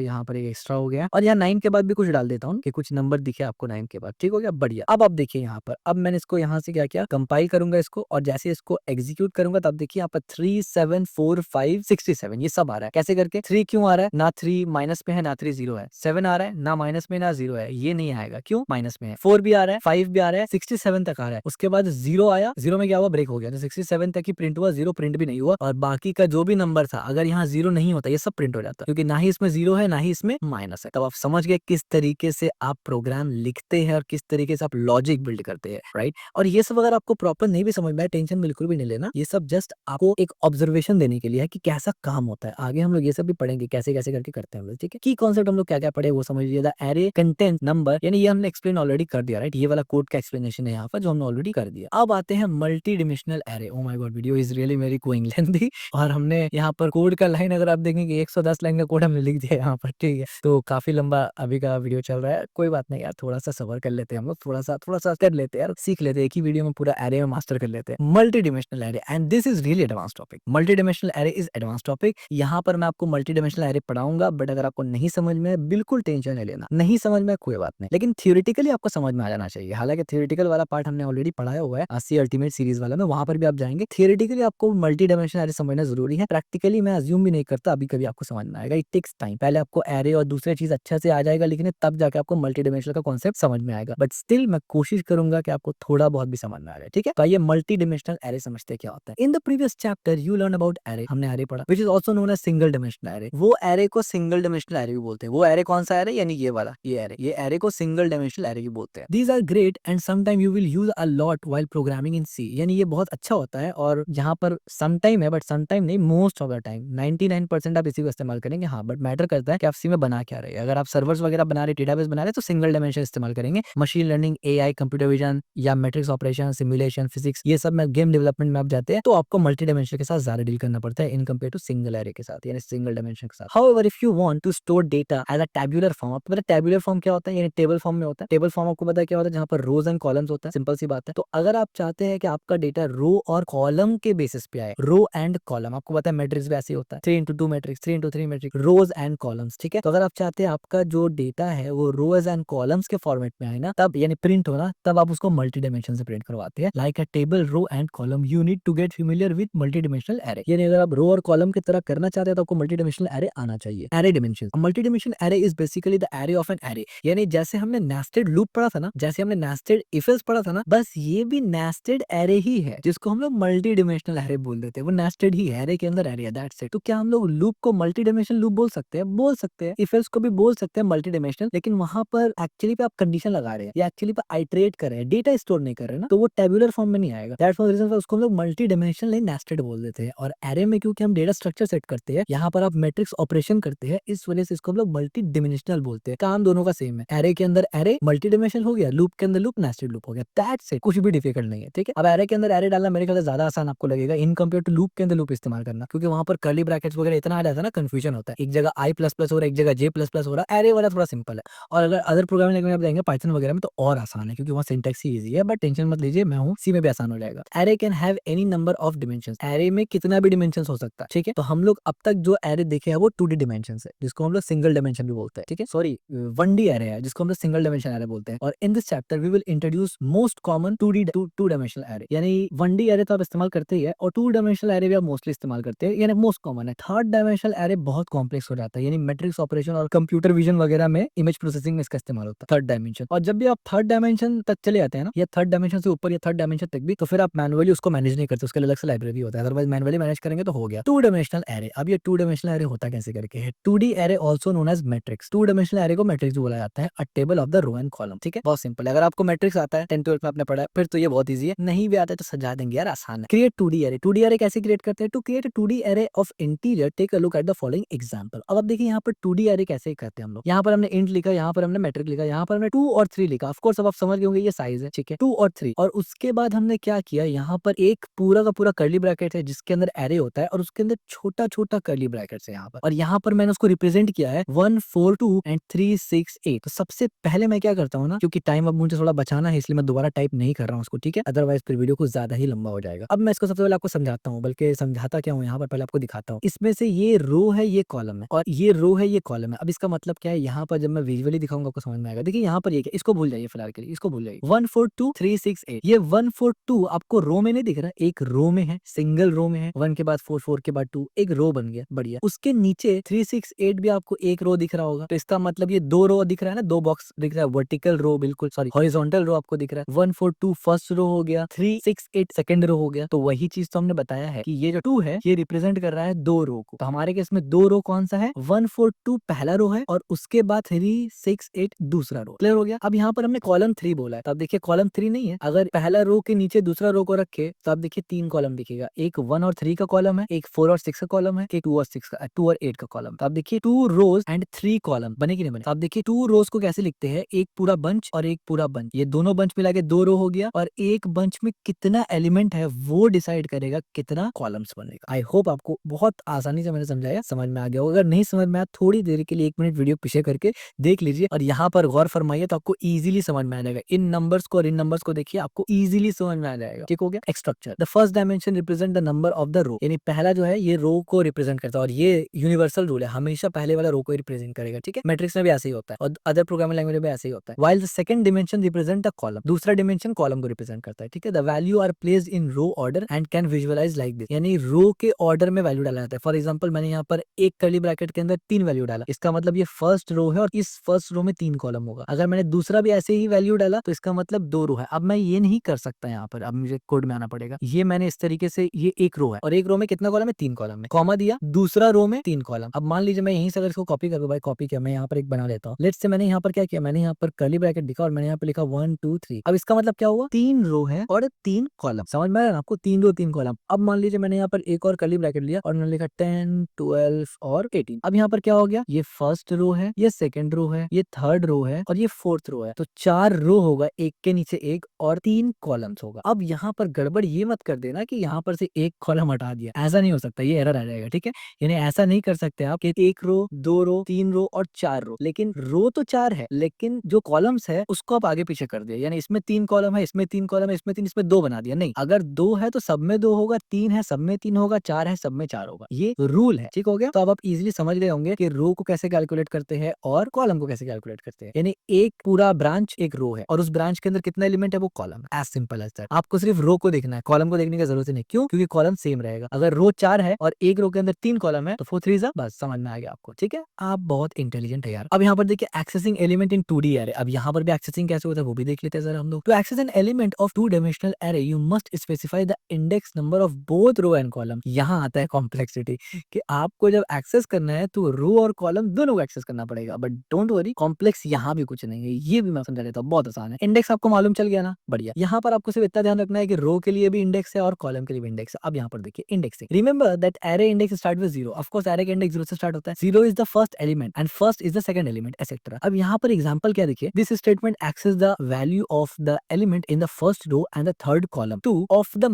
यहाँ पर एक एक्स्ट्रा हो गया और यहाँ 9 के बाद भी कुछ डाल देता हूँ कि कुछ नंबर दिखे आपको 9 के बाद, ठीक हो गया, बढ़िया। अब आप देखिए यहाँ पर, अब मैंने इसको यहाँ से क्या किया, कंपाइल करूंगा इसको और जैसे इसको एग्जीक्यूट करूंगा तब देखिए यहाँ पर 3, 7, 4, 5, 67 ये सब आ रहा है। कैसे करके? 3 क्यों आ रहा है? ना 3 माइनस में है ना 3 जीरो है। 7 आ रहा है, ना माइनस में ना जीरो है, ये नहीं आएगा, क्यों? माइनस में है। 4 भी आ रहा है, 5 भी आ रहा है, 67 तक आ रहा है। उसके बाद 0 आया, 0 में क्या हुआ? ब्रेक हो गया, तो 67 तक ही प्रिंट हुआ, 0 प्रिंट भी नहीं हुआ। और बाकी का जो भी नंबर था, अगर यहाँ 0 नहीं होता, ये सब प्रिंट हो जाता, क्योंकि ना ही इसमें 0 है ना ही इसमें माइनस है। तब आप समझ गए किस तरीके से आप प्रोग्राम लिखते हैं और किस तरीके से आप लॉजिक बिल्ड करते हैं, राइट? और ये सब अगर आपको प्रॉपर नहीं भी समझ में आए, टेंशन बिल्कुल भी नहीं लेना, ये सब जस्ट आपको एक ऑब्जर्वेशन देने के लिए है कि कैसा काम होता है। आगे हम लोग ये सब भी पढ़ेंगे कैसे कैसे करके करते हैं हम लोग, ठीक है। की कॉन्सेप्ट हम लोग क्या क्या पढ़े वो समझ लीजिए। एरे कंटेंट नंबर, यानी ये हमने एक्सप्लेन ऑलरेडी कर दिया, राइट? ये वाला कोड का एक्सप्लेनेशन है यहाँ पर जो हमने ऑलरेडी कर दिया। अब आते हैं multi dimensional array. Oh my God, video is really very going lengthy और हमने यहाँ पर कोड का लाइन अगर आप देखेंगे 110 लाइन का कोड हमने लिख दिया यहाँ पर, ठीक है। तो काफी लंबा अभी का वीडियो चल रहा है, कोई बात नहीं यार, थोड़ा सा सबर कर लेते हैं हम लोग, थोड़ा सा कर लेते हैं यार, सीख लेते हैं, एक ही वीडियो में पूरा एरे में मास्टर कर लेते हैं। Multi dimensional array, and this is really advance topic. Multi dimensional array is advance topic. यहाँ पर मैं आपको मल्टी डिमेंशनल एरे पढ़ाऊंगा, बट अगर आपको नहीं समझ में, बिल्कुल टेंशन नहीं लेना, नहीं समझ में कोई बात नहीं, लेकिन थियोरेटिकली आपको समझ में आ जाना चाहिए। हालांकि थियोरेटिकल वाला पार्ट हमने ऑलरेडी पढ़ाया हुआ है सी अल्टीमेट सीरीज वाला में, वहां पर भी आप जाएंगे। थियोरेटिकली आपको मल्टी डिमेंशनल एरे समझना जरूरी है, प्रैक्टिकली मैं अज्यूम भी नहीं करता अभी कभी आपको समझ में आएगा। इट टेक्स टाइम, पहले आपको एरे और दूसरी चीज अच्छा से आ जाएगा, लेकिन तब जाके आपको मल्टी डिमेंशनल का कॉन्सेप्ट समझ में आएगा। बट स्टिल मैं कोशिश करूंगा कि आपको थोड़ा बहुत भी समझ में आ जाए, ठीक है। तो ये मल्टी डिमेंशनल एरे समझते क्या होता है। In the previous chapter you learn about array, हमने एरे पढ़ा, which is also known as single dimensional array. वो एरे को सिंगल डिमेंशनल एरे भी बोलते हैं। वो एरे कौन सा एरे? यानी ये वाला, ये एरे को सिंगल डिमेंशनल एरे भी बोलते हैं। These are great and sometime you will use a lot while programming in C, यानी ये बहुत अच्छा होता है और यहाँ पर समटाइम है, बट समटाइम नहीं, मोस्ट ऑफ द टाइम 99% आप इसी को इस्तेमाल करेंगे। हाँ, बट मैटर करता है कि आप सी में बना क्या रहे। अगर आप सर्वर्स वगैरह बना रहे, डेटाबेस बना रहे, तो सिंगल डायमेंशन इस्तेमाल करेंगे। Machine learning, AI, computer vision या मैट्रिक्स ऑपरेशन, सिमुलेशन, फिजिक्स, ये सब में गेम डेवलपमेंट में आप जाते हैं, तो आपको मल्टी डायमेंशन के साथ ज्यादा डील करना पड़ता है in compare to single array के साथ, यानी सिंगल डायमेंशन के साथ। However if you want to store data as a tabular form, आपको पता है टैबुलर फॉर्म क्या होता है? यानी टेबल फॉर्म में होता है। टेबल फॉर्म आपको पता है क्या होता है? जहां पर रोज एंड कॉलम्स होता है, सिंपल सी बात है। तो अगर आप चाहते हैं कि आपका डेटा रो और कॉलम के बेसिस पे आए, रो एंड कॉलम, आपको पता है मैट्रिक्स भी ऐसे होता है, 3x2 matrix, 3x3 matrix, rows and columns, ठीक है। तो अगर आप चाहते हैं आपका जो डेटा है वो रोज एंड कॉलम्स के फॉर्मेट में आए ना, तब यानी प्रिंट हो ना, तब आप उसको मल्टी डायमेंशन से प्रिंट करवाते हैं। Like a table, row and column, you need to get familiar with multi dimensional array. यानी अगर आप रो और कॉलम की तरह करना चाहते हैं तो आपको मल्टी डायमेंशनल एरे आना चाहिए। Array dimension, multi dimensional array is basically the array of an array. यानी जैसे हमने नेस्टेड लूप पढ़ा था ना, जैसे हमने नेस्टेड इफ एल्स पढ़ा था ना, बस ये भी नेस्टेड एरे ही है, जिसको हम लोग मल्टी डायमेंशनल एरे बोल देते हैं। वो नेस्टेड ही है, एरे के अंदर एरे है, दैट्स इट। तो क्या हम लोग लूप को मल्टी डायमेंशनल लूप बोल सकते हैं? बोल सकते हैं। इफ एल्स को भी बोल सकते हैं मल्टी डायमेंशनल, लेकिन वहां पर एक्चुअली पे आप कंडीशन लगा रहे हैं या एक्चुअली पे आइटरेट कर रहे हैं, डेटा स्टोर नहीं कर रहे ना, तो वो टेबुलर फॉर्म में नहीं आएगा। दैट्स द रीजन उसको हम लोग मल्टी डायमेंशनल नहीं नेस्टेड बोल देते हैं। और एरे में क्योंकि हम डेटा स्ट्रक्चर सेट करते हैं, यहाँ पर आप मैट्रिक्स ऑपरेशन करते हैं, इस वजह से इसको हम लोग मल्टी डिमेंशनल बोलते हैं। काम दोनों का सेम है। एरे के अंदर एरे मल्टी डायमेंशनल हो गया, लूप के अंदर लूप नेस्टेड लूप हो गया, दैट्स इट। कुछ भी डिफिकल्ट नहीं है, ठीक है। अब एरे के अंदर एरे डालना मेरे ख्याल से ज्यादा आसान आपको लगेगा इन कंपेयर टू लूप के अंदर लूप इस्तेमाल करना, क्योंकि वहां पर कर्ली ब्रैकेट्स वगैरह इतना आ जाता है ना, कंफ्यूजन होता है। एक जगह आई प्लस प्लस हो रहा है, एक जगह जे प्लस प्लस हो रहा है। एरे वाला थोड़ा सिंपल है। और अगर अदर प्रोग्रामिंग लैंग्वेज में आप जाएंगे पाइथन वगैरह में, तो और आसान है, क्योंकि वहाँ सिंटैक्स ही इजी है। बट टेंशन मत लीजिए, मैं हूँ, सी में भी आसान हो जाएगा। Array can have any number of dimensions, array में कितना भी डिमेंशंस हो सकता है, ठीक है। तो हम लोग अब तक जो एरे देखे हैं वो 2D डिमेंशंस है, जिसको हम लोग सिंगल डायमेंशन भी बोलते हैं, ठीक है। सॉरी, 1D एरे है, जिसको हम लोग सिंगल डायमेंशन एरे बोलते हैं। और in this chapter we will introduce most common 2 dimensional array. यानी 1D एरे तो आप इस्तेमाल करते ही है, और 2 डायमेंशनल एरे भी आप मोस्टली इस्तेमाल करते हैं, यानी मोस्ट कॉमन है। थर्ड डायमेंशनल एरे बहुत कॉम्प्लेक्स हो जाता है, यानी मैट्रिक्स ऑपरेशन और कंप्यूटर विजन वगैरह में इमेज प्रोसेसिंग में इसका इस्तेमाल होता है, थर्ड डायमेंशन। और जब भी आप थर्ड डायमेंशन तक चले जाते हैं ना, या थर्ड डायमेंशन से ऊपर या थर्ड डायमेंशन तक भी, तो फिर आप मैनुअली उसको मैनेज नहीं करते, उसके लिए अलग से लाइब्रेरी होता है, अदरवाइज मैनुअली मैनेज करेंगे तो हो गया। 2 डायमेंशनल एरे। अब ये 2 डायमेंशनल एरे होता कैसे करके है? 2D array also known as matrix. 2 dimensional array को मैट्रिक्स बोला जाता है, a table of the row and column, ठीक है। बहुत सिंपल है। अगर आपको मैट्रिक्स आता है, 10th 12th में आपने पढ़ा है, फिर तो ये बहुत ईजी है। नहीं भी आता है तो सजा देंगे यार, आसान है। Create 2D array. 2D array कैसे क्रिएट करते हैं? To create 2D array of interior, take a look at the following example. अब आप देखिए यहाँ पर 2D एरे कैसे करते हैं हम लोग। यहाँ पर हमने इंट लिखा, यहाँ पर हमने मैट्रिक लिखा, यहाँ पर हमने 2 और 3 लिखा। ऑफ कोर्स अब आप समझ गए होंगे ये साइज है, ठीक है, 2 और 3। और उसके बाद हमने क्या किया, यहाँ पर एक पूरा का पूरा कर्ली ब्रैकेट है जिसके अंदर एरे होता है, और उसके अंदर छोटा छोटा कर्ली ब्रैकेट्स है यहाँ पर। और यहाँ पर मैंने उसको रिप्रेजेंट किया है 1 4 2 एंड 3 6 8। तो सबसे पहले मैं क्या करता हूँ ना, क्योंकि टाइम अब मुझे थोड़ा बचाना है, इसलिए मैं दोबारा टाइप नहीं कर रहा हूँ उसको, ठीक है। ठीक है, अदरवाइज फिर वीडियो कुछ ज्यादा ही लंबा हो जाएगा। अब मैं इसको सबसे पहले आपको समझाता हूँ, बल्कि समझाता क्या हूँ यहाँ पर, पहले आपको दिखाता हूँ। इसमें से ये रो है, ये कॉलम है, और ये रो है, ये कॉलम है। अब इसका मतलब क्या है, यहाँ पर जब मैं विजुअली दिखाऊंगा आपको समझ में आएगा। देखिए यहाँ पर ये क्या, इसको भूल जाइए फिलहाल के लिए, इसको भूल जाइए। 142 368, ये 142 आपको रो में नहीं दिख रहा, एक रो में है, सिंगल रो में है। 1 के बाद 4, 4 के बाद 2, एक रो बन गया, बढ़िया। उसके नीचे 368 भी आपको एक रो दिख रहा होगा, तो इसका मतलब ये 2 रो दिख रहा है ना, 2 बॉक्स दिख रहा है, वर्टिकल रो, बिल्कुल सॉरी हॉरिजॉन्टल रो आपको दिख रहा है। 142 फर्स्ट रो हो गया, 368 सेकंड रो हो गया। तो वही चीज तो हमने बताया है कि ये जो 2 है ये रिप्रेजेंट कर रहा है 2 रो को। तो हमारे केस में 2 रो कौन सा है, 142 पहला रो है, और उसके बाद 368 दूसरा रो। क्लियर हो गया। अब यहाँ पर हमने कॉलम 3 बोला है, तो अब देखिए कॉलम 3 नहीं है। अगर पहला रो के नीचे दूसरा रो को रखे तो आप देखिए 3 कॉलम दिखेगा, एक 1 और 3 का कॉलम है, एक 4 और 6 का कॉलम है, एक 2 और 6 का 2 और 8 का कॉलम। तो आप देखिए 2 रोज एंड 3 कॉलम बने कि नहीं बने। तो आप देखिए 2 रोज को कैसे लिखते हैं, एक पूरा बंच और एक पूरा बंच, ये दोनों बंच मिला के 2 रो हो गया, और एक बंच में कितना एलिमेंट है वो डिसाइड करेगा कितना कॉलम्स बनेगा। आई होप आपको बहुत आसानी से मैंने समझाया, समझ में आ गया होगा। अगर नहीं समझ में आया थोड़ी देर के लिए 1 मिनट वीडियो पीछे करके देख लीजिए, और यहाँ पर गौर फरमाइए तो आपको इजीली समझ में आ जाएगा। इन नंबर्स को और इन नंबर्स को देखिए, आपको इजीली समझ में आ जाएगा। ठीक हो गया। Structure, the first dimension represent the number of the row, यानी पहला जो है ये रो को रिप्रेजेंट करता है, और ये यूनिवर्सल रूल है, हमेशा पहले वाला रो को रिप्रेजेंट करेगा। ठीक है, मैट्रिक्स में भी ऐसे ही होता है, और अदर प्रोग्रामिंग लैंग्वेज में ऐसे ही होता है। While the second dimension represent the column, दूसरा डिमेंशन कॉलम को रिप्रेजेंट करता है। ठीक है, the value are placed in row order and can visualize like this, यानी रो के ऑर्डर में वैल्यू डाला जाता है। फॉर एग्जांपल मैंने यहाँ पर एक कर्ली ब्रैकेट के अंदर 3 वैल्यू डाला, इसका मतलब ये फर्स्ट रो है, और इस फर्स्ट रो में 3 कॉलम होगा। अगर मैंने दूसरा भी ऐसे ही वैल्यू डाला तो इसका मतलब 2 रो है। अब मैं ये नहीं कर सकता यहाँ पर, अब मुझे कोड में आना पड़ेगा। ये मैंने इस तरीके से, ये एक रो है, और एक रो में कितना कॉलम है, 3 कॉलम में, कॉमा दिया, दूसरा रो में 3 कॉलम। अब मान लीजिए मैं यहीं से अगर इसको कॉपी कर दूं, भाई कॉपी किया, मैं यहाँ पर एक बना लेता हूँ। लेट्स से मैंने यहाँ पर क्या किया, मैंने यहाँ पर कर्ली ब्रैकेट लिखा, और मैंने यहाँ पर लिखा 1 2 3। अब इसका मतलब क्या हुआ, 3 रो है और 3 कॉलम। समझ में आ रहा है आपको, 3 रो 3 कॉलम। अब मान लीजिए मैंने यहाँ पर एक और कर्ली ब्रैकेट लिया, और मैंने लिखा 10 12 और 18। अब यहाँ पर क्या हो गया, ये फर्स्ट रो है, ये सेकंड रो है, ये थर्ड रो है, और ये फोर्थ रो है। तो 4 रो होगा, एक के नीचे एक, और 3 कॉलम्स होगा। अब यहाँ पर गड़बड़ ये मत कर देना कि यहाँ पर से एक कॉलम हटा दिया, ऐसा नहीं हो सकता, ये एरर आ जाएगा। ठीक है, यानी ऐसा नहीं कर सकते आप कि 1 रो 2 रो 3 रो और 4 रो, लेकिन रो तो 4 है, लेकिन जो कॉलम्स है उसको आप आगे पीछे कर दिया, यानी इसमें 3 कॉलम है, इसमें 3 कॉलम है, इसमें 3, इसमें 2 बना दिया। नहीं, अगर 2 है तो सब में 2 होगा, 3 है सब में 3 होगा, 4 है सब में 4 होगा, ये रूल है। ठीक हो गया। तो अब आप इजीली समझ गए होंगे कि रो को कैसे कैलकुलेट करते हैं और कॉलम को कैसे कैलकुलेट करते हैं। यानी एक पूरा ब्रांच एक रो है, और उस ब्रांच के अंदर कितना एलिमेंट है, वो कॉलम है। As simple as that. आपको सिर्फ रो को देखना है, कॉलम को देखने की जरूरत नहीं। क्यों? क्योंकि कॉलम सेम रहेगा। अगर रो 4 है और एक रो के अंदर 3 कॉलम है तो 4 3 बस समझ में आ गया आपको। ठीक है, आप बहुत इंटेलिजेंट है यार। अब यहाँ पर देखिए accessing element in 2D array. अब यहाँ पर भी एक्सेसिंग कैसे होता है वो भी देख लेते हैं जरा हम लोग। तो access an element of 2 dimensional array you must specify the index number of both row and column. यहाँ आता है कॉम्प्लेक्सिटी, कि आपको जब एक्सेस करना है तो रो और कॉलम दोनों को एक्सेस करना पड़ेगा। बट डोंट वरी, कॉम्प्लेक्स यहाँ भी कुछ नहीं है, ये भी मैं समझा देता हूँ, बहुत आसान है। इंडेक्स आपको मालूम चल गया ना, बढ़िया। यहाँ पर आपको सिर्फ इतना ध्यान रखना है कि रो के लिए भी इंडेक्स है और कॉलम के लिए भी इंडेक्स है। अब यहाँ पर देखिए indexing. Remember that array index start with 0। Of course array का इंडेक्स 0 से स्टार्ट होता है। 0 is the first element and first is the second element etcetera. अब यहाँ पर एग्जांपल क्या देखिए, this statement access the value of the element in the first row and the third column 2 of the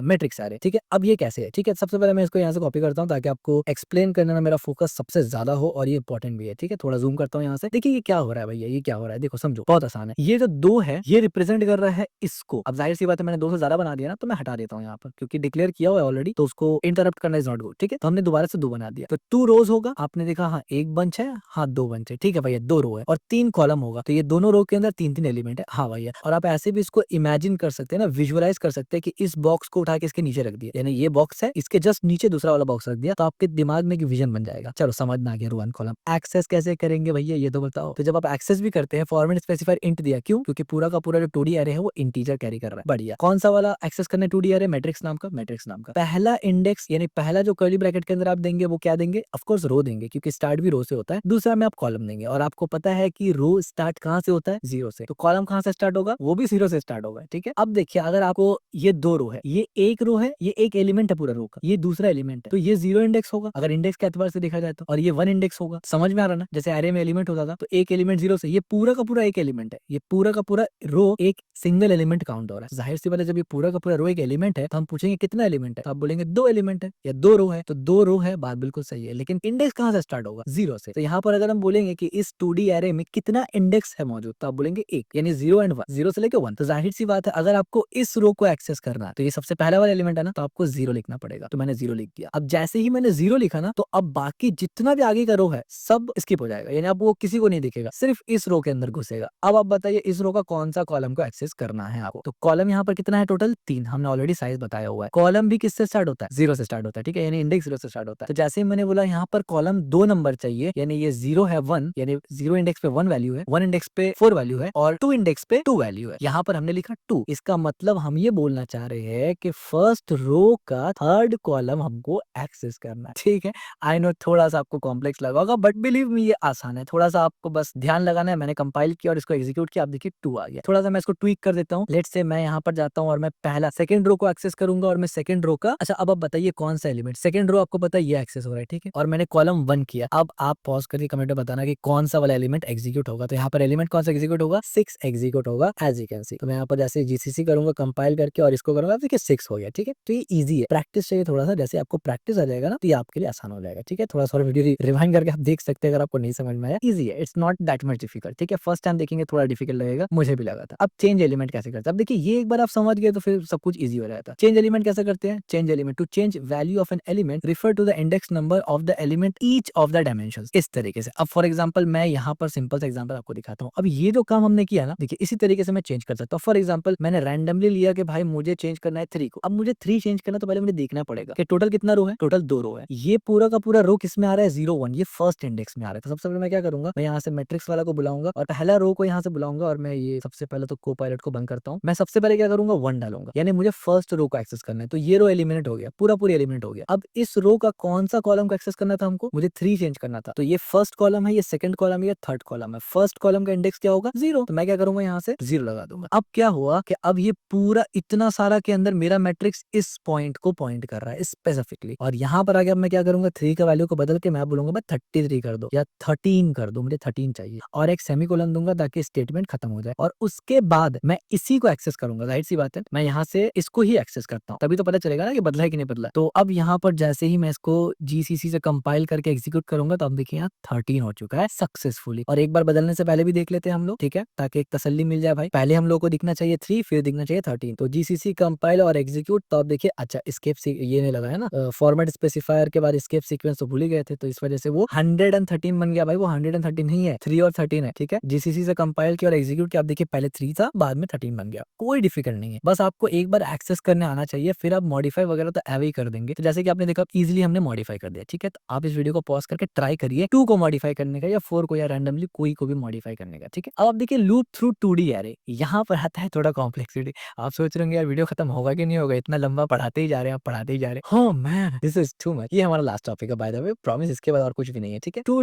matrix array. ठीक है, अब ये कैसे है, ठीक है, सबसे पहले मैं इसको यहाँ से कॉपी करता हूँ ताकि आपको एक्सप्लेन करने में मेरा फोकस सबसे ज्यादा हो, और ये इंपॉर्टेंट भी है। ठीक है, थोड़ा जूम करता हूँ यहाँ से। देखिए ये क्या हो रहा है भैया, ये क्या हो रहा है, देखो समझो, बहुत आसान है। ये जो 2 है ये रिप्रेजेंट कर रहा है इसको। अब जाहिर सी बात है, मैंने 2 से ज्यादा बना दिया ना, तो मैं हटा देता हूँ यहाँ पर, क्योंकि डिक्लेयर किया हुआ है ऑलरेडी, तो उसको इंटरप्ट करना इज नॉट गुड। ठीक है, तो हमने दोबारा से 2 बना दिया, तो 2 रोज होगा। आपने देखा, हाँ एक बंच है, हाँ 2 बंच है। ठीक है भैया, 2 रो है और 3 कॉलम होगा, तो ये दोनों रो के अंदर 3 एलिमेंट है। हाँ भैया, और आप ऐसे भी इसको इमेजिन कर सकते हैं ना, विजुअलाइज कर सकते हैं कि इस बॉक्स को उठा के इसके नीचे रख दिया, यानी ये बॉक्स है, इसके जस्ट नीचे दूसरा वाला बॉक्स रख दिया, तो आपके दिमाग में एक विजन बन जाएगा। चलो समझ में आ गया। रो एंड कॉलम एक्सेस कैसे करेंगे भैया, ये तो बताओ। तो जब आप एक्सेस भी करते हैं, फॉर्मेट स्पेसिफायर इंट दिया, क्यों? क्योंकि पूरा का पूरा जो 2D एरे है वो इंटीजर कैरी कर रहा है। बढ़िया। कौन सा वाला एक्सेस करना है 2D एरे? मैट्रिक्स नाम का, मैट्रिक्स नाम का। पहला इंडेक्स यानी पहला जो कर्ली ब्रैकेट के अंदर आप देंगे वो क्या देंगे? ऑफ कोर्स रो देंगे, क्योंकि स्टार्ट भी रो से होता है। दूसरा में आप कॉलम देंगे, और आपको पता है कि रो स्टार्ट कहाँ से होता है? 0 से। तो कॉलम कहाँ से स्टार्ट होगा? वो भी 0 से स्टार्ट होगा। ठीक है, अब देखिए, अगर आपको ये 2 रो है, ये एक रो है, ये एक एलिमेंट है पूरा रो का, ये दूसरा एलिमेंट है, तो ये 0 इंडेक्स होगा अगर इंडेक्स के एतबार से देखा जाए तो, और ये 1 इंडेक्स होगा। समझ में आ रहा ना? जैसे एरे में एलिमेंट होता था, तो एक एलिमेंट 0 से, ये पूरा का पूरा एक एलिमेंट है, ये पूरा का पूरा रो एक सिंगल एलिमेंट काउंट हो रहा है। जाहिर सी बात है, जब ये पूरा का पूरा रो एक एलिमेंट है तो हम पूछेंगे कितना एलिमेंट है, तो आप बोलेंगे 2 एलिमेंट है या 2 रो है, तो 2 रो है, बात बिल्कुल सही है। लेकिन इंडेक्स कहाँ से स्टार्ट होगा? 0 से। तो यहाँ पर अगर हम बोलेंगे कि इस 2D एरे में कितना इंडेक्स है मौजूद, तो आप बोलेंगे 1, यानी 0 एंड 1, 0 से लेकर 1, तो तो जाहिर सी बात है अगर आपको इस रो को एक्सेस करना है तो ये सबसे पहला वाला एलिमेंट है ना, तो आपको 0 लिखना पड़ेगा। तो मैंने 0 लिख दिया। अब जैसे ही मैंने 0 लिखा ना, तो अब बाकी जितना भी आगे का रो है सब स्किप हो जाएगा, यानी अब वो किसी को नहीं दिखेगा, सिर्फ इस रो के अंदर घुसेगा। अब आप बताइए इस रो का कौन सा कॉलम को एक्सेस करना है आपको। तो कॉलम यहाँ पर कितना है टोटल 3, हमने ऑलरेडी साइज बताया हुआ है। कॉलम भी किससे स्टार्ट होता है, 0 से स्टार्ट होता है, ठीक है, यानी इंडेक्स 0 से स्टार्ट होता है। तो जैसे ही मैंने बोला यहाँ पर कॉलम 2 नंबर चाहिए, यानी ये 0 है 1, यानी 0 इंडेक्स पे 1 वैल्यू है, 1 इंडेक्स पे 4 वैल्यू है और 2 इंडेक्स पे 2 वैल्यू है। यहाँ पर हमने लिखा 2, इसका मतलब हम ये बोलना चाह रहे हैं कि फर्स्ट रो का थर्ड कॉलम हमको एक्सेस करना है, ठीक है। आई नो थोड़ा सा आपको कॉम्प्लेक्स लगा होगा, बट बिलीव मी ये आसान है, थोड़ा सा आपको बस ध्यान लगाना है। मैंने कंपाइल किया और इसको एग्जीक्यूट किया, आप देखिए 2 आ गया। थोड़ा सा मैं इसको ट्वीक कर देता हूँ। लेट्स से मैं यहाँ पर जाता हूँ और मैं पहला सेकंड रो को एक्सेस करूंगा और मैं सेकंड रो का, अच्छा अब आप बताइए कौन सा एलिमेंट, सेकंड रो आपको पता है ये एक्सेस हो रहा है, ठीक है, और मैंने कॉलम 1 किया। अब आप पॉज करके कमेंट में बताना कि कौन सा वाला एलिमेंट एग्जीक्यूट होगा। तो यहाँ पर एलिमेंट कौन सा एग्जीक्यूट होगा, 6 एग्जीक्यूट होगा एज यू कैन सी। तो मैं यहाँ पर जैसे जीसीसी करूंगा कंपाइल करके और इसको करूंगा, देखिए 6 हो गया, ठीक है। तो ये इजी है, प्रैक्टिस चाहिए थोड़ा सा, जैसे आपको प्रैक्टिस आ जाएगा ना तो ये आपके लिए आसान हो जाएगा, ठीक है। थोड़ा सा वीडियो रिवाइंड करके आप देख सकते हैं अगर आपको नहीं समझ में आया। इजी है, it's not that much difficult, ठीक है। फर्स्ट टाइम देखेंगे थोड़ा डिफिकल्ट लगेगा, मुझे भी लगा था। अब चेंज एलिमेंट कैसे करते हैं, अब देखिए ये एक बार आप समझ गए तो फिर सब कुछ इजी हो जाता है। चेंज एलिमेंट कैसे करते हैं, change element to change value of an element refer to the index number of the element each of the dimensions, इस तरीके से। अब फॉर एग्जांपल मैं यहाँ पर सिंपल सा एग्जांपल आपको दिखाता हूँ। अब ये जो काम हमने किया ना, देखिए इसी तरीके से मैं चेंज कर सकता हूँ। फॉर एग्जांपल मैंने रैंडमली लिया कि भाई मुझे चेंज करना है 3 को। अब मुझे 3 चेंज करना तो पहले मुझे देखना पड़ेगा कि टोटल कितना रो है, टोटल 2 रो है। ये पूरा का पूरा रो किस में आ रहा है, 0 1, ये फर्स्ट इंडेक्स में आ रहा है। तो सबसे पहले मैं क्या करूंगा, मैं यहाँ से मैट्रिक्स वाला को बुलाऊंगा और पहला रो को यहाँ से बुलाऊंगा और मैं ये सबसे पहले तो कोपायलट को बंद करता हूँ। मैं सबसे पहले क्या करूंगा, 1 डालूंगा, यानी मुझे फर्स्ट रो को एक्सेस करना है। तो ये रो एलिमिनेट हो गया, पूरा एलिमिनेट हो गया। अब इस रो का कौन सा कॉलम को एक्सेस करना था हमको, मुझे 3 चेंज करना था। तो ये फर्स्ट कॉलम है, ये सेकंड कॉलम है, ये थर्ड कॉलम है। फर्स्ट कॉलम का इंडेक्स क्या होगा, 0। तो मैं क्या करूंगा, यहाँ से 0 लगा दूंगा। अब क्या हुआ कि अब ये पूरा इतना सारा के अंदर मेरा मैट्रिक्स इस पॉइंट को पॉइंट कर रहा है स्पेसिफिकली, और यहाँ पर आगे अब मैं क्या करूंगा, 3 का वैल्यू को बदल के मैं बोलूंगा 33 कर दो या 13 कर दो, मुझे 13 चाहिए, और एक सेमीकोलन दूंगा ताकि स्टेटमेंट खत्म हो जाए। और उसके बाद मैं इसी को एक्सेस करूंगा, जाहिर सी बात है मैं यहाँ से इसको ही एक्सेस करता हूँ, तभी तो पता चलेगा ना कि बदला है कि नहीं बदला। तो अब यहाँ पर जैसे ही मैं इसको जीसीसी से कंपाइल करके एग्जीक्यूट करूंगा तो अब देखिए यहाँ 13 हो चुका है सक्सेसफुली। और एक बार बदलने से पहले भी देख लेते हैं हम लोग, ठीक है, ताकि एक तसल्ली मिल जाए भाई। पहले हम लोग को दिखना चाहिए 3, फिर दिखना चाहिए 13। तो जीसीसी कंपाइल और एग्जीक्यूट, तो अब देखिए अच्छा एस्केप ये नहीं लगा है ना, फॉर्मेट स्पेसिफायर के बाद एस्केप सीक्वेंस तो भूल ही गए थे, तो इस वजह से वो 113 बन गया। भाई वो 113 नहीं है, 3 और 13 है, ठीक है। जीसीसी से कंपाइल किया और एग्जीक्यूट किया, आप देखिए पहले 3 था बाद में 13 बन गया। कोई डिफिकल्ट नहीं है, बस आपको एक बार एक्सेस करने आना चाहिए, फिर आप मॉडिफाई वगैरह तो एवे ही कर देंगे। तो जैसे कि आपने देखा इजीली हमने मॉडिफाई कर दिया, ठीक है। तो आप इस वीडियो को पॉज करके ट्राई करिए 2 को मॉडिफाई करने का या 4 को या रैंडमली कोई को भी मॉडिफाई करने का, ठीक है। अब आप देखिए लूप थ्रू 2D एरे, यहाँ पर आता है थोड़ा कॉम्प्लेक्सिटी। आप सोच रहे होंगे यार वीडियो खत्म होगा कि नहीं होगा, इतना लंबा पढ़ाते ही जा रहे हैं, आप पढ़ाते ही जा रहे हैं। हाँ man this is too much. ये हमारा लास्ट टॉपिक है बाय द वे, प्रॉमिस इसके बाद और कुछ भी नहीं है, ठीक है। To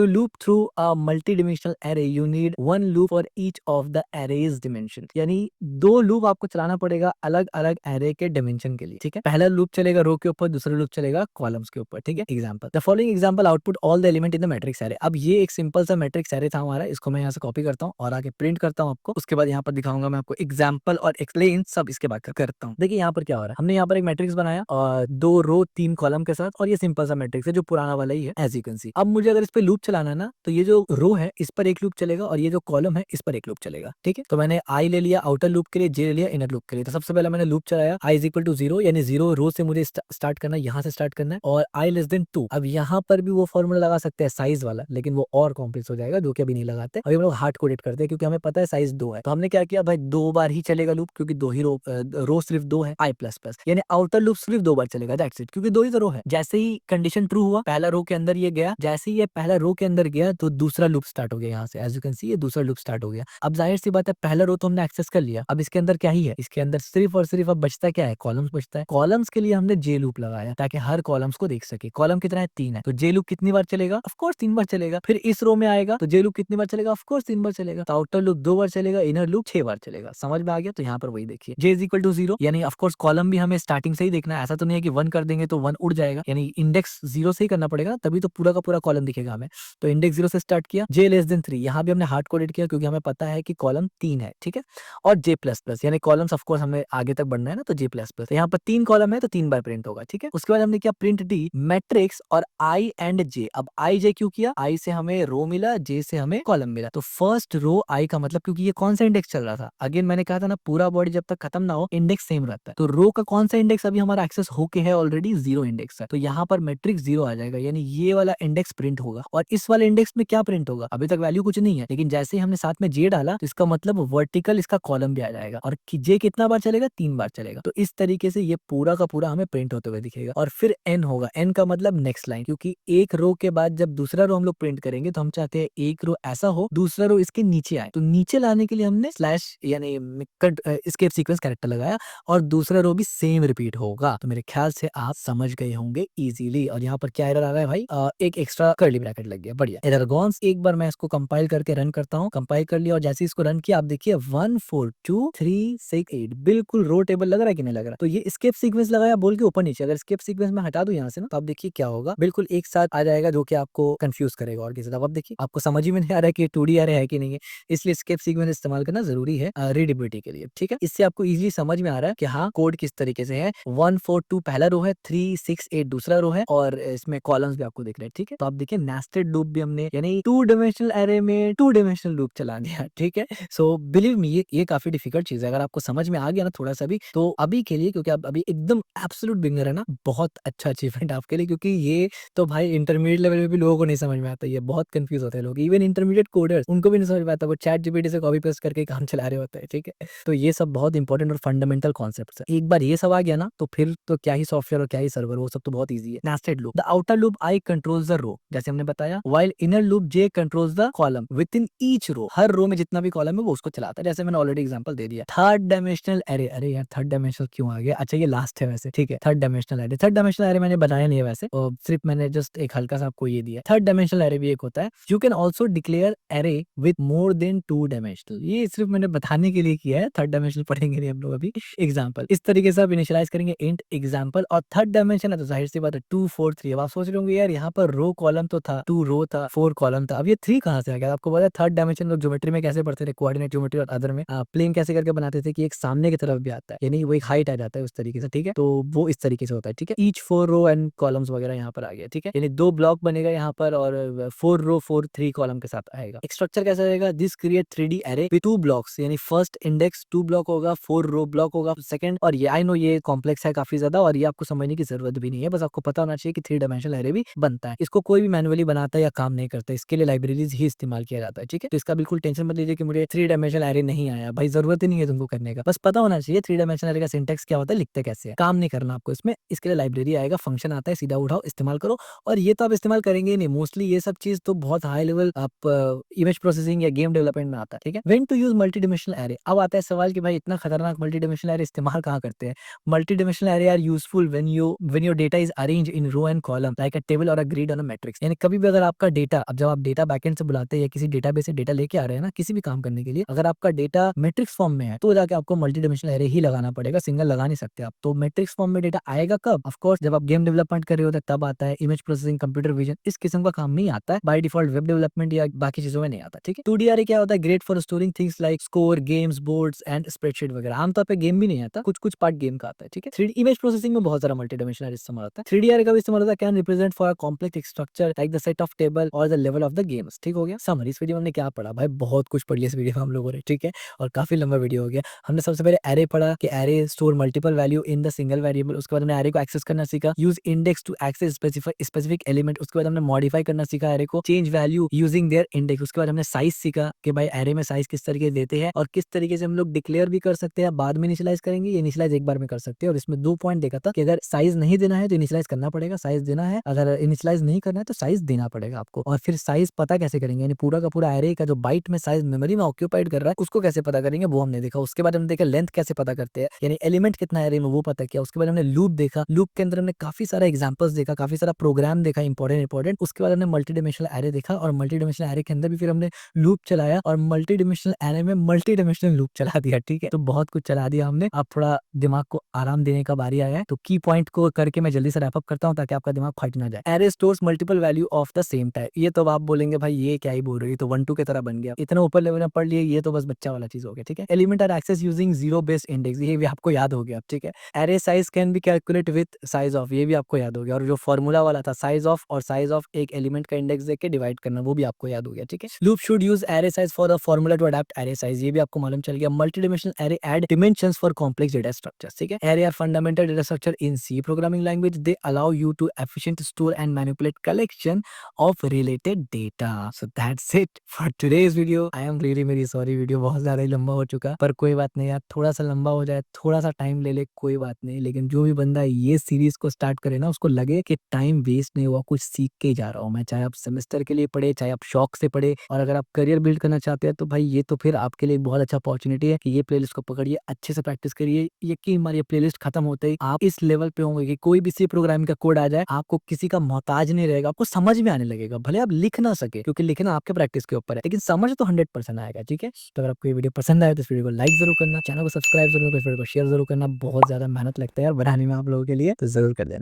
loop through a multi dimensional array you need 1 loop for each of the array's dimension, यानी 2 लूप आपको चलाना पड़ेगा अलग अलग एरे के डिमेंशन के लिए, ठीक है। पहला लूप चलेगा रो के ऊपर, दूसरा लूप चलेगा कॉलम्स के ऊपर, ठीक है। Example, the following example output all the element in the matrix array. अब ये एक सिंपल सा मैट्रिक्स एरे था हमारा, इसको मैं यहाँ से कॉपी करता हूँ और आगे प्रिंट करता हूँ आपको, उसके बाद यहाँ पर दिखाऊंगा मैं आपको एग्जांपल और एक्सप्लेन सब इसके बाद करता हूँ। देखिए यहाँ पर क्या हो रहा है, हमने यहाँ पर एक मैट्रिक्स बनाया और 2 रो 3 कॉलम के साथ, और ये सिंपल सा मैट्रिक्स है जो पुराना वाला ही है एज यू कैन सी। अब मुझे अगर इस पे लूप चलाना है ना, तो ये जो रो है इस पर एक लूप चलेगा और ये जो कॉलम है इस पर एक लूप चलेगा, ठीक है। तो मैंने आई ले लिया आउटर लूप के लिए, जे ले लिया इनर लूप के लिए। तो सबसे पहले मैंने लूप चलाया आई इज इक्वल टू 0, यानी 0 रो से मुझे स्टार्ट करना है, यहाँ से स्टार्ट करना है, और आई लेस देन 2। अब यहाँ पर भी वो फॉर्मूला लगा सकते हैं साइज वाला, लेकिन वो और कॉम्प्लेक्स हो जाएगा जो कि अभी नहीं लगाते। अभी हम लोग हार्ड कोडेड करते हैं क्योंकि हमें पता है साइज 2 है। तो हमने क्या किया भाई, 2 बार ही चलेगा लूप, क्योंकि 2 ही रो सिर्फ 2 है, आई प्लस प्लस, यानी आउटर लूप सिर्फ 2 बार चलेगा, दैट्स इट, क्योंकि 2 ही तो रो है। जैसे ही कंडीशन ट्रू हुआ, पहला रो के अंदर ये गया, जैसे ही ये पहला रो के अंदर गया तो दूसरा लूप स्टार्ट हो गया। यहाँ से एज यू कैन सी ये दूसरा लूप स्टार्ट हो गया। अब जाहिर सी बात है पहला रो तो हमने एक्सेस कर लिया, अब इसके अंदर क्या ही है, इसके अंदर सिर्फ और सिर्फ अब बचता क्या है, कॉलम्स बचता है। कॉलम्स के लिए हमने जे लूप लगाया ताकि हर कॉलम्स को देख सके। कॉलम कितना है, 3 है, तो जे लूप कितनी बार चलेगा, ऑफ कोर्स 3 बार चलेगा। फिर इस रो में आएगा तो जे लूप कितनी बार चलेगा, ऑफ कोर्स 3 बार चलेगा। तो आउटर लूप 2 बार चलेगा, इनर लूप 6 बार चलेगा। समझ में आ गया। तो यहाँ पर वही देखिए जे इज इक्वल टू 0, यानी ऑफ कोर्स कॉलम भी हमें स्टार्टिंग से ही देखना है, ऐसा तो नहीं है कि 1 कर देंगे तो 1 उड़ जाएगा, यानी इंडेक्स 0 से ही करना पड़ेगा, तभी तो पूरा का पूरा कॉलम दिखेगा हमें। तो इंडेक्स 0 से स्टार्ट किया, जे लेस देन 3, यहाँ भी हमने हार्ड कोडेड किया क्योंकि हमें पता है कि कॉलम 3 है, ठीक है। और जे प्लस प्लस, यानी कॉलम्स ऑफ कोर्स हमें आगे तक बढ़ना है ना, तो जे प्लस प्लस। यहाँ पर 3 कॉलम है तो 3 बार प्रिंट होगा, ठीक है। उसके बाद हमने किया प्रिंट डी मैट्रिक्स और आई एंड जे। अब आई जे क्यों किया, आई से हमें रो मिला, जे से हमें कॉलम मिला। तो फर्स्ट रो आई का मतलब, क्योंकि ये कौन सा इंडेक्स चल रहा था, अगेन मैंने कहा था ना पूरा बॉडी जब तक खत्म ना हो इंडेक्स सेम रहता है। तो रो का कौन सा इंडेक्स अभी हमारा एक्सेस होके है ऑलरेडी, 0 इंडेक्स है। तो यहाँ पर मैट्रिक्स 0 आ जाएगा, यानी ये वाला इंडेक्स प्रिंट होगा। और इस वाले इंडेक्स में क्या प्रिंट होगा, अभी तक वैल्यू कुछ नहीं है, लेकिन जैसे ही हमने साथ में जे डाला तो इसका मतलब वर्टिकल इसका कॉलम भी आ जाएगा। और जे कितना बार चलेगा, 3 बार चलेगा। तो इस तरीके से ये पूरा का पूरा हमें प्रिंट होते हुए दिखेगा। और फिर एन होगा, एन का मतलब नेक्स्ट लाइन, क्योंकि एक रो के बाद जब दूसरा रो हम लोग प्रिंट करेंगे तो हम चाहते हैं एक रो ऐसा हो, दूसरा रो इसके नीचे आए। तो नीचे लाने के लिए हमने स्लैश यानी एस्केप सीक्वेंस कैरेक्टर लगाया और दूसरा रो भी सेम रिपीट होगा। तो मेरे ख्याल से आप समझ गए होंगे इजीली। और यहाँ पर क्या एरर आ रहा है भाई, एक एक्स्ट्रा कर्ली ब्रैकेट लग गया, बढ़िया एरर गॉन्स। एक बार मैं इसको कंपाइल करके रन करता हूँ, कंपाइल कर लिया और जैसे इसको रन किया आप देखिए 1 4 2 3 6 8 बिल्कुल रो टेबल लग रहा है कि नहीं लग रहा। तो ये स्केप सीक्वेंस लगाया बोल के ऊपर नीचे, अगर स्केप सीक्वेंस में हटा दूं यहाँ से ना तो आप देखिए क्या होगा, बिल्कुल एक साथ आ जाएगा, जो कि आपको कंफ्यूज करेगा। और किसी तरह अब देखिए आपको समझ ही में नहीं आ रहा है कि 2D एरे है कि नहीं है, इसलिए स्केप सीक्वेंस इस्तेमाल करना जरूरी है रीडेबिलिटी के लिए, ठीक है। इससे आपको इजीली समझ में आ रहा है कि हाँ कोड किस तरीके से है। 1 4 2 पहला रो है, 3 6 8 दूसरा रो है और इसमें कॉलम्स भी आपको दिख रहे हैं, ठीक है। तो आप देखिए नेस्टेड लूप भी हमने यानी 2 डायमेंशनल एरे में 2 डायमेंशनल लूप चला दिया, ठीक है। सो बिलीव मी ये काफी डिफिकल्ट चीज है, अगर आपको समझ में आ गया ना थोड़ा सा भी, तो अभी के लिए, क्योंकि आप अभी एकदम एब्सोल्यूट बिगिनर है ना, बहुत अच्छा अचीवमेंट आपके लिए, क्योंकि ये तो भाई इंटरमीडिएट लेवल में भी लोगों को नहीं समझ में आता, ये बहुत कंफ्यूज होते हैं लोग, इवन इंटरमीडिएट कोडर्स उनको भी नहीं समझ में आता, वो चैट जीपीटी से कॉपी पेस्ट करके काम चला रहे होते हैं, ठीक है। तो ये सब बहुत इंपॉर्टेंट और फंडामेंटल कॉन्सेप्ट्स है। एक बार ये सब आ गया ना तो फिर तो क्या ही सॉफ्टवेयर और क्या ही सर्वर, वो सब तो बहुत ईजी है। Nested loop, the outer loop i controls the row, जैसे हमने बताया, while inner loop j controls the column within each row, हर रो में जितना भी कॉलम है वो उसको चलाता है, जैसे मैंने ऑलरेडी एग्जांपल दे दिया। थर्ड डायमेंशनल एरे, अरे यार थर्ड डायमेंशनल क्यों आ गया, अच्छा ये लास्ट है वैसे, ठीक है। Third dimensional array, third dimensional array मैंने बनाया नहीं है वैसे, और सिर्फ मैंने जस्ट एक हल्का सा आपको ये दिया। थर्ड डायमेंशनल एरे भी एक होता है, you can also declare array with more than 2 dimensional, ये सिर्फ मैंने बताने के लिए किया है, थर्ड डायमेंशनल पढ़ेंगे नहीं हम लोग अभी। एग्जाम्पल इस तरीके से आप इनिशियलाइज करेंगे इंट एग्जाम्पल, और थर्ड डायमेंशन है तो जाहिर सी बात है 2 4 3। अब आप सोच रहे होंगे यार यहाँ पर रो कॉलम तो था, 2 रो था, 4 कॉलम था, अब ये 3 कहाँ से आ गया। आपको पता है थर्ड डायमेंशन लोग ज्योमेट्री में कैसे पढ़ते थे, कोऑर्डिनेट ज्योमेट्री और अदर में प्लेन कैसे करके बनाते थे कि एक सामने की तरफ भी आता है, यानी वो एक हाइट आ जाता है उस तरीके से, ठीक है। तो वो इस तरीके से होता है, ठीक है। ईच 4 रो एंड कॉलम्स वगैरह यहाँ पर आ गया, ठीक है, यानी 2 ब्लॉक बनेगा यहाँ पर और 4 रो 4 3 कॉलम के साथ आएगा। स्ट्रक्चर कैसा रहेगा, this create 3D array with 2 blocks, यानी फर्स्ट इंडेक्स 2 ब्लॉक होगा, 4 रो ब्लॉक होगा सेकंड। और ये आई नो ये कॉम्प्लेक्स है काफी ज्यादा और ये आपको समझने की जरूरत भी नहीं है, बस आपको पता होना चाहिए कि 3 डायमेंशनल एरे भी बनता है। इसको कोई भी मैनुअली बनाता है या काम नहीं करता, इसके लिए लाइब्रेरीज ही इस्तेमाल किया जाता है, ठीक है। तो इसका बिल्कुल टेंशन मत लीजिए कि मुझे 3 डायमेंशनल एरे नहीं आया, भाई जरूरत ही नहीं है तुमको करने का, बस पता होना चाहिए 3 डायमेंशनल एरे का सिंटेक्स क्या होता है, लिखते कैसे है, काम नहीं करना आपको इसमें। इसके लिए लाइब्रेरी आएगा, फंक्शन आता है, सीधा उठाओ इस्तेमाल करो। और ये तो आप इस्तेमाल करेंगे ही नहीं, मोस्टली ये सब चीज तो बहुत हाई लेवल आप इमेज प्रोसेसिंग या गेम डेवलपमेंट में आता है, ठीक है। When to use multi dimensional array, अब आता है सवाल कि भाई इतना खतरनाक मल्टी डायमेंशनल एरे इस्तेमाल कहाँ करते हैं। Multi dimensional array are useful when your data is arranged in row and column like a table और a grid on a matrix, यानी कभी भी अगर आपका डेटा, अब जब आप डेटा बैकएंड से बुलाते हैं या किसी डेटाबेस से डेटा लेके आ रहे हैं ना किसी भी काम करने के लिए, अगर आपका डेटा मैट्रिक्स फॉर्म में है तो जाके आपको मल्टी डायमेंशनल एरे ही लगाना पड़ेगा, सिंगल लगा नहीं सकते आप। तो मैट्रिक्स फॉर्म में डेटा आएगा कब, ऑफ कोर्स जब आप गेम डेवलपमेंट कर रहे होते तब आता है, इमेज प्रोसेसिंग कंप्यूटर विजन इस किस्म का काम नहीं आता है, बाय डिफॉल्ट वेब डेवलपमेंट या बाकी चीजों में नहीं आता, ठीक है। 2D एरे क्या होता है, great for storing things like score games boards and spreadsheet वगैरह, आमतौर पे गेम भी नहीं आता, कुछ कुछ पार्ट गेम का आता है, ठीक है। 3D इमेज प्रोसेसिंग में बहुत सारा मल्टी डायमेंशनल इस्तेमाल होता है। 3D एरे का भी इस्तेमाल होता है, can represent for a complex structure like the set of table और the level of the games, ठीक हो गया। समरी, इस वीडियो में हमने क्या पढ़ा भाई, बहुत कुछ पढ़ लिया इस वीडियो में हम लोगों ने, ठीक है, और काफी लंबा वीडियो हो गया। हमने सबसे पहले एरे पढ़ा कि array store multiple value in the single variable, उसके बाद हमने एरे को एक्सेस करना सीखा, use index to access specific element, उसके बाद हमने मॉडिफाई करना सीखा एरे को, change value using their index, उसके बाद हमने साइज सीखा कि भाई एरे में साइज किस तरीके से देते हैं और किस तरीके से हम लोग डिक्लेयर भी कर सकते हैं, बाद में इनिशियलाइज करेंगे, ये इनिशियलाइज एक बार में कर सकते हैं। और इसमें 2 पॉइंट देखा था कि अगर साइज नहीं देना है तो इनिशियलाइज करना पड़ेगा, साइज देना है अगर इनिशियलाइज नहीं करना है तो साइज देना पड़ेगा आपको। और फिर साइज पता कैसे करेंगे, यानी पूरा का पूरा एरे का जो बाइट में साइज मेमोरी में ऑक्यूपाइड कर रहा है उसको कैसे पता करेंगे वो हमने देखा। उसके बाद हमने देखा लेंथ कैसे पता करते हैं, यानी एलिमेंट कितना एरे में वो पता किया। उसके बाद हमने लूप देखा, लूप के अंदर हमने काफी सारा एग्जांपल्स देखा, काफी सारा प्रोग्राम देखा इंपॉर्टेंट। उसके बाद हमने मल्टी डायमेंशनल एरे देखा और मल्टी डायमेंशनल एरे के अंदर भी फिर हमने लूप चलाया और मल्टी डायमेंशनल एरे में मल्टी डायमेंशनल लूप चला दिया, ठीक है। तो बहुत कुछ चला दिया हमने, अब थोड़ा दिमाग को आराम देने का बारी आया है। तो की पॉइंट को करके मैं जल्दी से रैप अप करता हूँ ताकि आपका दिमाग फट ना जाए। Array stores multiple value of the same type, ये तो आप बोलेंगे भाई ये क्या ही बोल रही है, तो 1 2 की तरह बन गया, इतना ऊपर लेवल में पढ़ लिए, ये तो बस बच्चा वाला चीज हो गया, ठीक है। Element are access using zero based index, ये भी आपको याद हो गया, ठीक है। Array size can be calculate with size of, ये भी आपको याद हो गया। और जो फॉर्मूला वाला था साइज ऑफ और साइज ऑफ एक एलिमेंट का इंडेक्स देके डिवाइड करना, वो भी आपको याद हो गया, ठीक है। Loop should use array size for the formula to adapt array size, ये ये भी आपको मालूम चल गया। Multi dimensional array add dimensions for complex data structures, ठीक है। Array are fundamental data structure in C programming language, they allow you to efficient store and manipulate collection of related data. So that's it for today's video. I am really very sorry, video बहुत ज़्यादा ही लंबा हो चुका, पर कोई बात नहीं यार, थोड़ा सा लंबा हो जाए, थोड़ा सा टाइम ले ले, कोई बात नहीं। लेकिन जो भी बंदा ये सीरीज को स्टार्ट करे ना, उसको लगे कि टाइम वेस्ट नहीं हुआ, कुछ सीख के ही जा रहा हूँ मैं। चाहे आप सेमेस्टर के लिए पढ़े, चाहे आप शौक से पढ़े, और अगर आप करियर बिल्ड करना चाहते हैं तो भाई ये तो फिर आपके लिए एक बहुत अच्छा अपॉर्चुनिटी है कि ये प्लेलिस्ट को पकड़िए, अच्छे से प्रैक्टिस करिए। यकीन मानिए प्लेलिस्ट खत्म होते ही आप इस लेवल पे होंगे कि कोई भी सी प्रोग्रामिंग का कोड आ जाए, आपको किसी का मोहताज नहीं रहेगा, आपको समझ में आने लगेगा। भले आप लिख ना सके, क्योंकि लिखना आपके प्रैक्टिस के ऊपर है, लेकिन समझ तो 100% आएगा, ठीक है। तो अगर आपको ये वीडियो पसंद आए तो इस वीडियो को लाइक जरूर करना, चैनल को सब्सक्राइब जरूर करना, इस वीडियो को शेयर जरूर करना। बहुत ज्यादा मेहनत लगता है यार बनाने में आप लोगों के लिए, तो जरूर कर देना।